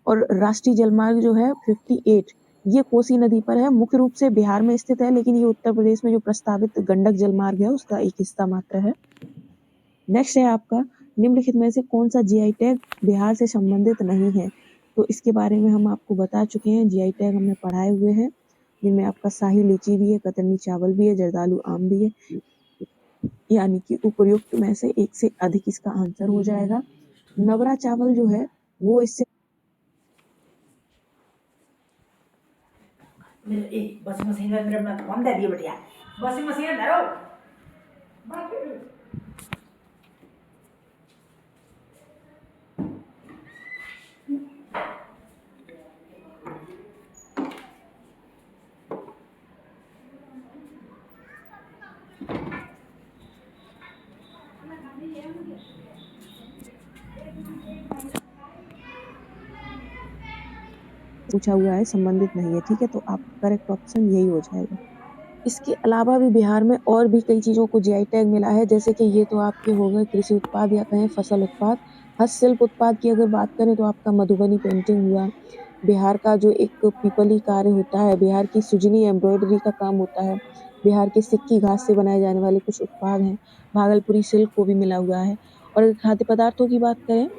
और राष्ट्रीय जलमार्ग जो है 58, ये कोसी नदी पर है, मुख्य रूप से बिहार में स्थित है, लेकिन ये उत्तर प्रदेश में जो प्रस्तावित गंडक जलमार्ग है उसका एक हिस्सा मात्र है। नेक्स्ट है आपका, निम्नलिखित में से कौन सा जीआई टैग बिहार से संबंधित नहीं है? तो इसके बारे में हम आपको बता चुके हैं, जीआई टैग हमने पढ़ाए हुए हैं, जिनमें आपका शाही लीची भी है, कतरनी चावल भी है, जर्दालू आम भी है, यानी कि उपयुक्त में से एक से अधिक इसका आंसर हो जाएगा। नवरा चावल जो है वो इससे वॉशिंग मशीन में मेरे अपना कौन दे दिए बढ़िया वॉशिंग मशीन धरो पूछा हुआ है, संबंधित नहीं है, ठीक है। तो आपका करेक्ट ऑप्शन यही हो जाएगा। इसके अलावा भी बिहार में और भी कई चीज़ों को जीआई टैग मिला है, जैसे कि ये तो आपके हो गए कृषि उत्पाद या कहें फसल उत्पाद। हस्तशिल्प उत्पाद की अगर बात करें तो आपका मधुबनी पेंटिंग हुआ, बिहार का जो एक पीपली कार्य होता है, बिहार की सुजनी एम्ब्रॉयडरी का काम होता है, बिहार के सिक्की घास से बनाए जाने वाले कुछ उत्पाद हैं, भागलपुरी सिल्क को भी मिला हुआ है। और अगर खाद्य पदार्थों की बात करें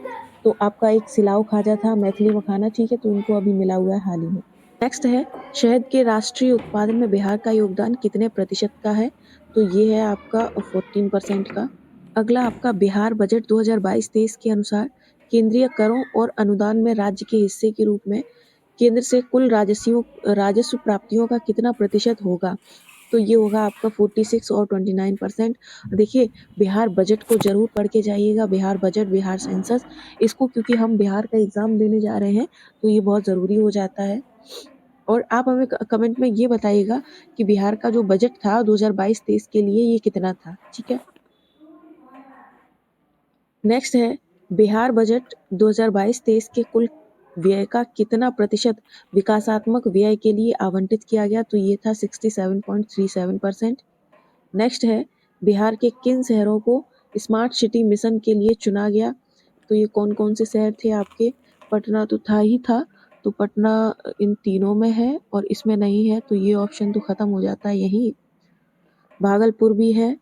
तो आपका एक सिलाव खाजा था, मैथिली मखाना, ठीक है, तो इनको अभी मिला हुआ है हाल ही में। नेक्स्ट है, शहद के राष्ट्रीय उत्पादन में बिहार का योगदान कितने प्रतिशत का है? तो ये है आपका 14% का। अगला आपका बिहार बजट 2022-23 के अनुसार केंद्रीय करों और अनुदान में राज्य के हिस्से के रूप में केंद्र से कुल राजस्व प्राप्तियों का कितना प्रतिशत होगा? तो ये होगा आपका 46 और 29%। देखिए, बिहार बजट को जरूर पढ़ के जाइएगा, बिहार बजट, बिहार सेंसस, इसको क्योंकि हम बिहार का एग्जाम देने जा रहे हैं तो ये बहुत ज़रूरी हो जाता है। और आप हमें कमेंट में ये बताइएगा कि बिहार का जो बजट था 2022-23 के लिए ये कितना था, ठीक है। नेक्स्ट है, बिहार बजट 2022-23 के कुल व्यय का कितना प्रतिशत विकासात्मक व्यय के लिए आवंटित किया गया? तो ये था 67.37%। नेक्स्ट है, बिहार के किन शहरों को स्मार्ट सिटी मिशन के लिए चुना गया? तो ये कौन कौन से शहर थे आपके? पटना तो था ही था, तो पटना इन तीनों में है और इसमें नहीं है, तो ये ऑप्शन तो खत्म हो जाता है यही। भागलपुर भी है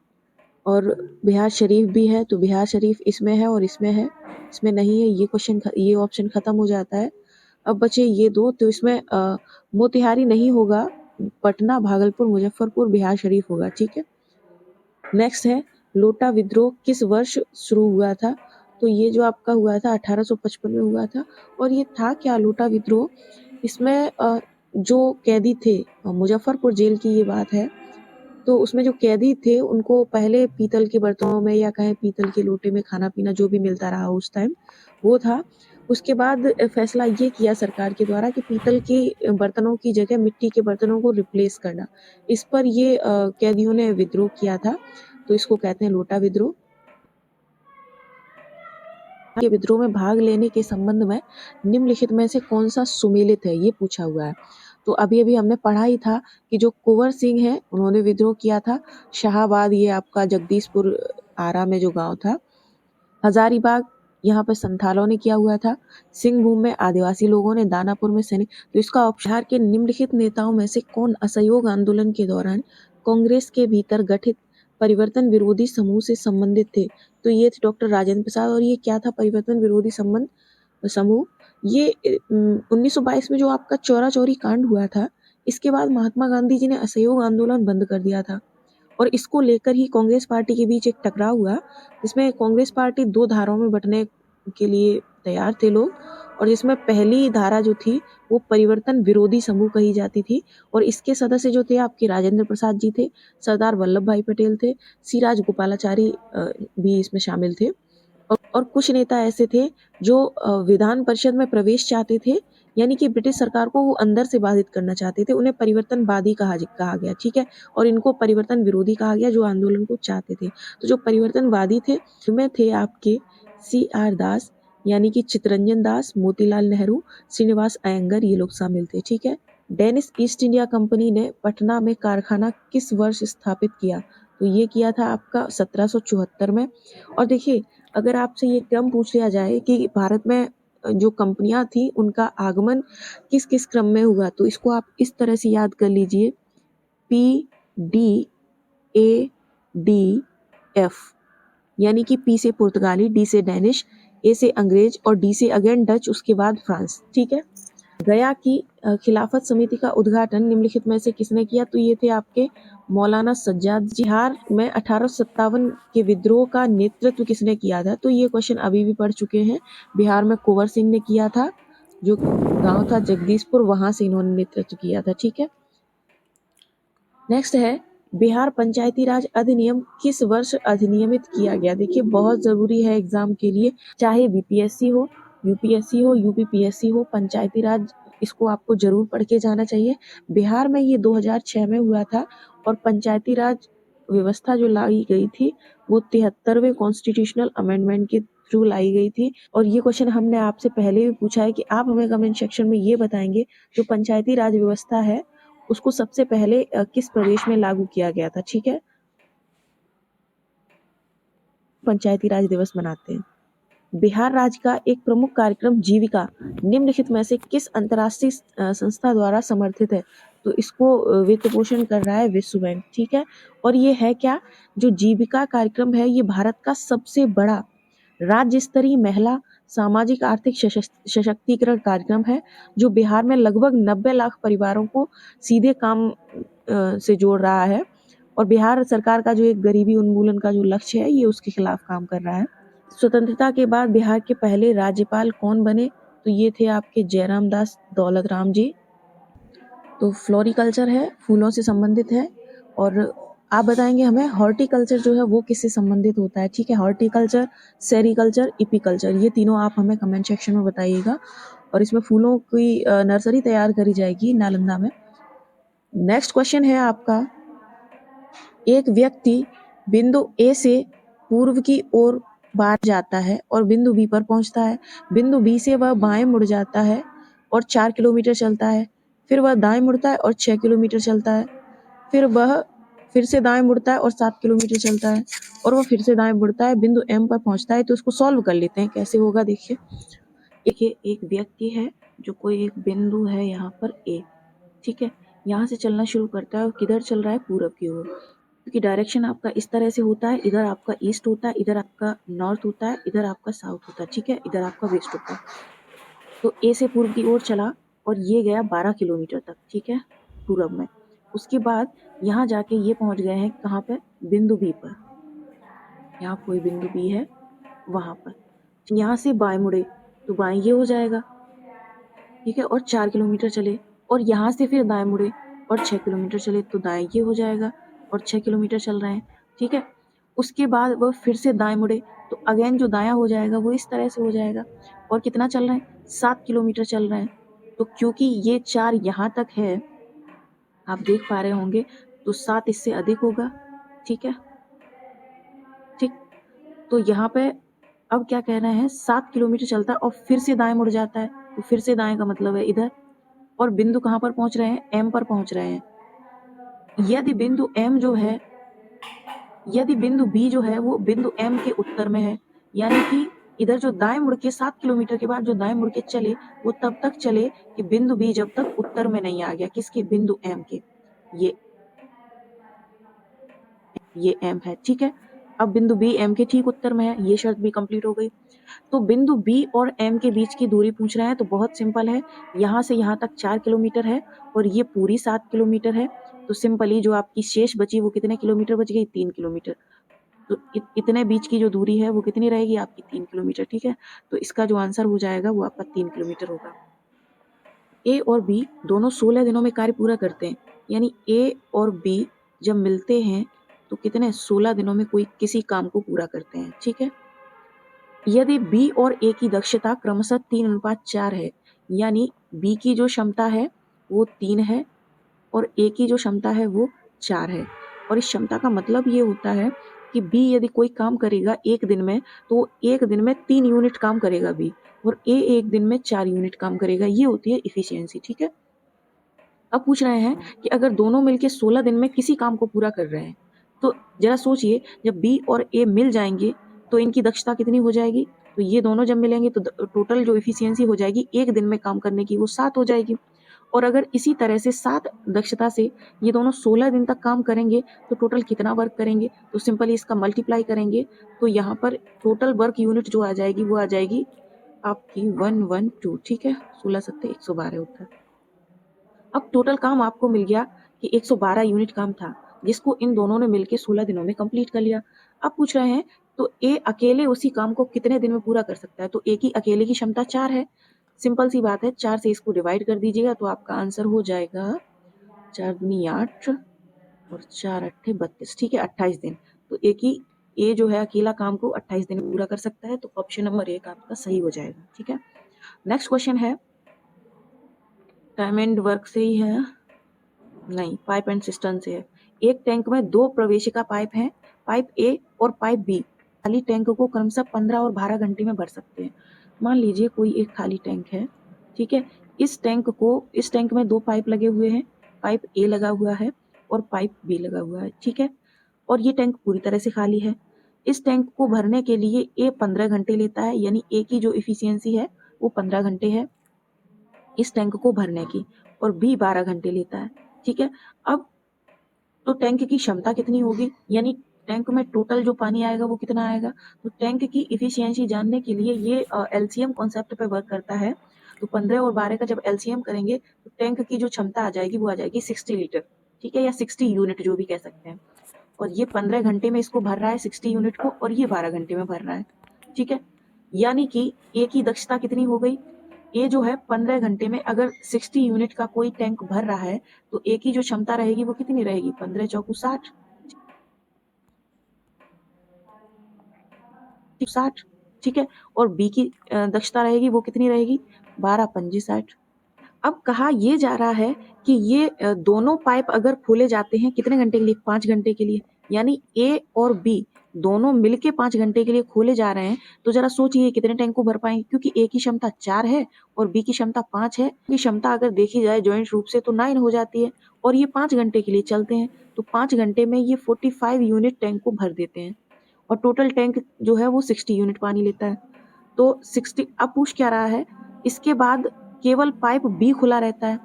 और बिहार शरीफ भी है, तो बिहार शरीफ इसमें है और इसमें है, इसमें नहीं है, ये ऑप्शन खत्म हो जाता है। अब बचे ये दो, तो इसमें मोतिहारी नहीं होगा, पटना, भागलपुर, मुजफ्फरपुर, बिहार शरीफ होगा, ठीक है। नेक्स्ट है, लोटा विद्रोह किस वर्ष शुरू हुआ था? तो ये जो आपका हुआ था 1855 में हुआ था। और ये था क्या लोटा विद्रोह? इसमें जो कैदी थे, मुजफ्फरपुर जेल की ये बात है, तो उसमें जो कैदी थे उनको पहले पीतल के बर्तनों में या कहें पीतल के लोटे में खाना पीना जो भी मिलता रहा उस टाइम वो था। उसके बाद फैसला ये किया सरकार के द्वारा कि पीतल के बर्तनों की जगह मिट्टी के बर्तनों को रिप्लेस करना। इस पर ये कैदियों ने विद्रोह किया था, तो इसको कहते हैं लोटा विद्रोह। के विद्रोह में भाग लेने के संबंध में निम्नलिखित में से कौन सा सुमेलित है, ये पूछा हुआ है। तो अभी अभी हमने पढ़ा ही था कि जो कुंवर सिंह है उन्होंने विद्रोह किया था। शाहाबाद, ये आपका जगदीशपुर आरा में जो गांव था। हजारीबाग, यहाँ पर संथालों ने किया हुआ था। सिंहभूम में आदिवासी लोगों ने, दानापुर में सैनिक। तो इसका बिहार के निम्नलिखित नेताओं में से कौन असहयोग आंदोलन के दौरान कांग्रेस के भीतर गठित परिवर्तन विरोधी समूह से संबंधित थे? तो ये थे डॉक्टर राजेंद्र प्रसाद। और ये क्या था परिवर्तन विरोधी समूह? ये 1922 में जो आपका चौरा चौरी कांड हुआ था, इसके बाद महात्मा गांधी जी ने असहयोग आंदोलन बंद कर दिया था और इसको लेकर ही कांग्रेस पार्टी के बीच एक टकराव हुआ, जिसमें कांग्रेस पार्टी 2 धाराओं में बँटने के लिए तैयार थे लोग, और जिसमें पहली धारा जो थी वो परिवर्तन विरोधी समूह कही जाती थी, और इसके सदस्य जो थे आपके राजेंद्र प्रसाद जी थे, सरदार वल्लभ भाई पटेल थे, सी राजगोपालाचारी भी इसमें शामिल थे, और कुछ नेता ऐसे थे जो विधान परिषद में प्रवेश चाहते थे, यानी कि ब्रिटिश सरकार को वो अंदर से बाधित करना चाहते थे। उन्हें परिवर्तनवादी कहा गया, ठीक है, और इनको परिवर्तन विरोधी कहा गया, जो आंदोलन को चाहते थे। तो जो परिवर्तनवादी थे उनमें थे आपके CR दास, यानी कि चित्तरंजन दास, मोतीलाल नेहरू, श्रीनिवास अयंगर, ये लोग शामिल थे, ठीक है। डेनिश ईस्ट इंडिया कंपनी ने पटना में कारखाना किस वर्ष स्थापित किया? तो ये किया था आपका 1774 में। और देखिए, अगर आपसे ये क्रम पूछ लिया जाए कि भारत में जो कंपनियां थी उनका आगमन किस किस क्रम में हुआ, तो इसको आप इस तरह से याद कर लीजिए, PDADF, यानी कि P से पुर्तगाली, D से डेनिश, A से अंग्रेज और D से अगेन डच, उसके बाद फ्रांस, ठीक है। गया की खिलाफत समिति का उद्घाटन निम्नलिखित में से किसने किया? तो ये थे आपके मौलाना सज्जाद। बिहार में 1857 के विद्रोह का नेतृत्व किसने किया था? तो ये क्वेश्चन अभी भी पढ़ चुके हैं। बिहार में कुंवर सिंह ने किया था, जो गांव था जगदीशपुर, वहां से इन्होंने नेतृत्व किया था, ठीक है। नेक्स्ट है, बिहार पंचायती राज अधिनियम किस वर्ष अधिनियमित किया गया? देखिए, बहुत जरूरी है एग्जाम के लिए, चाहे BPSC हो, UPSC हो, UPPSC हो, पंचायती राज इसको आपको जरूर पढ़ के जाना चाहिए। बिहार में ये 2006 में हुआ था, और पंचायती राज व्यवस्था जो लाई गई थी वो 73वें कॉन्स्टिट्यूशनल अमेंडमेंट के थ्रू लाई गई थी। और ये क्वेश्चन हमने आपसे पहले भी पूछा है कि आप हमें कमेंट सेक्शन में ये बताएंगे, जो पंचायती राज व्यवस्था है उसको सबसे पहले किस प्रदेश में लागू किया गया था, ठीक है। पंचायती राज दिवस मनाते हैं। बिहार राज्य का एक प्रमुख कार्यक्रम जीविका निम्नलिखित में से किस अंतर्राष्ट्रीय संस्था द्वारा समर्थित है? तो इसको वित्त पोषण कर रहा है विश्व बैंक, ठीक है। और ये है क्या? जो जीविका कार्यक्रम है ये भारत का सबसे बड़ा राज्य स्तरीय महिला सामाजिक आर्थिक सशक्तिकरण कार्यक्रम है, जो बिहार में लगभग 90 लाख परिवारों को सीधे काम से जोड़ रहा है, और बिहार सरकार का जो एक गरीबी उन्मूलन का जो लक्ष्य है ये उसके खिलाफ काम कर रहा है। स्वतंत्रता के बाद बिहार के पहले राज्यपाल कौन बने? तो ये थे आपके जयराम दास दौलत राम जी। तो फ्लोरिकल्चर है, फूलों से संबंधित है, और आप बताएंगे हमें हॉर्टिकल्चर जो है वो किससे संबंधित होता है, ठीक है। हॉर्टिकल्चर, सेरिकल्चर, इपिकल्चर, ये तीनों आप हमें कमेंट सेक्शन में बताइएगा, और इसमें फूलों की नर्सरी तैयार करी जाएगी नालंदा में। नेक्स्ट क्वेश्चन है आपका, एक व्यक्ति बिंदु A से पूर्व की ओर बाहर जाता है और बिंदु B पर पहुंचता है। बिंदु B से वह बाएं मुड़ जाता है और 4 किलोमीटर चलता है, फिर वह दाएं मुड़ता है और 6 किलोमीटर चलता है, फिर वह फिर से दाएं मुड़ता है और 7 किलोमीटर चलता है, और वह फिर से दाएं मुड़ता है, बिंदु M पर पहुंचता है। तो इसको सॉल्व कर लेते हैं, कैसे होगा देखिए। देखिए, एक व्यक्ति है जो कोई एक बिंदु है यहाँ पर A, ठीक है, यहाँ से चलना शुरू करता है और किधर चल रहा है? पूरब की ओर, क्योंकि डायरेक्शन आपका इस तरह से होता है, इधर आपका ईस्ट होता है, इधर आपका नॉर्थ होता है, इधर आपका साउथ होता है, ठीक है, इधर आपका वेस्ट होता है। तो A से पूर्व की ओर चला और ये गया 12 किलोमीटर तक, ठीक है, पूरब में। उसके बाद यहाँ जाके ये पहुँच गए हैं कहाँ पे? बिंदु B पर। यहाँ कोई बिंदु B है, वहाँ पर यहाँ से बाएं मुड़े तो बाएं ये हो जाएगा, ठीक है, और 4 किलोमीटर चले, और यहाँ से फिर दाएं मुड़े और 6 किलोमीटर चले तो दाएं ये हो जाएगा, और 6 किलोमीटर चल रहे हैं, ठीक है। उसके बाद वह फिर से दाएं मुड़े तो अगेन जो दायां हो जाएगा वो इस तरह से हो जाएगा, और कितना चल रहे हैं? 7 किलोमीटर चल रहे हैं। तो क्योंकि ये 4 यहाँ तक है, आप देख पा रहे होंगे, तो 7 इससे अधिक होगा, ठीक है, ठीक। तो यहाँ पे अब क्या कह रहे हैं? 7 किलोमीटर चलता है और फिर से दाएं मुड़ जाता है, तो फिर से दाएं का मतलब है इधर, और बिंदु कहाँ पर पहुंच रहे हैं? M पर पहुंच रहे हैं। यदि बिंदु M जो है, यदि बिंदु B जो है वो बिंदु M के उत्तर में है, यानी कि इधर जो दाएं मुड़ के 7 किलोमीटर के बाद जो दाएं मुड़ के चले वो तब तक चले कि बिंदु B जब तक उत्तर में नहीं आ गया, किसके? बिंदु M के। ये M है, ठीक है। अब बिंदु B M के ठीक उत्तर में है, ये शर्त भी कंप्लीट हो गई। तो बिंदु B और M के बीच की दूरी पूछ रहे हैं, तो बहुत सिंपल है, यहाँ से यहाँ तक 4 किलोमीटर है और ये पूरी 7 किलोमीटर है, तो सिंपली जो आपकी शेष बची वो कितने किलोमीटर बच गई, 3 किलोमीटर। तो इतने बीच की जो दूरी है वो कितनी रहेगी आपकी, 3 किलोमीटर, ठीक है। तो इसका जो आंसर हो जाएगा वो आपका 3 किलोमीटर होगा। ए और बी दोनों 16 दिनों में कार्य पूरा करते हैं, यानी ए और बी जब मिलते हैं तो कितने 16 दिनों में कोई किसी काम को पूरा करते हैं, ठीक है। यदि बी और ए की दक्षता क्रमशः 3:4 है, यानी बी की जो क्षमता है वो 3 है और ए की जो क्षमता है वो 4 है। और इस क्षमता का मतलब ये होता है कि बी यदि कोई काम करेगा एक दिन में तो एक दिन में 3 यूनिट काम करेगा बी, और ए एक दिन में 4 यूनिट काम करेगा। ये होती है इफिशियंसी, ठीक है। अब पूछ रहे हैं कि अगर दोनों मिलके 16 दिन में किसी काम को पूरा कर रहे हैं, तो जरा सोचिए जब बी और ए मिल जाएंगे तो इनकी दक्षता कितनी हो जाएगी। तो ये दोनों जब मिलेंगे तो टोटल जो इफिशियंसी हो जाएगी एक दिन में काम करने की वो 7 हो जाएगी। और अगर इसी तरह से 7 दक्षता से ये दोनों 16 दिन तक काम करेंगे तो टोटल कितना वर्क करेंगे, तो सिंपली इसका मल्टीप्लाई करेंगे तो यहाँ पर टोटल वर्क यूनिट जो आ जाएगी वो आ जाएगी आपकी 112, ठीक है। 16 सत्ते 112 होता है। अब टोटल काम आपको मिल गया कि 112 यूनिट काम था, जिसको इन दोनों ने मिलकर 16 दिनों में कंप्लीट कर लिया। अब पूछ रहे हैं तो ए अकेले उसी काम को कितने दिन में पूरा कर सकता है, तो ए की अकेले की क्षमता 4 है। सिंपल सी बात है, 4 से इसको डिवाइड कर दीजिएगा तो आपका आंसर हो जाएगा 4 दूनी 8 और 4 अट्ठे 32, ठीक है, 28 दिन। तो ए जो है अकेला काम को 28 दिन में पूरा कर सकता है, तो ऑप्शन नंबर 1 आपका सही हो जाएगा, ठीक है। नेक्स्ट क्वेश्चन है, टाइम एंड वर्क से ही है, नहीं, पाइप एंड सिस्टम से है। एक टैंक में 2 प्रवेशिका पाइप हैं, पाइप ए और पाइप बी खाली टैंक को क्रमशः 15 और 12 घंटे में भर सकते हैं। मान लीजिए कोई एक खाली टैंक है, ठीक है। इस टैंक में 2 पाइप लगे हुए हैं, पाइप ए लगा हुआ है और पाइप बी लगा हुआ है, ठीक है। और ये टैंक पूरी तरह से खाली है। इस टैंक को भरने के लिए ए 15 घंटे लेता है, यानी ए की जो इफिशियंसी है वो 15 घंटे है इस टैंक को भरने की, और बी 12 घंटे लेता है, ठीक है। अब तो टैंक की क्षमता कितनी होगी, यानी टैंक में टोटल जो पानी आएगा वो कितना आएगा। तो टैंक की इफिशियंसी जानने के लिए ये एलसीएम कॉन्सेप्ट पे वर्क करता है। तो 15 और 12 का जब एलसीएम करेंगे तो टैंक की जो क्षमता आ जाएगी वो आ जाएगी 60 लीटर, ठीक है, या 60 यूनिट जो भी कह सकते हैं। और ये 15 घंटे में इसको भर रहा है 60 यूनिट को, और ये 12 घंटे में भर रहा है, ठीक है। यानी कि ए की दक्षता कितनी हो गई, ए जो है 15 घंटे में अगर 60 यूनिट का कोई टैंक भर रहा है तो ए की जो क्षमता रहेगी वो कितनी रहेगी, 15 चौकू 60, 60, ठीक है। और बी की दक्षता रहेगी वो कितनी रहेगी, 12 पंजे 60। अब कहा ये जा रहा है कि ये दोनों पाइप अगर खोले जाते हैं कितने घंटे के लिए, 5 घंटे के लिए, यानी ए और बी दोनों मिलके 5 घंटे के लिए खोले जा रहे हैं। तो जरा सोचिए कितने टैंक को भर पाएंगे, क्योंकि ए की क्षमता 4 है और बी की क्षमता 5 है। की क्षमता अगर देखी जाए जॉइंट रूप से तो 9 हो जाती है, और ये 5 घंटे के लिए चलते हैं, तो 5 घंटे में ये 45 यूनिट टैंक को भर देते हैं, और टोटल टैंक जो है वो 60 यूनिट पानी लेता है। तो 60, अब पूछ क्या रहा है, इसके बाद केवल पाइप बी खुला रहता है,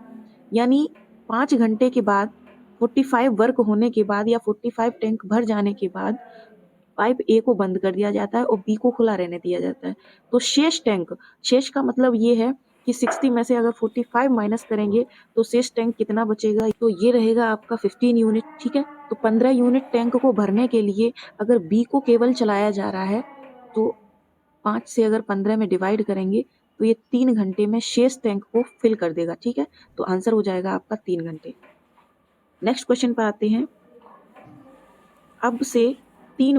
यानी 5 घंटे के बाद 45 वर्क होने के बाद या 45 टैंक भर जाने के बाद पाइप ए को बंद कर दिया जाता है और बी को खुला रहने दिया जाता है। तो शेष का मतलब ये है कि 60 में से अगर 45 माइनस करेंगे तो शेष टैंक कितना बचेगा, तो ये रहेगा आपका 15 यूनिट, ठीक है। तो 15 यूनिट टैंक को भरने के लिए अगर बी को केवल चलाया जा रहा है तो 5 से अगर 15 में डिवाइड करेंगे तो ये 3 घंटे में शेष टैंक को फिल कर देगा, ठीक है। तो आंसर हो जाएगा आपका 3 घंटे। नेक्स्ट क्वेश्चन पर आते हैं। अब से 3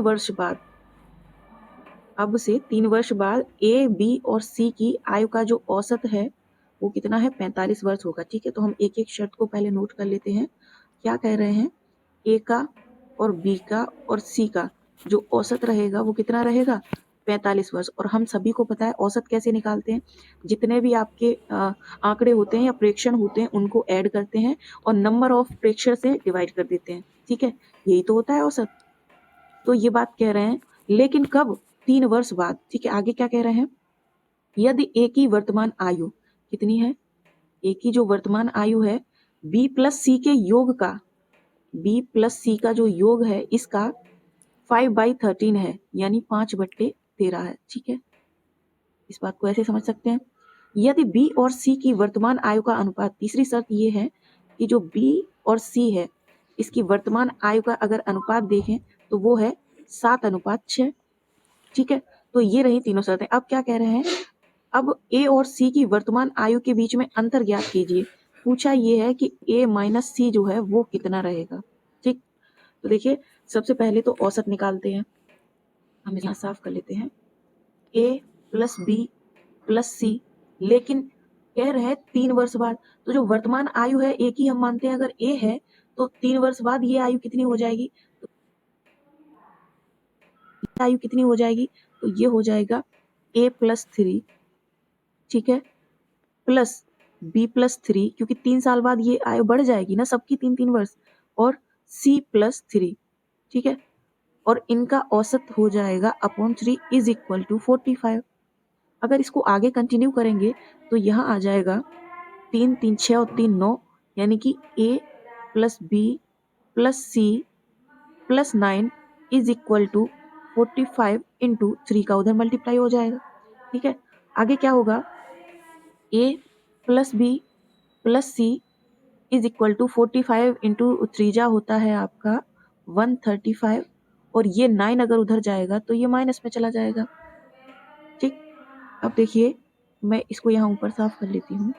वर्ष बाद ए बी और सी की आयु का जो औसत है वो कितना है, 45 वर्ष होगा, ठीक है। तो हम एक एक शर्त को पहले नोट कर लेते हैं। क्या कह रहे हैं, ए का और बी का और सी का जो औसत रहेगा वो कितना रहेगा, 45 वर्ष। और हम सभी को पता है औसत कैसे निकालते हैं, जितने भी आपके आंकड़े होते हैं या प्रेक्षण होते हैं उनको ऐड करते हैं और नंबर ऑफ प्रेक्षण से डिवाइड कर देते हैं, ठीक है, यही तो होता है औसत। तो ये बात कह रहे हैं, लेकिन कब, 3 वर्ष बाद, ठीक है। आगे क्या कह रहे हैं, यदि ए की वर्तमान आयु कितनी है, ए की जो वर्तमान आयु है बी प्लस सी के योग का, बी प्लस सी का जो योग है इसका 5/13 है, यानी 5/13 है, ठीक है। इस बात को ऐसे समझ सकते हैं, यदि बी और सी की वर्तमान आयु का अनुपात, तीसरी शर्त ये है कि जो बी और सी है इसकी वर्तमान आयु का अगर अनुपात देखें तो वो है 7:6। ठीक है, तो ये रही तीनों शर्तें। अब क्या कह रहे हैं, अब ए और सी की वर्तमान आयु के बीच में अंतर ज्ञात कीजिए। पूछा ये है कि ए माइनस सी जो है वो कितना रहेगा। ठीक, तो देखिए सबसे पहले तो औसत निकालते हैं, हम यहाँ साफ कर लेते हैं। ए प्लस बी प्लस सी, लेकिन कह रहे हैं 3 वर्ष बाद, तो जो वर्तमान आयु है ए की हम मानते हैं अगर ए है तो 3 वर्ष बाद ये आयु कितनी हो जाएगी, आयु कितनी हो जाएगी, तो ये हो जाएगा A+3, ठीक है, प्लस B+3, क्योंकि 3 साल बाद ये आयु बढ़ जाएगी ना सबकी 3-3 वर्ष, और C+3, ठीक है, और इनका औसत हो जाएगा अपॉन 3 इज इक्वल टू 45। अगर इसको आगे कंटिन्यू करेंगे तो यहाँ आ जाएगा 3 3 6 और 3 9, यानी कि A plus B plus C plus 9 is equal to 45 into 3 का उधर मल्टीप्लाई हो जाएगा। ठीक है, आगे क्या होगा, A plus B plus C is equal to 45 into 3 जा होता है आपका 135, और ये 9 अगर उधर जाएगा तो ये माइनस में चला जाएगा। ठीक, अब देखिए मैं इसको यहाँ ऊपर साफ कर लेती हूँ,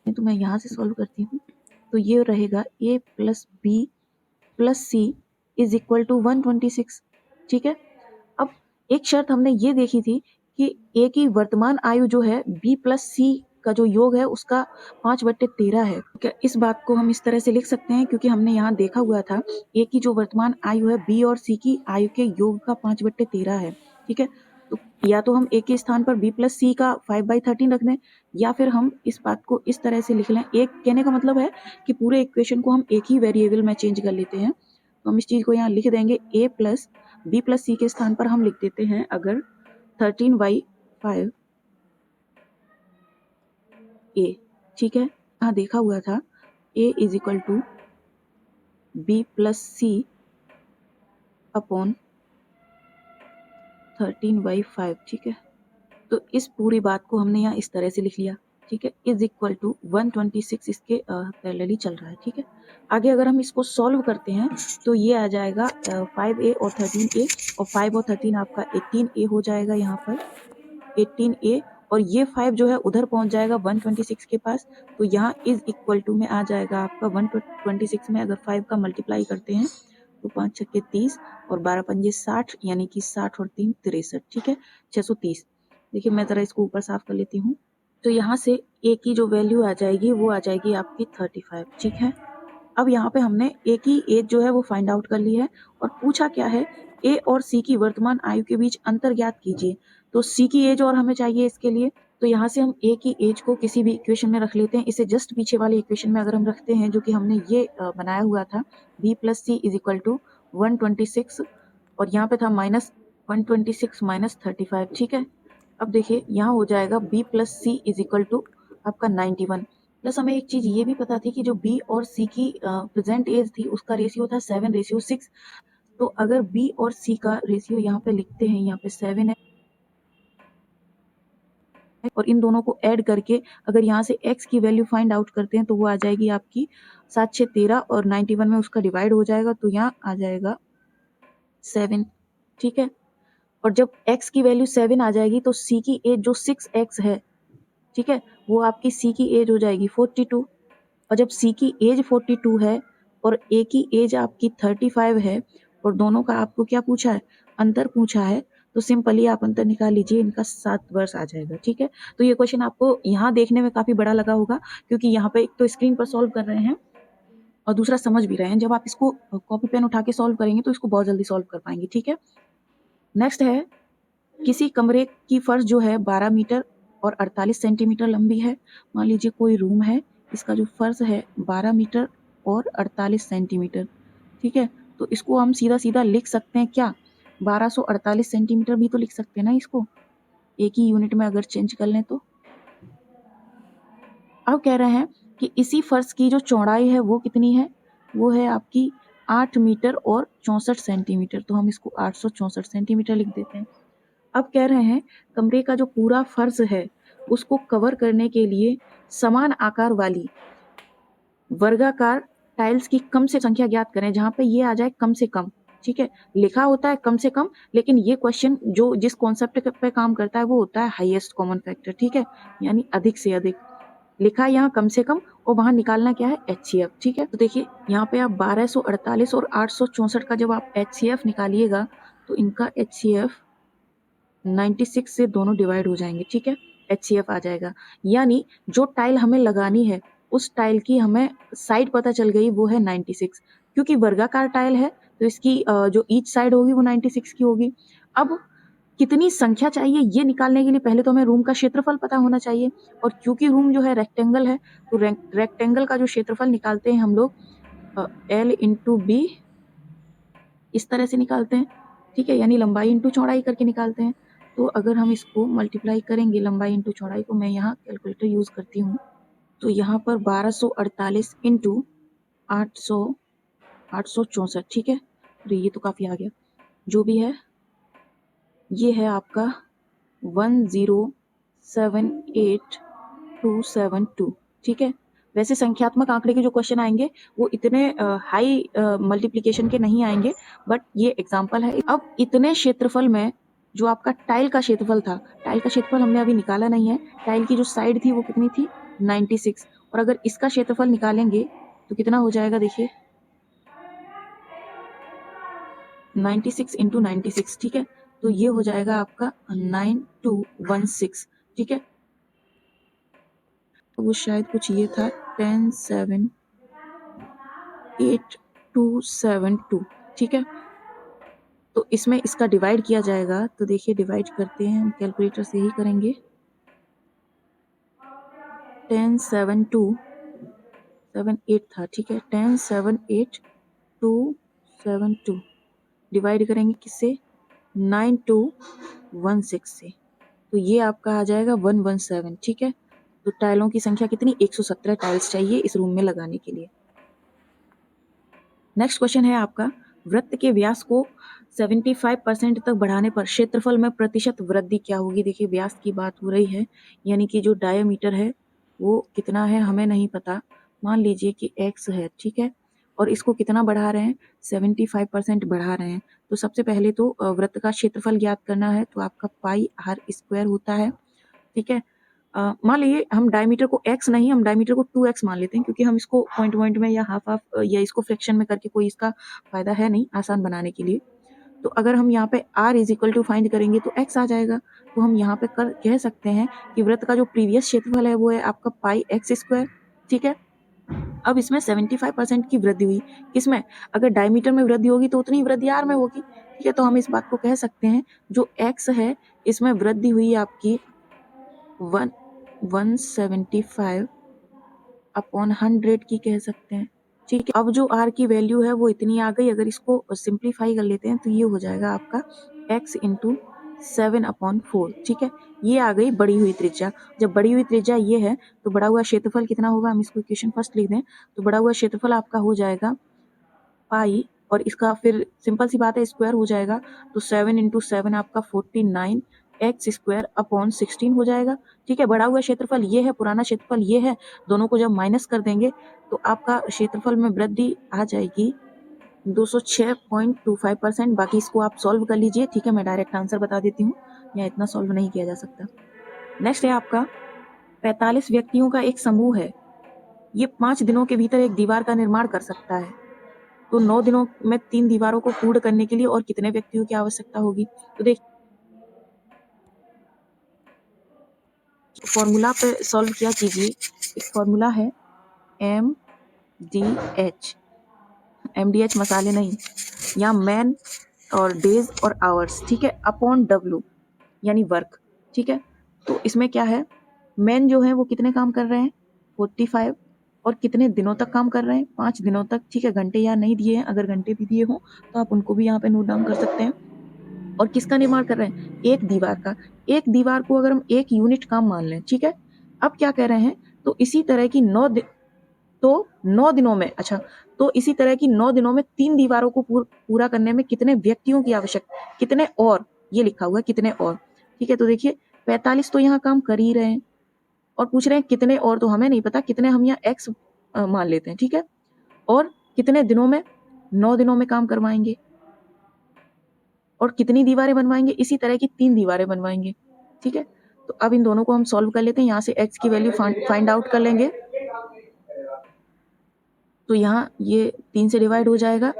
तो मैं यहाँ से सॉल्व करती हूँ, तो ये रहेगा A plus B plus C is equal to 126। ठीक है, अब एक शर्त हमने ये देखी थी कि ए की वर्तमान आयु जो है बी प्लस सी का जो योग है उसका 5/13 है। क्या इस बात को हम इस तरह से लिख सकते हैं, क्योंकि हमने यहाँ देखा हुआ था ए की जो वर्तमान आयु है बी और सी की आयु के योग का 5/13 है। ठीक है, तो या तो हम ए के स्थान पर बी प्लस सी का 5/13 रख दें, या फिर हम इस बात को इस तरह से लिख लें। एक कहने का मतलब है कि पूरे इक्वेशन को हम एक ही वेरिएबल में चेंज कर लेते हैं, तो हम इस चीज को यहाँ लिख देंगे ए प्लस बी प्लस सी के स्थान पर हम लिख देते हैं अगर 13/5 ए। ठीक है, यहाँ देखा हुआ था A is equal to B plus C upon 13/5। ठीक है, तो इस पूरी बात को हमने यहाँ इस तरह से लिख लिया। ठीक है, इज इक्वल टू 126 इसके पैरेलली चल रहा है। ठीक है, आगे अगर हम इसको सॉल्व करते हैं तो ये आ जाएगा 5a और 13a, और 5 और 13 आपका 18a हो जाएगा यहाँ पर 18a, और ये 5 जो है उधर पहुंच जाएगा 126 के पास, तो यहाँ इज इक्वल टू में आ जाएगा आपका 126 में अगर 5 का मल्टीप्लाई करते हैं तो 5 छक्के 30 और 12 पंजे 60, यानी कि 60 और 3 63। ठीक है, 630। देखिए मैं ज़रा इसको ऊपर साफ कर लेती हूँ, तो यहाँ से ए की जो वैल्यू आ जाएगी वो आ जाएगी आपकी 35। ठीक है, अब यहाँ पे हमने ए की एज जो है वो फाइंड आउट कर ली है, और पूछा क्या है, ए और सी की वर्तमान आयु के बीच अंतर ज्ञात कीजिए। तो सी की एज और हमें चाहिए इसके लिए, तो यहाँ से हम ए की एज को किसी भी इक्वेशन में रख लेते हैं। इसे जस्ट पीछे वाले इक्वेशन में अगर हम रखते हैं जो कि हमने ये बनाया हुआ था, B plus C is equal to 126, और यहाँ पे था माइनस 126 माइनस 35। ठीक है, अब देखिए यहाँ हो जाएगा b plus C is equal to आपका 91, प्लस हमें एक चीज ये भी पता थी कि जो b और c की प्रेजेंट एज थी उसका रेशियो था 7:6। तो अगर b और c का रेशियो यहाँ पे लिखते हैं, यहाँ पे 7 है, और इन दोनों को ऐड करके अगर यहाँ से x की वैल्यू फाइंड आउट करते हैं तो वो आ जाएगी आपकी 7 6 13, और 91 में उसका डिवाइड हो जाएगा तो यहाँ आ जाएगा 7। ठीक है, और जब x की वैल्यू 7 आ जाएगी तो c की एज जो 6x है, ठीक है, वो आपकी C की एज हो जाएगी 42, और जब C की एज 42 है और A की एज आपकी 35 है, और दोनों का आपको क्या पूछा है, अंतर पूछा है, तो सिंपली आप अंतर निकाल लीजिए, इनका 7 वर्ष आ जाएगा। ठीक है, तो ये क्वेश्चन आपको यहाँ देखने में काफी बड़ा लगा होगा, क्योंकि यहाँ पे एक तो स्क्रीन पर सॉल्व कर रहे हैं और दूसरा समझ भी रहे हैं। जब आप इसको कॉपी पेन उठा के सॉल्व करेंगे तो इसको बहुत जल्दी सॉल्व कर पाएंगे। ठीक है, नेक्स्ट है, किसी कमरे की फर्श जो है 12 मीटर और 48 सेंटीमीटर लंबी है। मान लीजिए कोई रूम है, इसका जो फर्श है 12 मीटर और 48 सेंटीमीटर। ठीक है, तो इसको हम सीधा सीधा लिख सकते हैं क्या, 1248 सेंटीमीटर भी तो लिख सकते हैं ना इसको, एक ही यूनिट में अगर चेंज कर लें तो। अब कह रहे हैं कि इसी फर्श की जो चौड़ाई है वो कितनी है, वो है आपकी 8 मीटर और 64 सेंटीमीटर, तो हम इसको 864 सेंटीमीटर लिख देते हैं। अब कह रहे हैं कमरे का जो पूरा फर्श है उसको कवर करने के लिए समान आकार वाली वर्गाकार टाइल्स की कम से संख्या ज्ञात करें, जहाँ पे ये आ जाए कम से कम, ठीक है। लिखा होता है कम से कम, लेकिन ये क्वेश्चन जो जिस कॉन्सेप्ट पे काम करता है वो होता है हाईएस्ट कॉमन फैक्टर, ठीक है, यानी अधिक से अधिक। लिखा है यहाँ कम से कम और वहां निकालना क्या है, HCF, ठीक है। तो देखिए यहाँ पे आप 1248 और 864 का जब आप HCF निकालिएगा तो इनका HCF 96 से दोनों डिवाइड हो जाएंगे, ठीक है, HCF आ जाएगा। यानी जो टाइल हमें लगानी है उस टाइल की हमें साइड पता चल गई, वो है 96। क्योंकि वर्गाकार टाइल है तो इसकी जो ईच साइड होगी वो 96 की होगी। अब कितनी संख्या चाहिए ये निकालने के लिए पहले तो हमें रूम का क्षेत्रफल पता होना चाहिए, और क्योंकि रूम जो है रेक्टेंगल है तो रेक्टेंगल का जो क्षेत्रफल निकालते हैं हम लोग L/B इस तरह से निकालते हैं, ठीक है, यानी लंबाई इंटू चौड़ाई करके निकालते हैं। तो अगर हम इसको मल्टीप्लाई करेंगे लंबाई इंटू चौड़ाई को, मैं यहाँ कैलकुलेटर यूज करती हूँ, तो यहाँ पर 1248 इंटू 864, ठीक है, तो ये तो काफी आ गया, जो भी है ये है आपका 1078272, ठीक है। वैसे संख्यात्मक आंकड़े के जो क्वेश्चन आएंगे वो इतने हाई मल्टीप्लिकेशन के नहीं आएंगे, बट ये एग्जांपल है। अब इतने क्षेत्रफल में जो आपका टाइल का क्षेत्रफल था, टाइल का क्षेत्रफल हमने अभी निकाला नहीं है, टाइल की जो साइड थी वो कितनी थी, 96, और अगर इसका क्षेत्रफल निकालेंगे तो कितना हो जाएगा, देखिए 96 इंटू 96, ठीक है, तो ये हो जाएगा आपका 9216, ठीक है। वो शायद कुछ ये था 10,7,8272, ठीक है। तो इसमें इसका डिवाइड किया जाएगा, तो देखिए डिवाइड करते हैं हम, कैलकुलेटर से ही करेंगे। 10,7,278 था, ठीक है, 10,7,8272 डिवाइड करेंगे किससे, 9216 से, तो ये आपका आ जाएगा 117, ठीक है। तो टाइलों की संख्या कितनी, 117 टाइल्स चाहिए इस रूम में लगाने के लिए। नेक्स्ट क्वेश्चन है आपका, वृत्त के व्यास को 75% तक बढ़ाने पर क्षेत्रफल में प्रतिशत वृद्धि क्या होगी। देखिए व्यास की बात हो रही है, यानी कि जो डायमीटर है वो कितना है हमें नहीं पता, मान लीजिए कि x है, ठीक है, और इसको कितना बढ़ा रहे हैं, 75% बढ़ा रहे हैं। तो सबसे पहले तो वृत्त का क्षेत्रफल ज्ञात करना है, तो आपका पाई r स्क्वायर होता है, ठीक है। मान लीजिए हम डायमीटर को x नहीं, हम डायमीटर को 2x मान लेते हैं, क्योंकि हम इसको पॉइंट पॉइंट में या हाफ हाफ या इसको फ्रैक्शन में करके कोई इसका फायदा है नहीं आसान बनाने के लिए। तो अगर हम यहाँ पे r is equal to find करेंगे तो x आ जाएगा, तो हम यहाँ पे कह सकते हैं कि वृत्त का जो प्रीवियस क्षेत्रफल है वो है आपका पाई x स्क्वायर, ठीक है। अब इसमें 75% की वृद्धि हुई, किसमें, अगर डायमीटर में वृद्धि होगी तो उतनी वृद्धि r में होगी, ठीक है। तो हम इस बात को कह सकते हैं जो x है इसमें वृद्धि हुई आपकी 175 अपॉन 100 की कह सकते हैं, ठीक है। अब जो r की वैल्यू है वो इतनी आ गई, अगर इसको सिंप्लीफाई कर लेते हैं तो ये हो जाएगा आपका x इंटू 7/4, ठीक है। ये आ गई बढ़ी हुई त्रिज्या। जब बढ़ी हुई त्रिज्या ये है तो बढ़ा हुआ क्षेत्रफल कितना होगा, हम इसको इक्वेशन फर्स्ट लिख दें, तो बढ़ा हुआ क्षेत्रफल आपका हो जाएगा पाई, और इसका फिर सिंपल सी बात है स्क्वायर हो जाएगा, तो 7 इंटू 7 आपका 49 एक्स स्क्वायर अपॉन 16 हो जाएगा, ठीक है। बढ़ा हुआ क्षेत्रफल ये है, पुराना क्षेत्रफल ये है, दोनों को जब माइनस कर देंगे तो आपका क्षेत्रफल में वृद्धि आ जाएगी 206.25%। बाकी इसको आप सॉल्व कर लीजिए, ठीक है, मैं डायरेक्ट आंसर बता देती हूँ, या इतना सॉल्व नहीं किया जा सकता। नेक्स्ट है आपका 45 व्यक्तियों का एक समूह है, ये 5 दिनों के भीतर एक दीवार का निर्माण कर सकता है, तो 9 दिनों में 3 दीवारों को पूर्ण करने के लिए और कितने व्यक्तियों की आवश्यकता होगी। तो देखिए फॉर्मूला पे सॉल्व किया कीजिए, एक फॉर्मूला है MDH मसाले नहीं, या मैन और डेज और आवर्स, ठीक है, अपॉन W यानी वर्क, ठीक है। तो इसमें क्या है, मैन जो है वो कितने काम कर रहे हैं 45, और कितने दिनों तक काम कर रहे हैं 5 दिनों तक, ठीक है। घंटे यहाँ नहीं दिए हैं, अगर घंटे भी दिए हो तो आप उनको भी यहाँ पे नोट डाउन कर सकते हैं। और किसका निर्माण कर रहे हैं, एक दीवार का। एक दीवार को अगर हम 1 यूनिट काम मान लें, ठीक है। अब क्या कह रहे हैं, तो इसी तरह की 9 दिनों में, अच्छा, तो इसी तरह की 9 दिनों में 3 दीवारों को पूरा करने में कितने व्यक्तियों की आवश्यकता, कितने और, ये लिखा हुआ है कितने और, ठीक है। तो देखिए 45 तो यहाँ काम कर ही रहे हैं, और पूछ रहे हैं कितने और, तो हमें नहीं पता कितने, हम यहाँ x मान लेते हैं, ठीक है। और कितने दिनों में, 9 दिनों में काम करवाएंगे। और कितनी दीवारें बनवाएंगे, इसी तरह की 3 दीवारें बनवाएंगे। ठीक है, तो अब इन दोनों को हम सॉल्व कर लेते हैं। यहाँ से x की वैल्यू फाइंड आउट कर लेंगे। तो यहाँ ये 3 से डिवाइड हो जाएगा।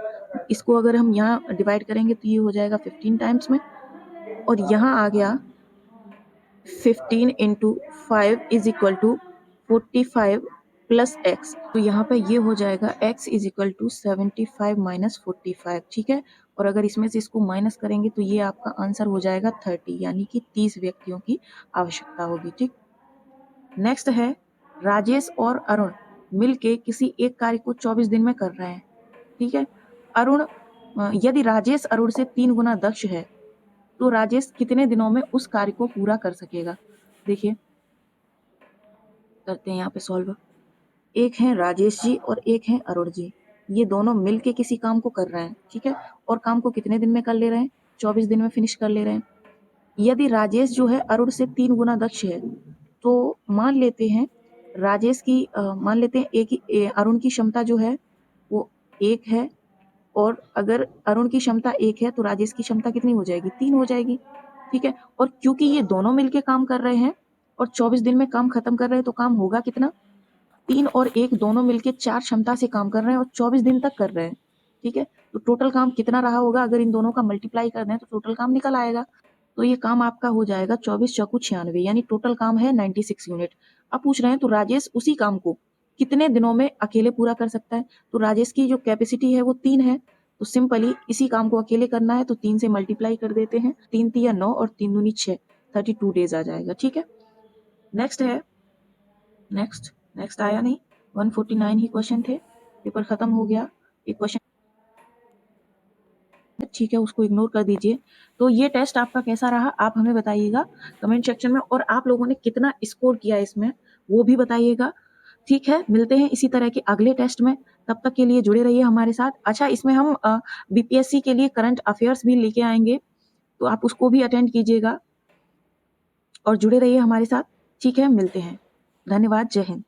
इसको अगर हम यहाँ डिवाइड करेंगे तो ये हो जाएगा 15 टाइम्स में, और यहाँ आ गया 15 into 5 is equal to 45 plus x. तो यहाँ पे ये हो जाएगा x is equal to 75 minus 45। ठीक है, और अगर इसमें से इसको माइनस करेंगे तो ये आपका आंसर हो जाएगा 30, यानी कि 30 व्यक्तियों की आवश्यकता होगी। ठीक, नेक्स्ट है राजेश और अरुण मिलके किसी एक कार्य को 24 दिन में कर रहे हैं। ठीक है, यदि राजेश अरुण से 3 गुना दक्ष है तो राजेश कितने दिनों में उस कार्य को पूरा कर सकेगा। देखिए, करते हैं यहाँ पे सॉल्व। एक हैं राजेश जी और एक हैं अरुण जी, ये दोनों मिलके किसी काम को कर रहे हैं। ठीक है, और काम को कितने दिन में कर ले रहे हैं, 24 दिन में फिनिश कर ले रहे हैं। यदि राजेश जो है अरुण से 3 गुना दक्ष है तो मान लेते हैं राजेश की मान लेते हैं अरुण की क्षमता जो है वो 1 है, और अगर अरुण की क्षमता 1 है तो राजेश की क्षमता कितनी हो जाएगी, 3 हो जाएगी। ठीक है, और क्योंकि ये दोनों मिलके काम कर रहे हैं और 24 दिन में काम खत्म कर रहे हैं तो काम होगा कितना, 3 और 1 दोनों मिलके 4 क्षमता से काम कर रहे हैं और 24 दिन तक कर रहे हैं। ठीक है, तो टोटल काम कितना रहा होगा, अगर इन दोनों का मल्टीप्लाई कर दें तो टोटल काम निकल आएगा। तो ये काम आपका हो जाएगा 24 चौकू 96, यानी टोटल काम है 96 यूनिट। अब पूछ रहे हैं तो राजेश उसी काम को कितने दिनों में अकेले पूरा कर सकता है। तो राजेश की जो कैपेसिटी है वो 3 है, तो सिंपली इसी काम को अकेले करना है तो 3 से मल्टीप्लाई कर देते हैं, 3 तिया 9 और 3 दूनी 6, 32 डेज आ जाएगा। ठीक है, नेक्स्ट है, नेक्स्ट आया नहीं, 149 ही क्वेश्चन थे, पेपर खत्म हो गया। एक क्वेश्चन, ठीक है, उसको इग्नोर कर दीजिए। तो ये टेस्ट आपका कैसा रहा आप हमें बताइएगा कमेंट सेक्शन में, और आप लोगों ने कितना स्कोर किया इसमें वो भी बताइएगा। ठीक है, मिलते हैं इसी तरह के अगले टेस्ट में, तब तक के लिए जुड़े रहिए हमारे साथ। अच्छा, इसमें हम बीपीएससी के लिए करंट अफेयर्स भी लेके आएंगे, तो आप उसको भी अटेंड कीजिएगा और जुड़े रहिए हमारे साथ। ठीक है, मिलते हैं, धन्यवाद, जय हिंद।